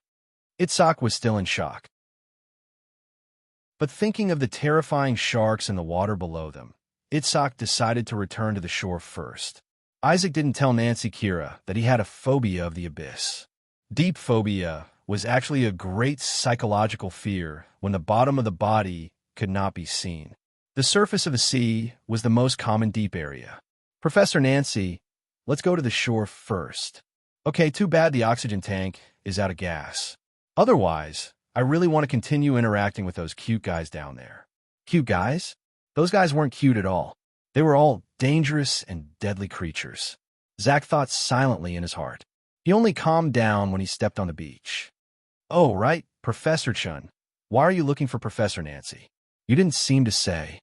Itzhak was still in shock. But thinking of the terrifying sharks in the water below them, Itzhak decided to return to the shore first. Isaac didn't tell Nancy Kira that he had a phobia of the abyss. Deep phobia was actually a great psychological fear when the bottom of the body could not be seen. The surface of the sea was the most common deep area. "Professor Nancy, let's go to the shore first." "Okay, too bad the oxygen tank is out of gas. Otherwise, I really want to continue interacting with those cute guys down there." Cute guys? Those guys weren't cute at all. They were all dangerous and deadly creatures. Zach thought silently in his heart. He only calmed down when he stepped on the beach. "Oh, right, Professor Chun. Why are you looking for Professor Nancy? You didn't seem to say."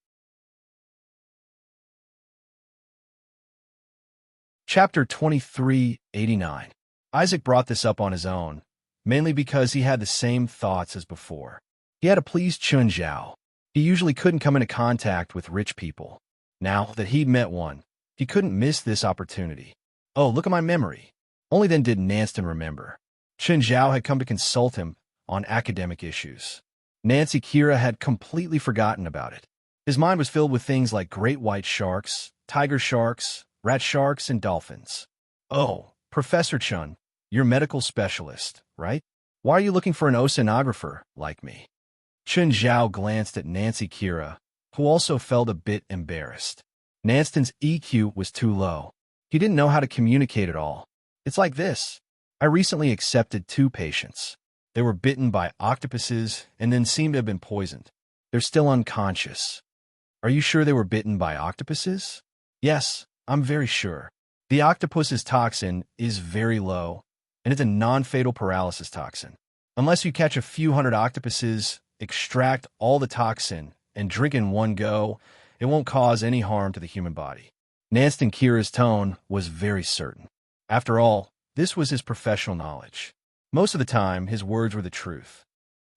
Chapter 2389. Isaac brought this up on his own, mainly because he had the same thoughts as before. He had to please Chun Zhao. He usually couldn't come into contact with rich people. Now that he'd met one, he couldn't miss this opportunity. Oh, look at my memory. Only then did Nanston remember. Chun Zhao had come to consult him on academic issues. Nancy Kira had completely forgotten about it. His mind was filled with things like great white sharks, tiger sharks, rat sharks, and dolphins. "Oh, Professor Chun, you're a medical specialist, right? Why are you looking for an oceanographer like me?" Chun Zhao glanced at Nancy Kira, who also felt a bit embarrassed. Nanston's EQ was too low. He didn't know how to communicate at all. "It's like this. I recently accepted 2 patients. They were bitten by octopuses and then seemed to have been poisoned. They're still unconscious." "Are you sure they were bitten by octopuses?" "Yes, I'm very sure. The octopus's toxin is very low, and it's a non-fatal paralysis toxin. Unless you catch a few hundred octopuses, extract all the toxin, and drink in one go, it won't cause any harm to the human body." Nance and Kira's tone was very certain. After all, this was his professional knowledge. Most of the time, his words were the truth.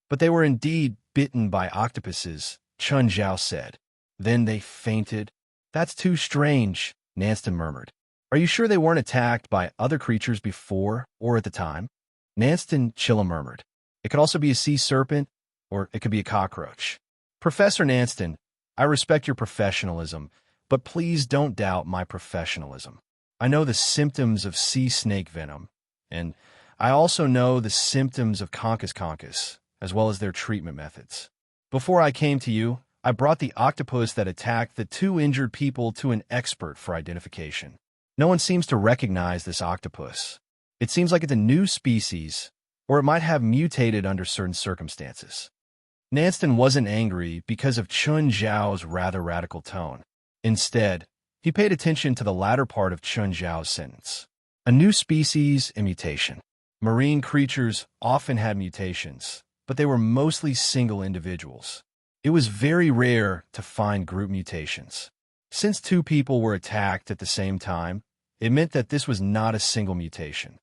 But they were indeed bitten by octopuses, Chun Zhao said. Then they fainted. That's too strange, Nanston murmured. Are you sure they weren't attacked by other creatures before or at the time? Nanston Chilla murmured. It could also be a sea serpent, or it could be a cockroach. Professor Nanston, I respect your professionalism, but please don't doubt my professionalism. I know the symptoms of sea snake venom, and I also know the symptoms of conchus conchus, as well as their treatment methods. Before I came to you, I brought the octopus that attacked the 2 injured people to an expert for identification. No one seems to recognize this octopus. It seems like it's a new species, or it might have mutated under certain circumstances. Nanston wasn't angry because of Chun Zhao's rather radical tone. Instead, he paid attention to the latter part of Chun Zhao's sentence. A new species and mutation. Marine creatures often had mutations, but they were mostly single individuals. It was very rare to find group mutations. Since 2 people were attacked at the same time, it meant that this was not a single mutation.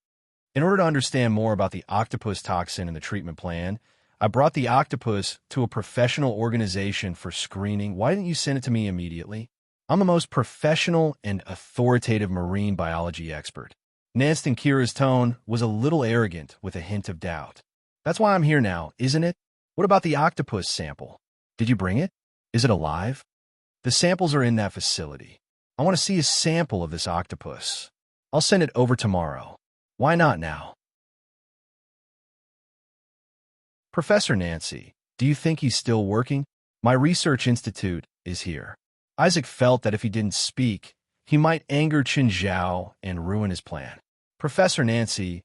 In order to understand more about the octopus toxin in the treatment plan, I brought the octopus to a professional organization for screening. Why didn't you send it to me immediately? I'm the most professional and authoritative marine biology expert. Nanston Kira's tone was a little arrogant with a hint of doubt. That's why I'm here now, isn't it? What about the octopus sample? Did you bring it? Is it alive? The samples are in that facility. I want to see a sample of this octopus. I'll send it over tomorrow. Why not now? Professor Nancy, do you think he's still working? My research institute is here. Isaac felt that if he didn't speak, he might anger Qin Zhao and ruin his plan. Professor Nancy,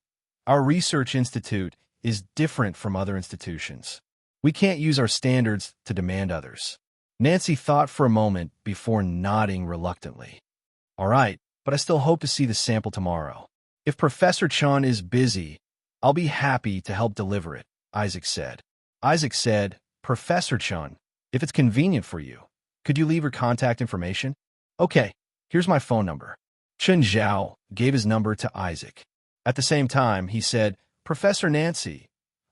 our research institute is different from other institutions. We can't use our standards to demand others. Nancy thought for a moment before nodding reluctantly. All right, but I still hope to see the sample tomorrow. If Professor Chun is busy, I'll be happy to help deliver it, Isaac said. Isaac said, Professor Chun, if it's convenient for you, could you leave your contact information? Okay, here's my phone number. Chun Zhao gave his number to Isaac. At the same time, he said, Professor Nancy,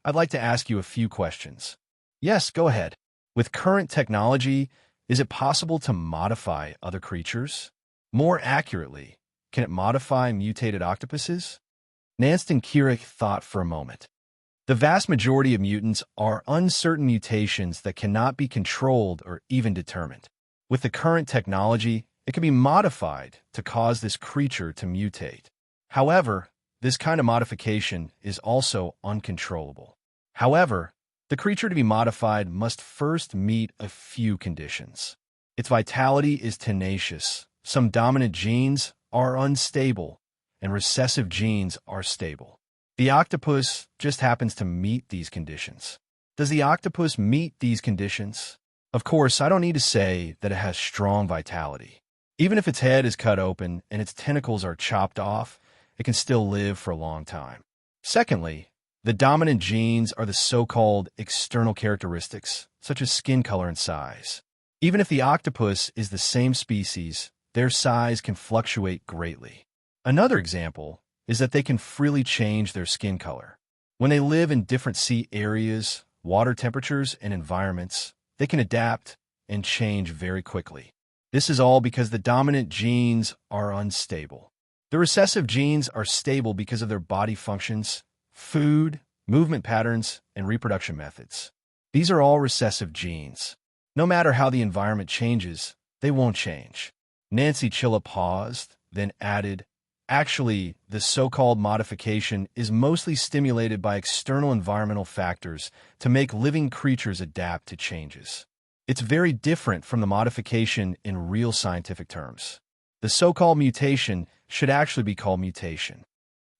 I'd like to ask you a few questions. Yes, go ahead. With current technology, is it possible to modify other creatures? More accurately, can it modify mutated octopuses? Nanston Keurig thought for a moment. The vast majority of mutants are uncertain mutations that cannot be controlled or even determined. With the current technology, it can be modified to cause this creature to mutate. However, this kind of modification is also uncontrollable. However, the creature to be modified must first meet a few conditions. Its vitality is tenacious, some dominant genes are unstable, and recessive genes are stable. The octopus just happens to meet these conditions. Does the octopus meet these conditions? Of course, I don't need to say that it has strong vitality. Even if its head is cut open and its tentacles are chopped off, it can still live for a long time. Secondly, the dominant genes are the so-called external characteristics, such as skin color and size. Even if the octopus is the same species, their size can fluctuate greatly. Another example is that they can freely change their skin color. When they live in different sea areas, water temperatures, and environments, they can adapt and change very quickly. This is all because the dominant genes are unstable. The recessive genes are stable because of their body functions, food, movement patterns, and reproduction methods. These are all recessive genes. No matter how the environment changes, they won't change. Nancy Chilla paused, then added, Actually, the so-called modification is mostly stimulated by external environmental factors to make living creatures adapt to changes. It's very different from the modification in real scientific terms. The so-called mutation should actually be called mutation.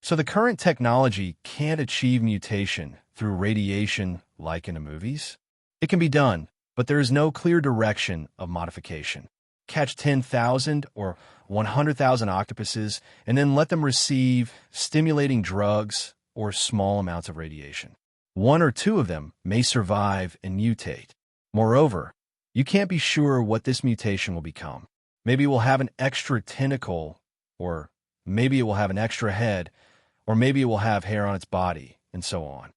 So the current technology can't achieve mutation through radiation like in the movies? It can be done, but there is no clear direction of modification. Catch 10,000 or 100,000 octopuses and then let them receive stimulating drugs or small amounts of radiation. 1 or 2 of them may survive and mutate. Moreover, you can't be sure what this mutation will become. Maybe it will have an extra tentacle, or maybe it will have an extra head, or maybe it will have hair on its body, and so on.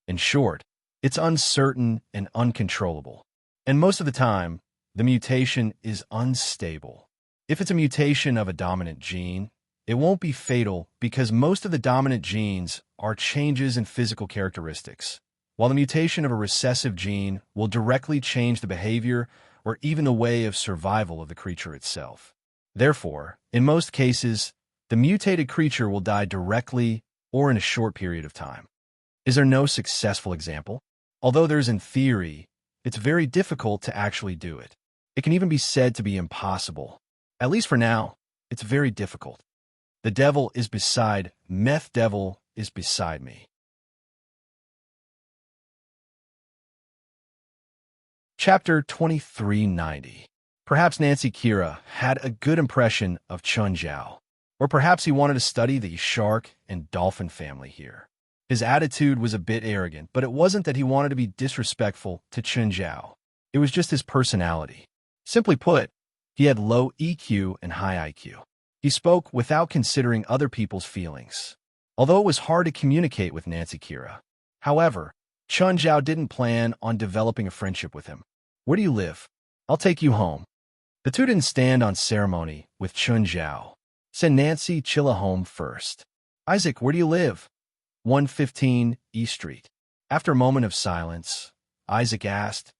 In short, it's uncertain and uncontrollable. And most of the time, the mutation is unstable. If it's a mutation of a dominant gene, it won't be fatal because most of the dominant genes are changes in physical characteristics, while the mutation of a recessive gene will directly change the behavior or even the way of survival of the creature itself. Therefore, in most cases, the mutated creature will die directly or in a short period of time. Is there no successful example? Although there's in theory, it's very difficult to actually do it. It can even be said to be impossible. At least for now, it's very difficult. The devil is beside, meth devil is beside me. Chapter 2390. Perhaps Nancy Kira had a good impression of Chun Zhao, or perhaps he wanted to study the shark and dolphin family here. His attitude was a bit arrogant, but it wasn't that he wanted to be disrespectful to Chun Zhao. It was just his personality. Simply put, he had low EQ and high IQ. He spoke without considering other people's feelings. Although it was hard to communicate with Nancy Kira. However, Chun Zhao didn't plan on developing a friendship with him. Where do you live? I'll take you home. The two didn't stand on ceremony with Chun Zhao. Send Nancy Chilla home first. Isaac, where do you live? 115 E Street. After a moment of silence, Isaac asked,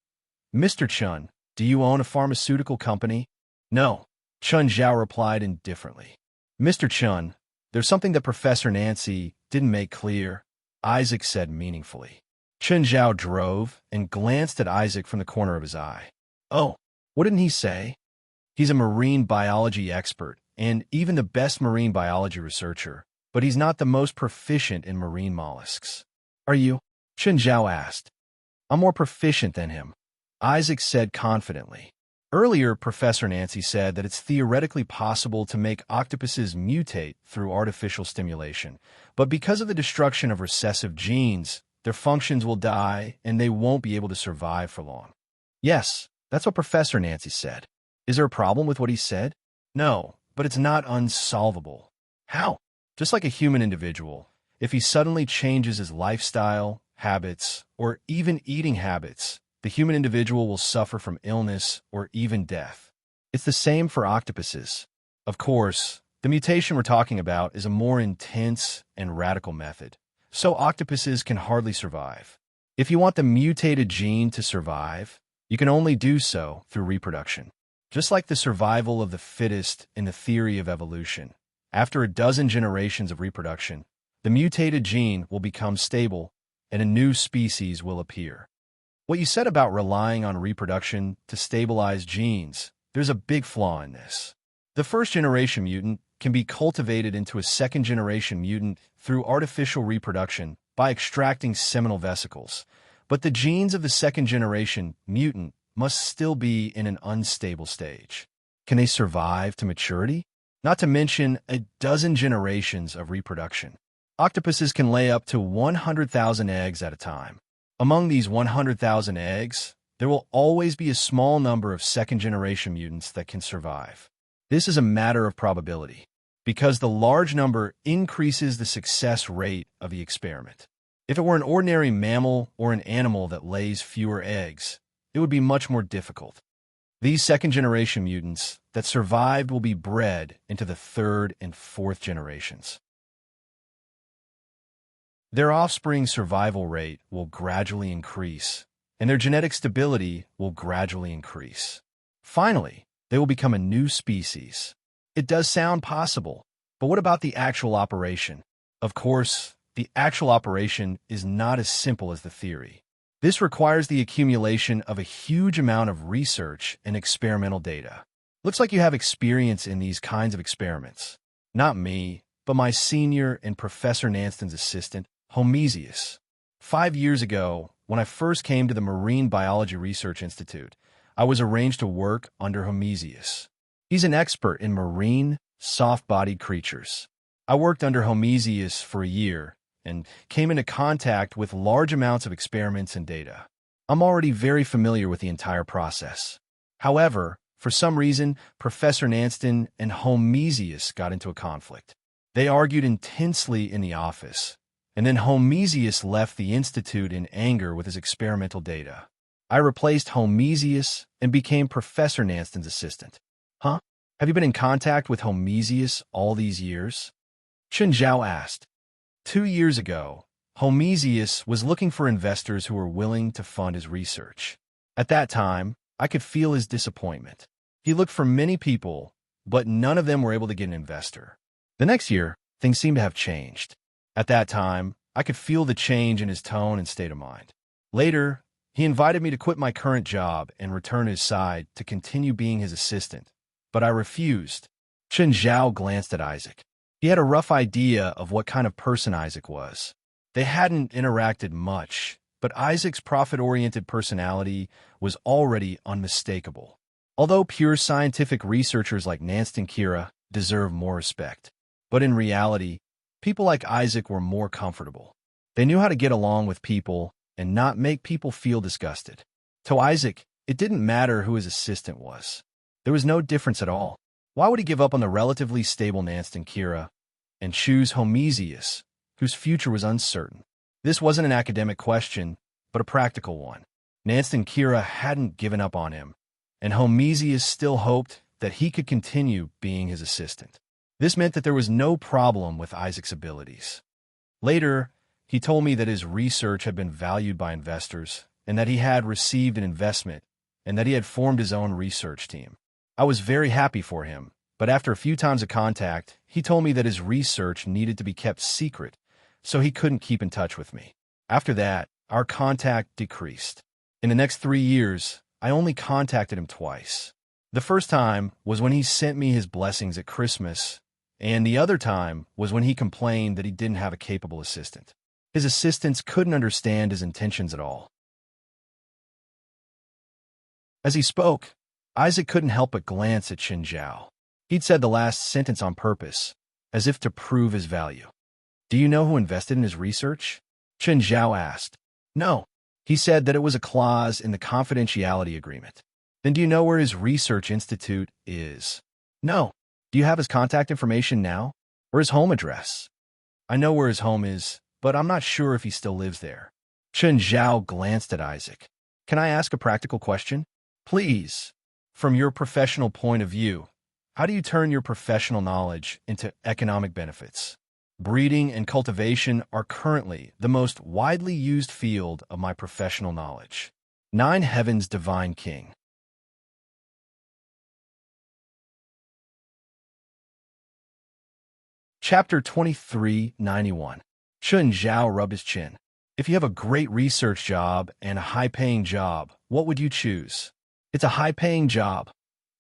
Mr. Chun, do you own a pharmaceutical company? No. Chun Zhao replied indifferently. Mr. Chun, there's something that Professor Nancy didn't make clear, Isaac said meaningfully. Chun Zhao drove and glanced at Isaac from the corner of his eye. Oh, what didn't he say? He's a marine biology expert and even the best marine biology researcher, but he's not the most proficient in marine mollusks. Are you? Chun Zhao asked. I'm more proficient than him, Isaac said confidently. Earlier, Professor Nancy said that it's theoretically possible to make octopuses mutate through artificial stimulation, but because of the destruction of recessive genes, their functions will die and they won't be able to survive for long. Yes, that's what Professor Nancy said. Is there a problem with what he said? No, but it's not unsolvable. How? Just like a human individual, if he suddenly changes his lifestyle, habits, or even eating habits, the human individual will suffer from illness or even death. It's the same for octopuses. Of course, the mutation we're talking about is a more intense and radical method, so octopuses can hardly survive. If you want the mutated gene to survive, you can only do so through reproduction. Just like the survival of the fittest in the theory of evolution, after a dozen generations of reproduction, the mutated gene will become stable and a new species will appear. What you said about relying on reproduction to stabilize genes, there's a big flaw in this. The first-generation mutant can be cultivated into a second-generation mutant through artificial reproduction by extracting seminal vesicles, but the genes of the second-generation mutant must still be in an unstable stage. Can they survive to maturity? Not to mention a dozen generations of reproduction. Octopuses can lay up to 100,000 eggs at a time. Among these 100,000 eggs, there will always be a small number of second-generation mutants that can survive. This is a matter of probability, because the large number increases the success rate of the experiment. If it were an ordinary mammal or an animal that lays fewer eggs, it would be much more difficult. These second-generation mutants that survived will be bred into the third and fourth generations. Their offspring's survival rate will gradually increase, and their genetic stability will gradually increase. Finally, they will become a new species. It does sound possible, but what about the actual operation? Of course, the actual operation is not as simple as the theory. This requires the accumulation of a huge amount of research and experimental data. Looks like you have experience in these kinds of experiments. Not me, but my senior and Professor Nanston's assistant, Homesius. 5 years ago, when I first came to the Marine Biology Research Institute, I was arranged to work under Homesius. He's an expert in marine, soft-bodied creatures. I worked under Homesius for a year and came into contact with large amounts of experiments and data. I'm already very familiar with the entire process. However, for some reason, Professor Nanston and Homesius got into a conflict. They argued intensely in the office, and then Homesius left the institute in anger with his experimental data. I replaced Homesius and became Professor Nanston's assistant. Huh? Have you been in contact with Homesius all these years? Chen Zhao asked. 2 years ago, Homesius was looking for investors who were willing to fund his research. At that time, I could feel his disappointment. He looked for many people, but none of them were able to get an investor. The next year, things seemed to have changed. At that time, I could feel the change in his tone and state of mind. Later, he invited me to quit my current job and return to his side to continue being his assistant, but I refused. Chen Zhao glanced at Isaac. He had a rough idea of what kind of person Isaac was. They hadn't interacted much, but Isaac's profit-oriented personality was already unmistakable. Although pure scientific researchers like Nanston Kira deserve more respect, but in reality, people like Isaac were more comfortable. They knew how to get along with people and not make people feel disgusted. To Isaac, it didn't matter who his assistant was. There was no difference at all. Why would he give up on the relatively stable Nanston Kira and choose Homesius, whose future was uncertain? This wasn't an academic question, but a practical one. Nanston Kira hadn't given up on him, and Homesius still hoped that he could continue being his assistant. This meant that there was no problem with Isaac's abilities. Later, he told me that his research had been valued by investors and that he had received an investment and that he had formed his own research team. I was very happy for him, but after a few times of contact, he told me that his research needed to be kept secret, so he couldn't keep in touch with me. After that, our contact decreased. In the next 3 years, I only contacted him twice. The first time was when he sent me his blessings at Christmas, and the other time was when he complained that he didn't have a capable assistant. His assistants couldn't understand his intentions at all. As he spoke, Isaac couldn't help but glance at Chen Zhao. He'd said the last sentence on purpose, as if to prove his value. Do you know who invested in his research? Chen Zhao asked. No. He said that it was a clause in the confidentiality agreement. Then do you know where his research institute is? No. Do you have his contact information now? Or his home address? I know where his home is, but I'm not sure if he still lives there. Chen Zhao glanced at Isaac. Can I ask a practical question? Please. From your professional point of view, how do you turn your professional knowledge into economic benefits? Breeding and cultivation are currently the most widely used field of my professional knowledge. 9 Heavens Divine King. Chapter 2391. Chen Zhao rubbed his chin. If you have a great research job and a high-paying job, what would you choose? It's a high-paying job,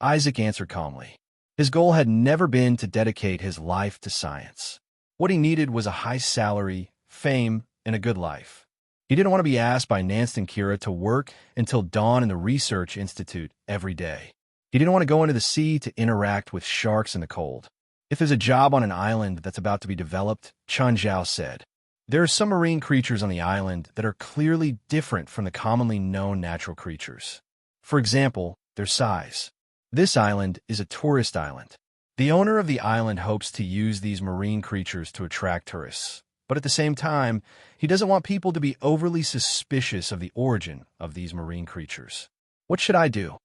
Isaac answered calmly. His goal had never been to dedicate his life to science. What he needed was a high salary, fame, and a good life. He didn't want to be asked by Nanston Kira to work until dawn in the research institute every day. He didn't want to go into the sea to interact with sharks in the cold. If there's a job on an island that's about to be developed, Chen Zhao said, there are some marine creatures on the island that are clearly different from the commonly known natural creatures. For example, their size. This island is a tourist island. The owner of the island hopes to use these marine creatures to attract tourists, but at the same time, he doesn't want people to be overly suspicious of the origin of these marine creatures. What should I do?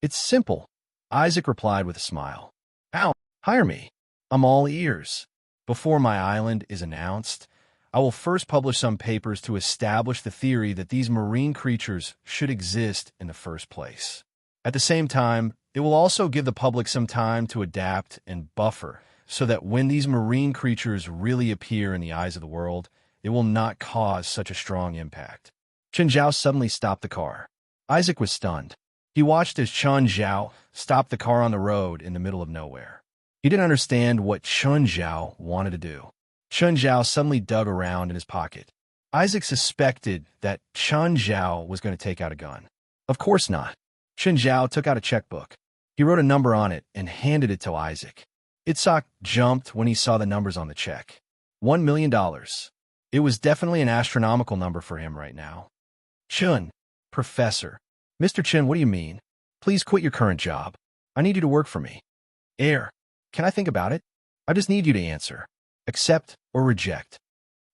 It's simple, Isaac replied with a smile. Ow, hire me. I'm all ears. Before my island is announced, I will first publish some papers to establish the theory that these marine creatures should exist in the first place. At the same time, it will also give the public some time to adapt and buffer so that when these marine creatures really appear in the eyes of the world, it will not cause such a strong impact. Chen Zhao suddenly stopped the car. Isaac was stunned. He watched as Chen Zhao stopped the car on the road in the middle of nowhere. He didn't understand what Chen Zhao wanted to do. Chen Zhao suddenly dug around in his pocket. Isaac suspected that Chen Zhao was going to take out a gun. Of course not. Chen Zhao took out a checkbook. He wrote a number on it and handed it to Isaac. Itzhak jumped when he saw the numbers on the check. $1 million. It was definitely an astronomical number for him right now. Chen, Professor. Mr. Chen, what do you mean? Please quit your current job. I need you to work for me. Air, can I think about it? I just need you to answer. Accept or reject.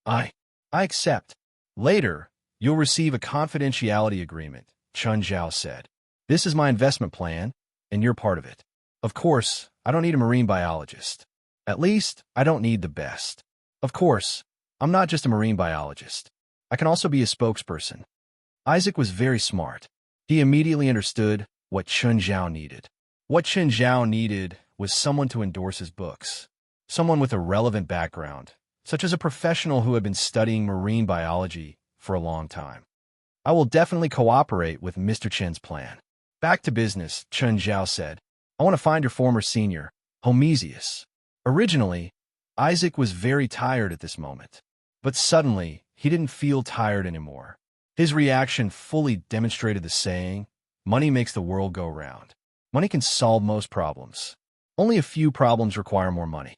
I accept. Later, you'll receive a confidentiality agreement, Chun Zhao said. This is my investment plan, and you're part of it. Of course, I don't need a marine biologist. At least, I don't need the best. Of course, I'm not just a marine biologist. I can also be a spokesperson. Isaac was very smart. He immediately understood what Chun Zhao needed. What Chun Zhao needed was someone to endorse his books. Someone with a relevant background, such as a professional who had been studying marine biology for a long time. I will definitely cooperate with Mr. Chen's plan. Back to business, Chun Zhao said. I want to find your former senior, Homesius. Originally, Isaac was very tired at this moment. But suddenly, he didn't feel tired anymore. His reaction fully demonstrated the saying, money makes the world go round. Money can solve most problems. Only a few problems require more money.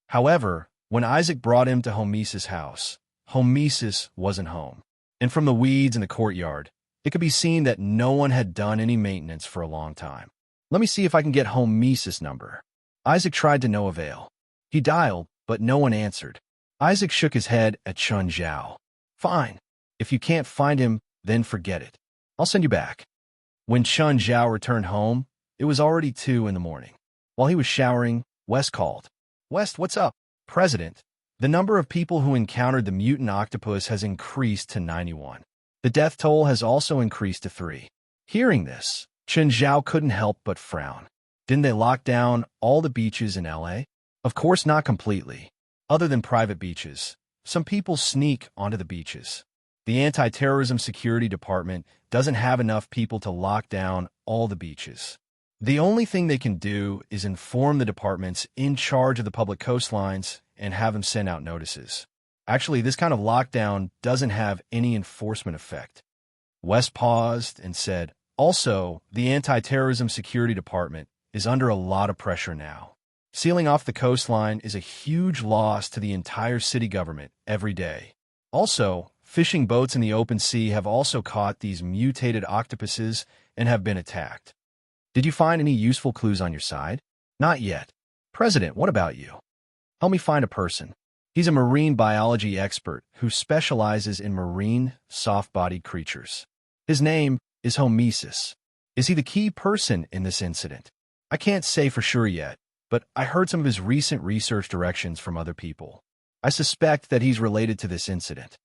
However, when Isaac brought him to Homesius' house, Homesius wasn't home. And from the weeds in the courtyard, it could be seen that no one had done any maintenance for a long time. Let me see if I can get Homesius' number. Isaac tried to no avail. He dialed, but no one answered. Isaac shook his head at Chun Zhao. Fine. If you can't find him, then forget it. I'll send you back. When Chun Zhao returned home, it was already 2 in the morning. While he was showering, West called. West, what's up? President, the number of people who encountered the mutant octopus has increased to 91. The death toll has also increased to 3. Hearing this, Chun Zhao couldn't help but frown. Didn't they lock down all the beaches in LA? Of course not completely. Other than private beaches, some people sneak onto the beaches. The Anti-Terrorism Security Department doesn't have enough people to lock down all the beaches. The only thing they can do is inform the departments in charge of the public coastlines and have them send out notices. Actually, this kind of lockdown doesn't have any enforcement effect. West paused and said, also, the Anti-Terrorism Security Department is under a lot of pressure now. Sealing off the coastline is a huge loss to the entire city government every day. Also, fishing boats in the open sea have also caught these mutated octopuses and have been attacked. Did you find any useful clues on your side? Not yet. President, what about you? Help me find a person. He's a marine biology expert who specializes in marine, soft-bodied creatures. His name is Homesius. Is he the key person in this incident? I can't say for sure yet, but I heard some of his recent research directions from other people. I suspect that he's related to this incident.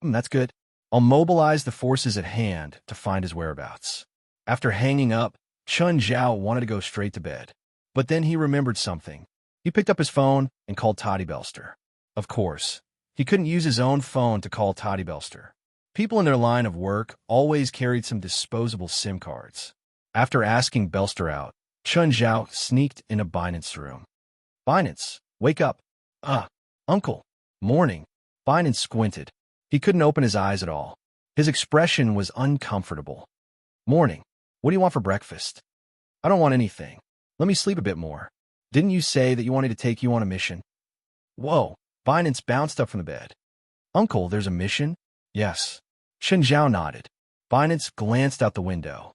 That's good. I'll mobilize the forces at hand to find his whereabouts. After hanging up, Chun Zhao wanted to go straight to bed. But then he remembered something. He picked up his phone and called Toddy Belster. Of course, he couldn't use his own phone to call Toddy Belster. People in their line of work always carried some disposable SIM cards. After asking Belster out, Chun Zhao sneaked into Binance's room. Binance, wake up. Uncle. Morning. Binance squinted. He couldn't open his eyes at all. His expression was uncomfortable. Morning. What do you want for breakfast? I don't want anything. Let me sleep a bit more. Didn't you say that you wanted to take you on a mission? Whoa. Binance bounced up from the bed. Uncle, there's a mission? Yes. Chun Zhao nodded. Binance glanced out the window.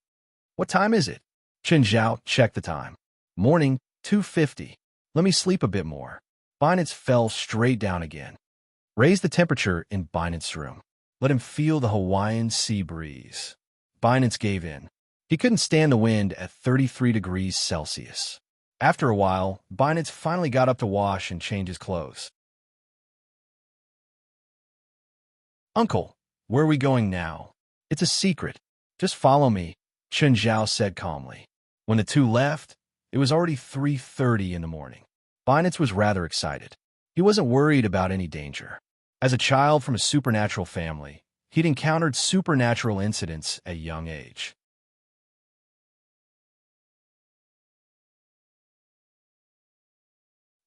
What time is it? Chun Zhao checked the time. Morning, 2:50. Let me sleep a bit more. Binance fell straight down again. Raise the temperature in Binance's room. Let him feel the Hawaiian sea breeze. Binance gave in. He couldn't stand the wind at 33 degrees Celsius. After a while, Binance finally got up to wash and change his clothes. Uncle, where are we going now? It's a secret. Just follow me, Chun Zhao said calmly. When the two left, it was already 3:30 in the morning. Binance was rather excited. He wasn't worried about any danger. As a child from a supernatural family, he'd encountered supernatural incidents at a young age.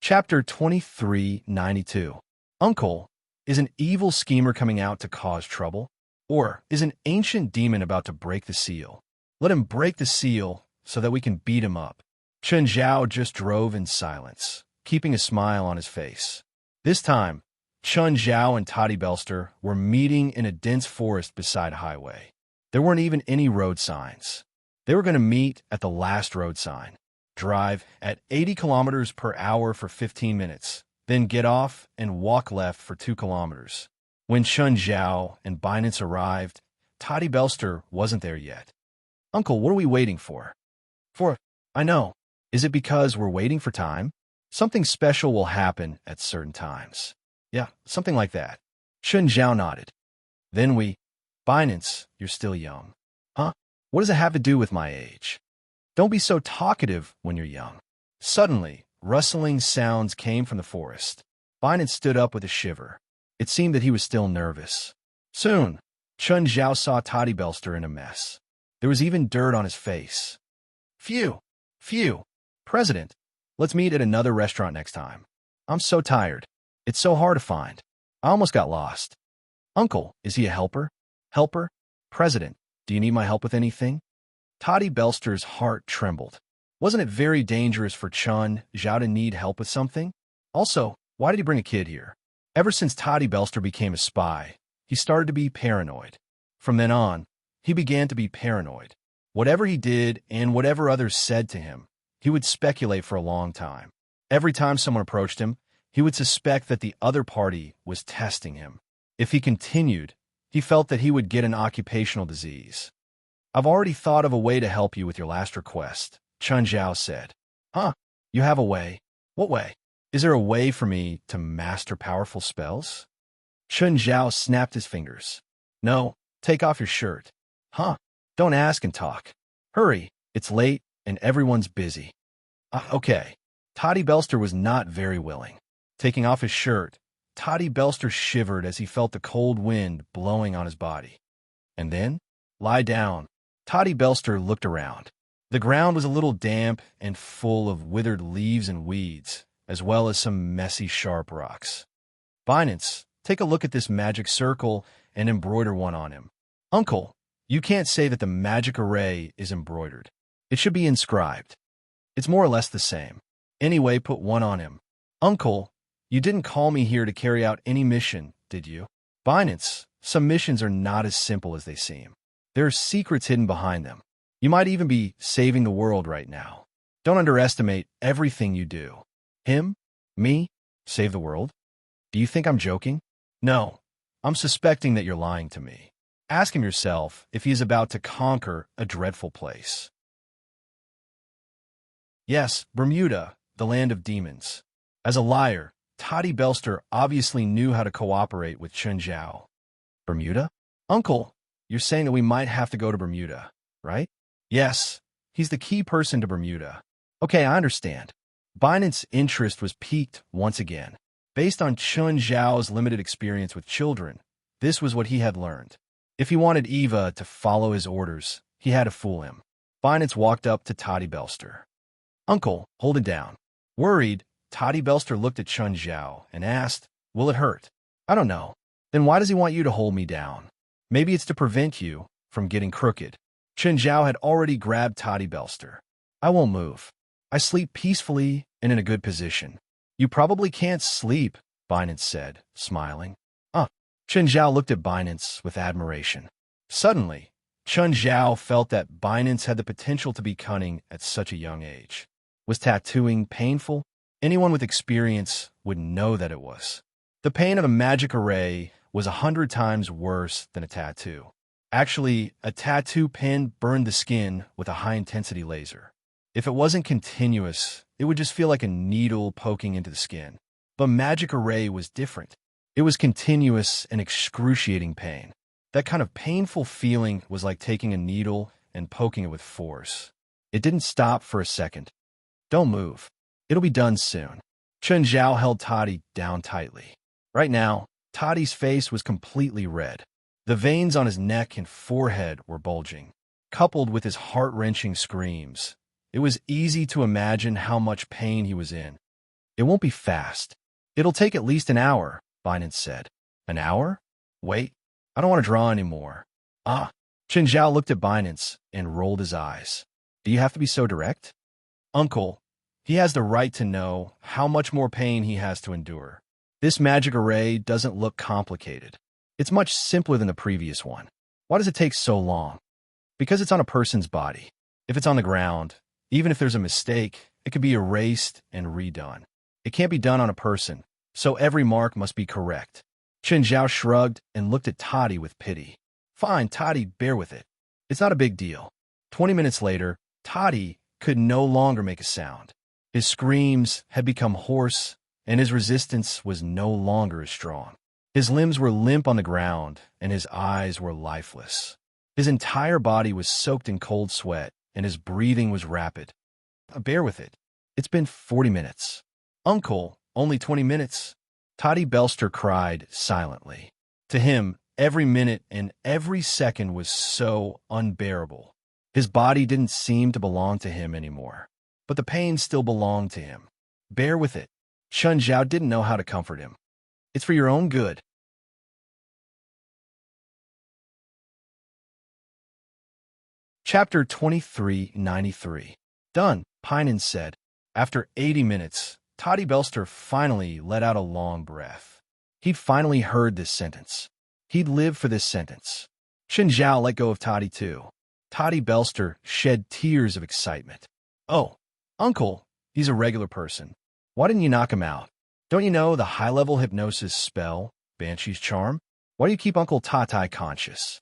Chapter 2392. Uncle, is an evil schemer coming out to cause trouble? Or is an ancient demon about to break the seal? Let him break the seal so that we can beat him up. Chun Zhao just drove in silence, keeping a smile on his face. This time, Chun Zhao and Toddy Belster were meeting in a dense forest beside a highway. There weren't even any road signs. They were going to meet at the last road sign, drive at 80 kilometers per hour for 15 minutes, then get off and walk left for 2 kilometers. When Chun Zhao and Binance arrived, Toddy Belster wasn't there yet. Uncle, what are we waiting for? I know. Is it because we're waiting for time? Something special will happen at certain times. Yeah, something like that. Chun Zhao nodded. Then Binance, you're still young. Huh? What does it have to do with my age? Don't be so talkative when you're young. Suddenly, rustling sounds came from the forest. Binance stood up with a shiver. It seemed that he was still nervous. Soon, Chun Zhao saw Toddy Belster in a mess. There was even dirt on his face. Phew. President, let's meet at another restaurant next time. I'm so tired. It's so hard to find. I almost got lost. Uncle, is he a helper? Helper? President, do you need my help with anything? Toddy Belster's heart trembled. Wasn't it very dangerous for Chun Zhao to need help with something? Also, why did he bring a kid here? Ever since Toddy Belster became a spy, he started to be paranoid. From then on, he began to be paranoid. Whatever he did and whatever others said to him, he would speculate for a long time. Every time someone approached him, he would suspect that the other party was testing him. If he continued, he felt that he would get an occupational disease. I've already thought of a way to help you with your last request, Chun Zhao said. Huh? You have a way? What way? Is there a way for me to master powerful spells? Chun Zhao snapped his fingers. No, take off your shirt. Huh? Don't ask and talk. Hurry, it's late and everyone's busy. Okay. Toddy Belster was not very willing. Taking off his shirt, Toddy Belster shivered as he felt the cold wind blowing on his body. And then, lie down. Toddy Belster looked around. The ground was a little damp and full of withered leaves and weeds, as well as some messy, sharp rocks. Binance, take a look at this magic circle and embroider one on him. Uncle, you can't say that the magic array is embroidered. It should be inscribed. It's more or less the same. Anyway, put one on him. Uncle, you didn't call me here to carry out any mission, did you? Binance, some missions are not as simple as they seem. There are secrets hidden behind them. You might even be saving the world right now. Don't underestimate everything you do. Him? Me? Save the world? Do you think I'm joking? No. I'm suspecting that you're lying to me. Ask him yourself if he is about to conquer a dreadful place. Yes, Bermuda, the land of demons. As a liar, Toddy Belster obviously knew how to cooperate with Chun Zhao. Bermuda? Uncle, you're saying that we might have to go to Bermuda, right? Yes, he's the key person to Bermuda. Okay, I understand. Binance's interest was piqued once again. Based on Chun Zhao's limited experience with children, this was what he had learned. If he wanted Eva to follow his orders, he had to fool him. Binance walked up to Toddy Belster. Uncle, hold it down. Worried, Toddy Belster looked at Chun Zhao and asked, will it hurt? I don't know. Then why does he want you to hold me down? Maybe it's to prevent you from getting crooked. Chun Zhao had already grabbed Toddy Belster. I won't move. I sleep peacefully and in a good position. You probably can't sleep, Binance said, smiling. Chun Zhao looked at Binance with admiration. Suddenly, Chun Zhao felt that Binance had the potential to be cunning at such a young age. Was tattooing painful? Anyone with experience would know that it was. The pain of a magic array was 100 times worse than a tattoo. Actually, a tattoo pen burned the skin with a high-intensity laser. If it wasn't continuous, it would just feel like a needle poking into the skin. But magic array was different. It was continuous and excruciating pain. That kind of painful feeling was like taking a needle and poking it with force. It didn't stop for a second. Don't move. It'll be done soon. Chun Zhao held Toddy down tightly. Right now, Toddy's face was completely red. The veins on his neck and forehead were bulging. Coupled with his heart-wrenching screams, it was easy to imagine how much pain he was in. It won't be fast. It'll take at least an hour, Binance said. An hour? Wait, I don't want to draw anymore. Chun Zhao looked at Binance and rolled his eyes. Do you have to be so direct? Uncle, he has the right to know how much more pain he has to endure. This magic array doesn't look complicated. It's much simpler than the previous one. Why does it take so long? Because it's on a person's body. If it's on the ground, even if there's a mistake, it could be erased and redone. It can't be done on a person, so every mark must be correct. Chen Zhao shrugged and looked at Toddy with pity. Fine, Toddy, bear with it. It's not a big deal. 20 minutes later, Toddy could no longer make a sound. His screams had become hoarse, and his resistance was no longer as strong. His limbs were limp on the ground, and his eyes were lifeless. His entire body was soaked in cold sweat, and his breathing was rapid. Bear with it. It's been 40 minutes. Uncle, only 20 minutes. Toddy Belster cried silently. To him, every minute and every second was so unbearable. His body didn't seem to belong to him anymore, but the pain still belonged to him. Bear with it. Chen Zhao didn't know how to comfort him. It's for your own good. Chapter 2393. Done, Pinan said. After 80 minutes, Toddy Belster finally let out a long breath. He'd finally heard this sentence. He'd lived for this sentence. Chen Zhao let go of Toddy too. Toddy Belster shed tears of excitement. Oh, Uncle, he's a regular person. Why didn't you knock him out? Don't you know the high-level hypnosis spell, Banshee's Charm? Why do you keep Uncle Tatai conscious?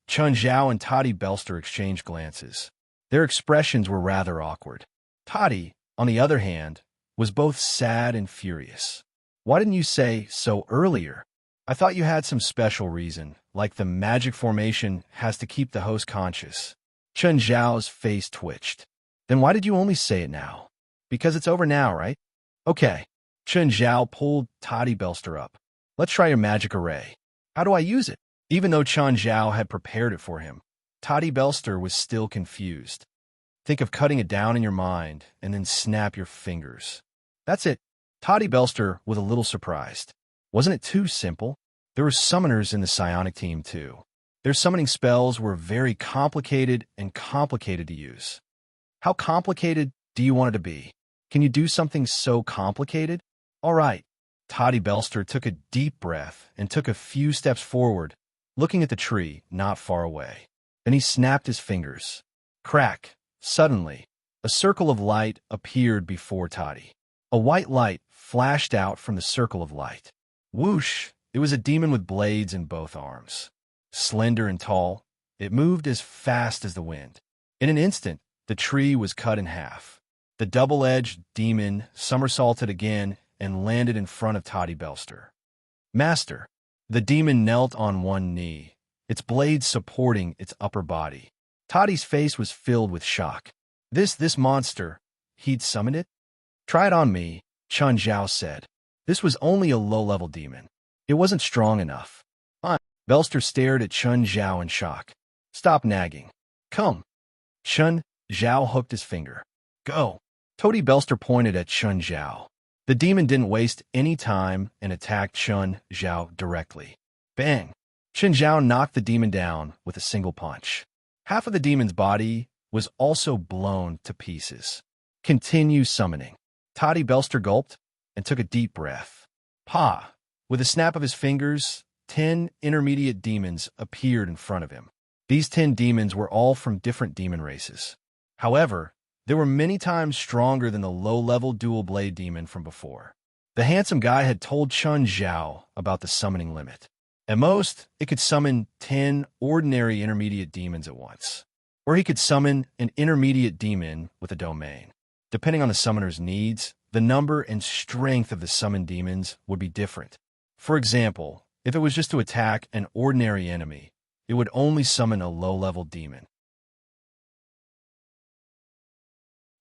Chen Zhao and Toddy Belster exchanged glances. Their expressions were rather awkward. Toddy, on the other hand, was both sad and furious. Why didn't you say so earlier? I thought you had some special reason, like the magic formation has to keep the host conscious. Chen Zhao's face twitched. Then why did you only say it now? Because it's over now, right? Okay. Chen Zhao pulled Toddy Belster up. Let's try your magic array. How do I use it? Even though Chen Zhao had prepared it for him, Toddy Belster was still confused. Think of cutting it down in your mind and then snap your fingers. That's it. Toddy Belster was a little surprised. Wasn't it too simple? There were summoners in the psionic team too. Their summoning spells were very complicated and complicated to use. How complicated do you want it to be? Can you do something so complicated? All right. Toddy Belster took a deep breath and took a few steps forward, looking at the tree not far away. Then he snapped his fingers. Crack! Suddenly, a circle of light appeared before Toddy. A white light flashed out from the circle of light. Whoosh! It was a demon with blades in both arms. Slender and tall, it moved as fast as the wind. In an instant, the tree was cut in half. The double-edged demon somersaulted again and landed in front of Toddy Belster. Master! The demon knelt on one knee, its blades supporting its upper body. Toddy's face was filled with shock. This monster, he'd summoned it? Try it on me, Chen Zhao said. This was only a low-level demon. It wasn't strong enough. Belster stared at Chen Zhao in shock. Stop nagging. Come. Chen Zhao hooked his finger. Go. Toddy Belster pointed at Chen Zhao. The demon didn't waste any time and attacked Chen Zhao directly. Bang! Chen Zhao knocked the demon down with a single punch. Half of the demon's body was also blown to pieces. Continue summoning. Toddy Belster gulped and took a deep breath. Pa! With a snap of his fingers, 10 intermediate demons appeared in front of him. These 10 demons were all from different demon races. However, they were many times stronger than the low-level dual-blade demon from before. The handsome guy had told Chen Zhao about the summoning limit. At most, it could summon 10 ordinary intermediate demons at once. Or he could summon an intermediate demon with a domain. Depending on the summoner's needs, the number and strength of the summoned demons would be different. For example, if it was just to attack an ordinary enemy, it would only summon a low-level demon.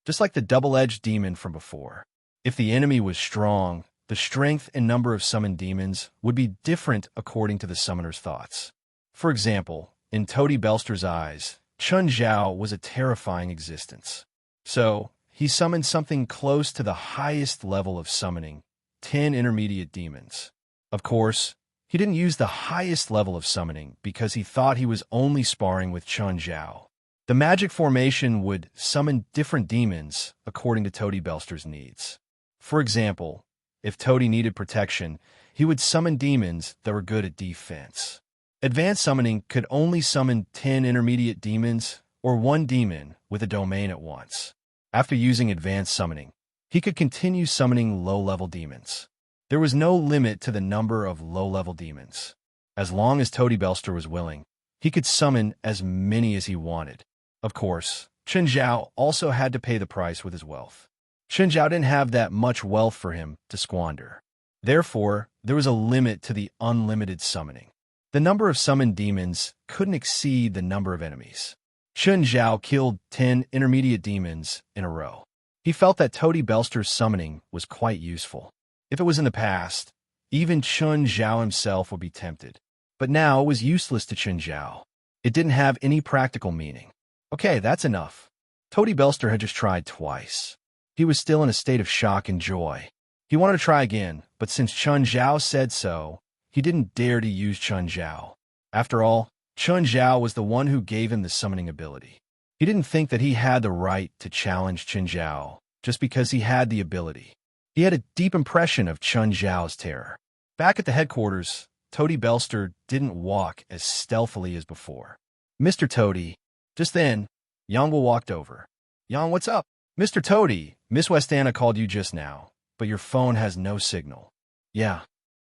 Just like the double-edged demon from before. If the enemy was strong, the strength and number of summoned demons would be different according to the summoner's thoughts. For example, in Toddy Belster's eyes, Chen Zhao was a terrifying existence. So, he summoned something close to the highest level of summoning, 10 intermediate demons. Of course, he didn't use the highest level of summoning because he thought he was only sparring with Chen Zhao. The magic formation would summon different demons according to Toddy Belster's needs. For example, if Toddy needed protection, he would summon demons that were good at defense. Advanced summoning could only summon 10 intermediate demons or 1 demon with a domain at once. After using advanced summoning, he could continue summoning low-level demons. There was no limit to the number of low-level demons. As long as Toady Belster was willing, he could summon as many as he wanted. Of course, Chen Zhao also had to pay the price with his wealth. Chen Zhao didn't have that much wealth for him to squander. Therefore, there was a limit to the unlimited summoning. The number of summoned demons couldn't exceed the number of enemies. Chen Zhao killed 10 intermediate demons in a row. He felt that Toady Belster's summoning was quite useful. If it was in the past, even Chen Zhao himself would be tempted. But now it was useless to Chen Zhao. It didn't have any practical meaning. Okay, that's enough. Toady Belster had just tried twice. He was still in a state of shock and joy. He wanted to try again, but since Chen Zhao said so, he didn't dare to use Chen Zhao. After all, Chen Zhao was the one who gave him the summoning ability. He didn't think that he had the right to challenge Chen Zhao just because he had the ability. He had a deep impression of Chen Zhao's terror. Back at the headquarters, Toady Belster didn't walk as stealthily as before. Mr. Toady. Just then, Yangwo walked over. Yang, what's up? Mr. Toady, Miss Westana called you just now, but your phone has no signal. Yeah.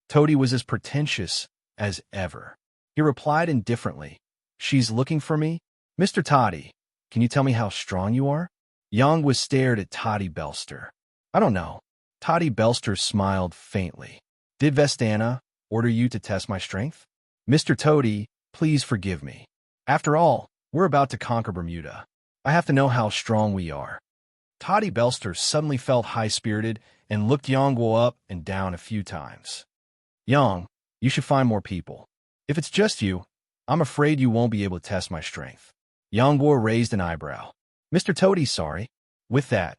Toady was as pretentious as ever. He replied indifferently. She's looking for me? Mr. Toddy, can you tell me how strong you are? Yang was stared at Toady Belster. I don't know. Toady Belster smiled faintly. Did Vestana order you to test my strength? Mr. Toady, please forgive me. After all, we're about to conquer Bermuda. I have to know how strong we are. Toady Belster suddenly felt high-spirited and looked Yangwo up and down a few times. Yang, you should find more people. If it's just you, I'm afraid you won't be able to test my strength. Yangwo raised an eyebrow. Mr. Toady, sorry. With that,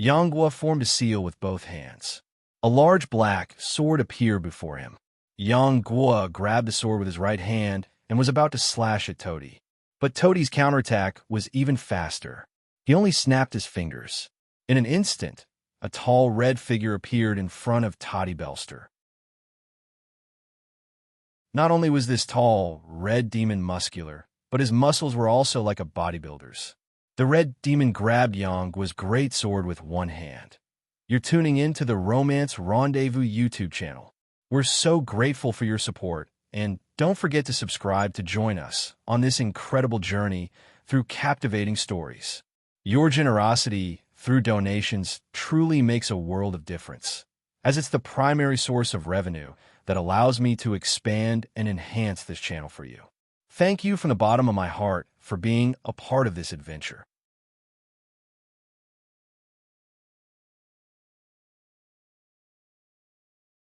Yangwo formed a seal with both hands. A large black sword appeared before him. Yangwo grabbed the sword with his right hand and was about to slash at Toady. But Toady's counterattack was even faster. He only snapped his fingers. In an instant, a tall red figure appeared in front of Toady Belster. Not only was this tall, red demon muscular, but his muscles were also like a bodybuilder's. The red demon grabbed Yangwo's great sword with one hand. You're tuning in to the Romance Rendezvous YouTube channel. We're so grateful for your support, and don't forget to subscribe to join us on this incredible journey through captivating stories. Your generosity through donations truly makes a world of difference, as it's the primary source of revenue that allows me to expand and enhance this channel for you. Thank you from the bottom of my heart for being a part of this adventure.